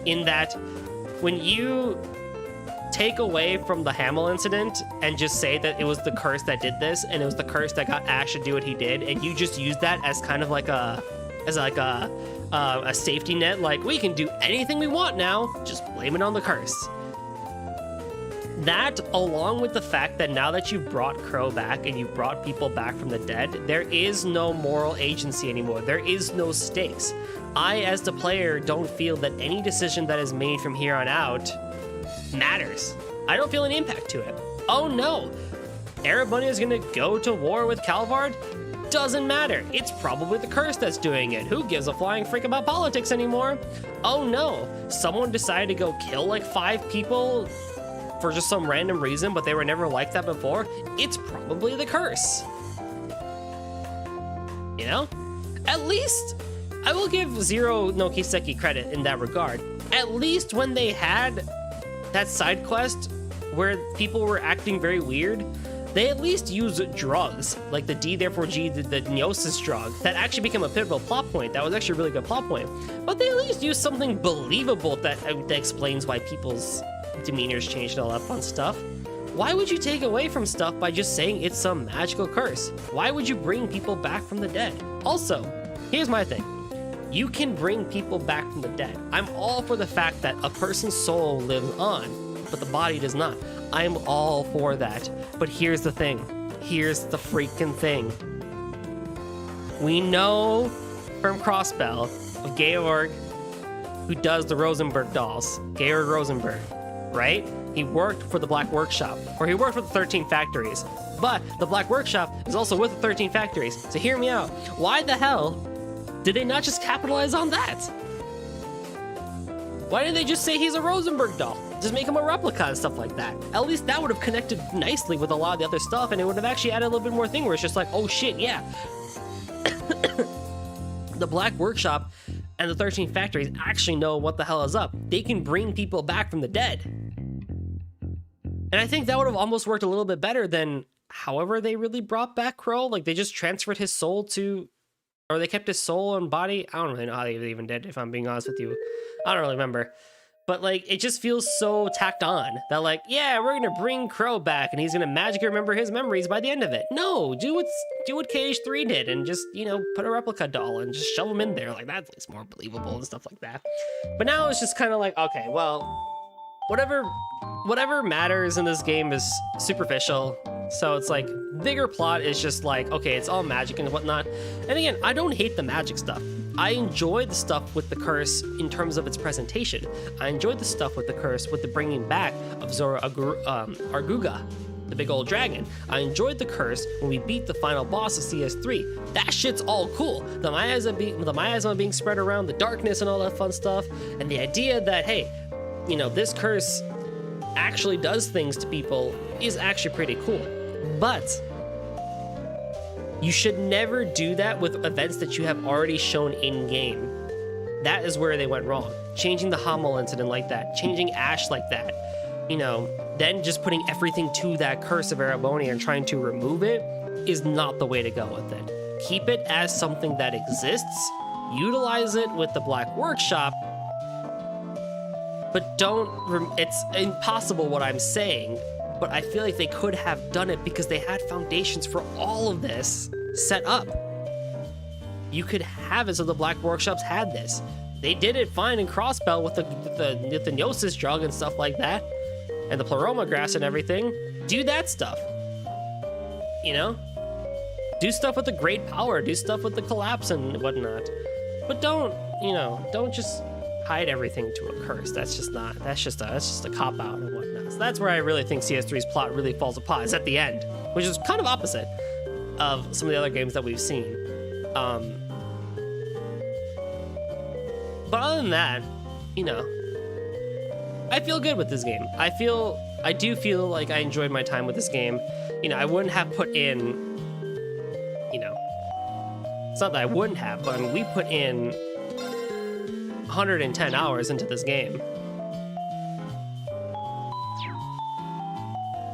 In that, when you take away from the Hamel incident and just say that it was the curse that did this, and it was the curse that got Ash to do what he did, and you just use that as kind of like a safety net, like we can do anything we want now, just blame it on the curse. That, along with the fact that now that you've brought Crow back and you've brought people back from the dead, there is no moral agency anymore. There is no stakes. I, as the player, don't feel that any decision that is made from here on out matters. I don't feel any impact to it. Oh no, Erebonia is gonna go to war with Calvard? Doesn't matter. It's probably the curse that's doing it. Who gives a flying freak about politics anymore? Oh no, someone decided to go kill like 5 people for just some random reason, but they were never like that before. It's probably the curse. You know? At least, I will give Zero no Kiseki credit in that regard. At least when they had that side quest where people were acting very weird, they at least used drugs, like the D therefore G, the Gnosis drug, that actually became a pivotal plot point. That was actually a really good plot point. But they at least used something believable that explains why people's demeanors changed and all that fun stuff. Why would you take away from stuff by just saying it's some magical curse? Why would you bring people back from the dead? Also, here's my thing. You can bring people back from the dead. I'm all for the fact that a person's soul lives on, but the body does not. I'm all for that. But here's the thing. Here's the freaking thing. We know from Crossbell of Georg, who does the Rosenberg dolls, Georg Rosenberg, right? He worked for the Black Workshop, or he worked with the 13 Factories. But the Black Workshop is also with the 13 Factories. So hear me out. Why the hell did they not just capitalize on that? Why didn't they just say he's a Rosenberg doll? Just make him a replica and stuff like that. At least that would have connected nicely with a lot of the other stuff, and it would have actually added a little bit more thing where it's just like, oh shit, yeah. The Black Workshop and the 13 Factories actually know what the hell is up. They can bring people back from the dead. And I think that would have almost worked a little bit better than however they really brought back Crow. Like, they just transferred his soul to, or they kept his soul and body. I don't really know how they even did, if I'm being honest with you. I don't really remember. But, like, it just feels so tacked on that, like, yeah, we're gonna bring Crow back and he's gonna magically remember his memories by the end of it. No, do what KH3 did and just, you know, put a replica doll and just shove him in there. Like, that's more believable and stuff like that. But now it's just kind of like, okay, well, whatever matters in this game is superficial. So it's like, bigger plot is just like, okay, it's all magic and whatnot. And again, I don't hate the magic stuff. I enjoyed the stuff with the curse in terms of its presentation. I enjoyed the stuff with the curse with the bringing back of Zora Arguga, the big old dragon. I enjoyed the curse when we beat the final boss of CS3. That shit's all cool. The miasma being spread around, the darkness and all that fun stuff, and the idea that, hey, you know, this curse actually does things to people is actually pretty cool. But you should never do that with events that you have already shown in-game. That is where they went wrong. Changing the Hamel incident like that, changing Ash like that, you know, then just putting everything to that curse of Erebonia and trying to remove it is not the way to go with it. Keep it as something that exists, utilize it with the Black Workshop, but it's impossible what I'm saying, but I feel like they could have done it because they had foundations for all of this set up. You could have it so the Black Workshops had this. They did it fine in Crossbell with the Gnosis drug and stuff like that, and the Pleroma grass and everything. Do that stuff. You know? Do stuff with the Great Power, do stuff with the Collapse and whatnot. But don't just hide everything to a curse. That's just a cop-out and whatnot. So that's where I really think CS3's plot really falls apart, is at the end, which is kind of opposite of some of the other games that we've seen. But other than that, you know, I feel good with this game. I feel I do feel like I enjoyed my time with this game. You know, I wouldn't have put in, you know, it's not that I wouldn't have, but I mean, we put in 110 hours into this game.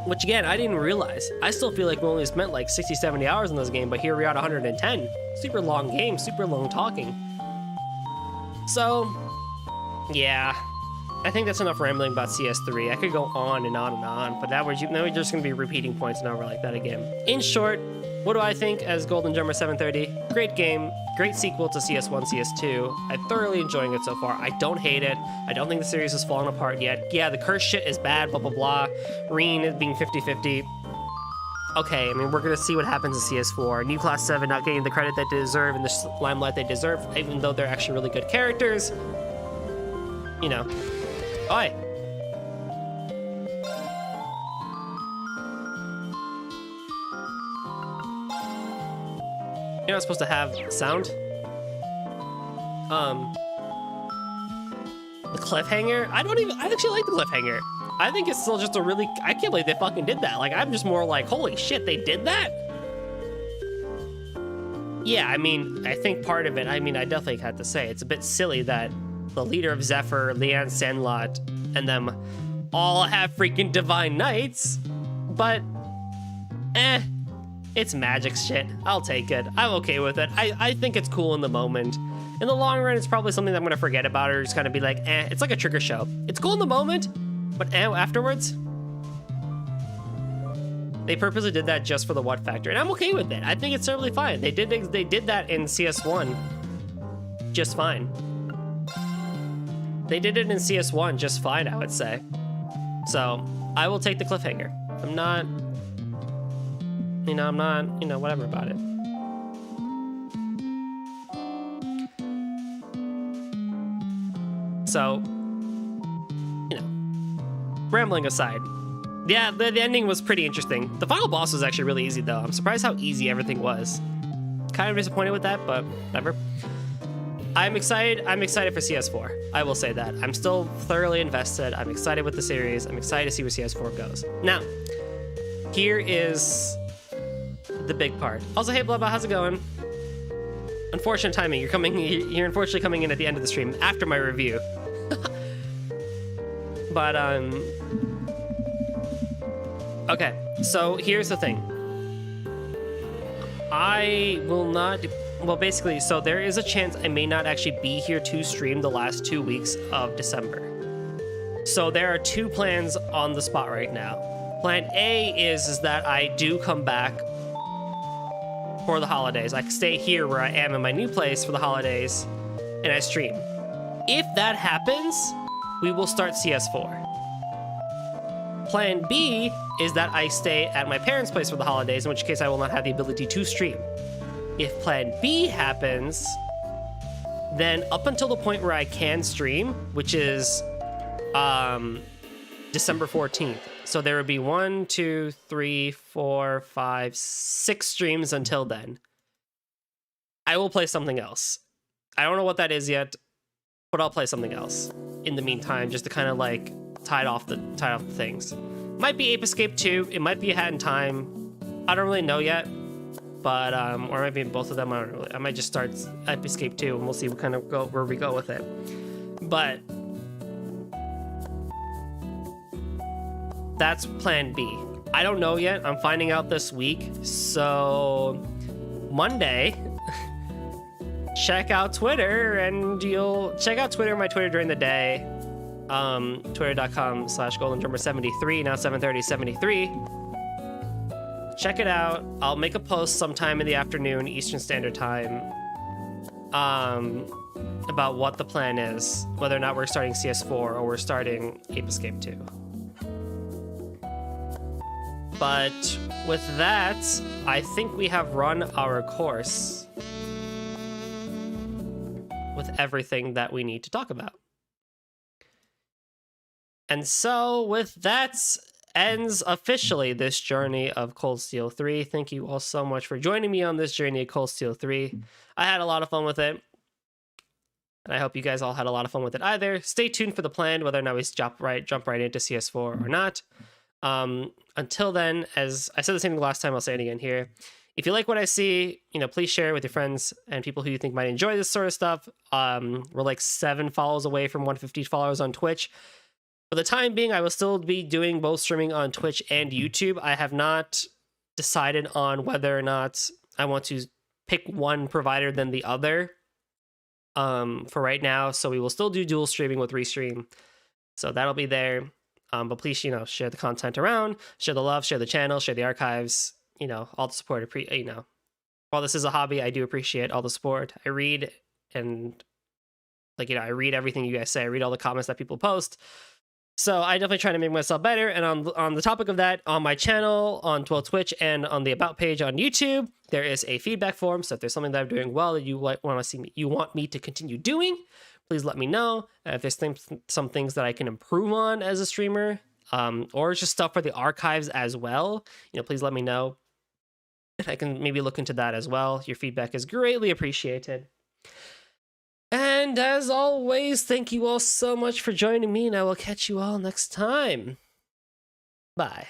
Which again, I didn't realize. I still feel like we only spent like 60, 70 hours in this game, but here we are at 110. Super long game, super long talking. So, yeah. I think that's enough rambling about CS3. I could go on and on and on, but now we're just going to be repeating points and over like that again. In short, what do I think as Golden Drummer 730? Great game, great sequel to CS1, CS2. I'm thoroughly enjoying it so far. I don't hate it. I don't think the series has fallen apart yet. Yeah, the curse shit is bad, blah, blah, blah. Reen is being 50-50. Okay, I mean, we're going to see what happens in CS4. New Class 7 not getting the credit that they deserve and the limelight they deserve, even though they're actually really good characters. You know. Oi. You're not supposed to have sound. The cliffhanger? I actually like the cliffhanger. I think it's still just a really, I can't believe they fucking did that. Like, I'm just more like, holy shit, they did that? Yeah, I mean, I think part of it, I mean, I definitely have to say, it's a bit silly that the leader of Zephyr, Leanne Sandlot, and them all have freaking Divine Knights, but it's magic shit. I'll take it. I'm okay with it. I think it's cool in the moment. In the long run, it's probably something that I'm gonna forget about or just kind of be like, it's like a trigger show. It's cool in the moment, but afterwards, they purposely did that just for the what factor, and I'm okay with it. I think it's totally fine. They did that in CS1 just fine. They did it in CS1 just fine, I would say. So, I will take the cliffhanger. I'm not, whatever about it. So, rambling aside. Yeah, the ending was pretty interesting. The final boss was actually really easy, though. I'm surprised how easy everything was. Kind of disappointed with that, but whatever. I'm excited for CS4. I will say that. I'm still thoroughly invested. I'm excited with the series. I'm excited to see where CS4 goes. Now, here is the big part. Also, hey, Blubba, how's it going? Unfortunate timing. You're unfortunately coming in at the end of the stream after my review. But, okay. So, here's the thing. I will not... Well, basically, so there is a chance I may not actually be here to stream the last 2 weeks of December. So there are two plans on the spot right now. Plan A is that I do come back for the holidays. I stay here where I am in my new place for the holidays, and I stream. If that happens, we will start CS4. Plan B is that I stay at my parents' place for the holidays, in which case I will not have the ability to stream. If plan B happens, then up until the point where I can stream, which is December 14th. So there would be 1, 2, 3, 4, 5, 6 streams until then. I will play something else. I don't know what that is yet, but I'll play something else in the meantime, just to kind of like tie off the things. Might be Ape Escape 2. It might be A Hat in Time. I don't really know yet. But, or it might be both of them. I don't know. I might just start Ape Escape 2 and we'll see where we go with it. But that's plan B. I don't know yet. I'm finding out this week. So Monday, check out Twitter and you'll check out my Twitter during the day. Twitter.com/GoldenDrummer73, now 73073. Check it out. I'll make a post sometime in the afternoon, Eastern Standard Time, about what the plan is, whether or not we're starting CS4 or we're starting Ape Escape 2. But with that, I think we have run our course with everything that we need to talk about. And so with that, ends officially this journey of Cold Steel 3. Thank you all so much for joining me on this journey of Cold Steel 3. I had a lot of fun with it, and I hope you guys all had a lot of fun with it either. Stay tuned for the plan, whether or not we jump right into CS4 or not. Until then, as I said the same thing last time, I'll say it again here. If you like what I see, please share it with your friends and people who you think might enjoy this sort of stuff. We're like 7 follows away from 150 followers on Twitch. For the time being, I will still be doing both streaming on Twitch and YouTube. I have not decided on whether or not I want to pick one provider than the other for right now. So we will still do dual streaming with Restream. So that'll be there. But please, share the content around, share the love, share the channel, share the archives, all the support. While this is a hobby, I do appreciate all the support. I read and I read everything you guys say. I read all the comments that people post. So I definitely try to make myself better. And on the topic of that, on my channel, on Twitch, and on the About page on YouTube, there is a feedback form. So if there's something that I'm doing well that you want me to continue doing, please let me know. If there's some things that I can improve on as a streamer, or just stuff for the archives as well, please let me know. And I can maybe look into that as well. Your feedback is greatly appreciated. And as always, thank you all so much for joining me, and I will catch you all next time. Bye.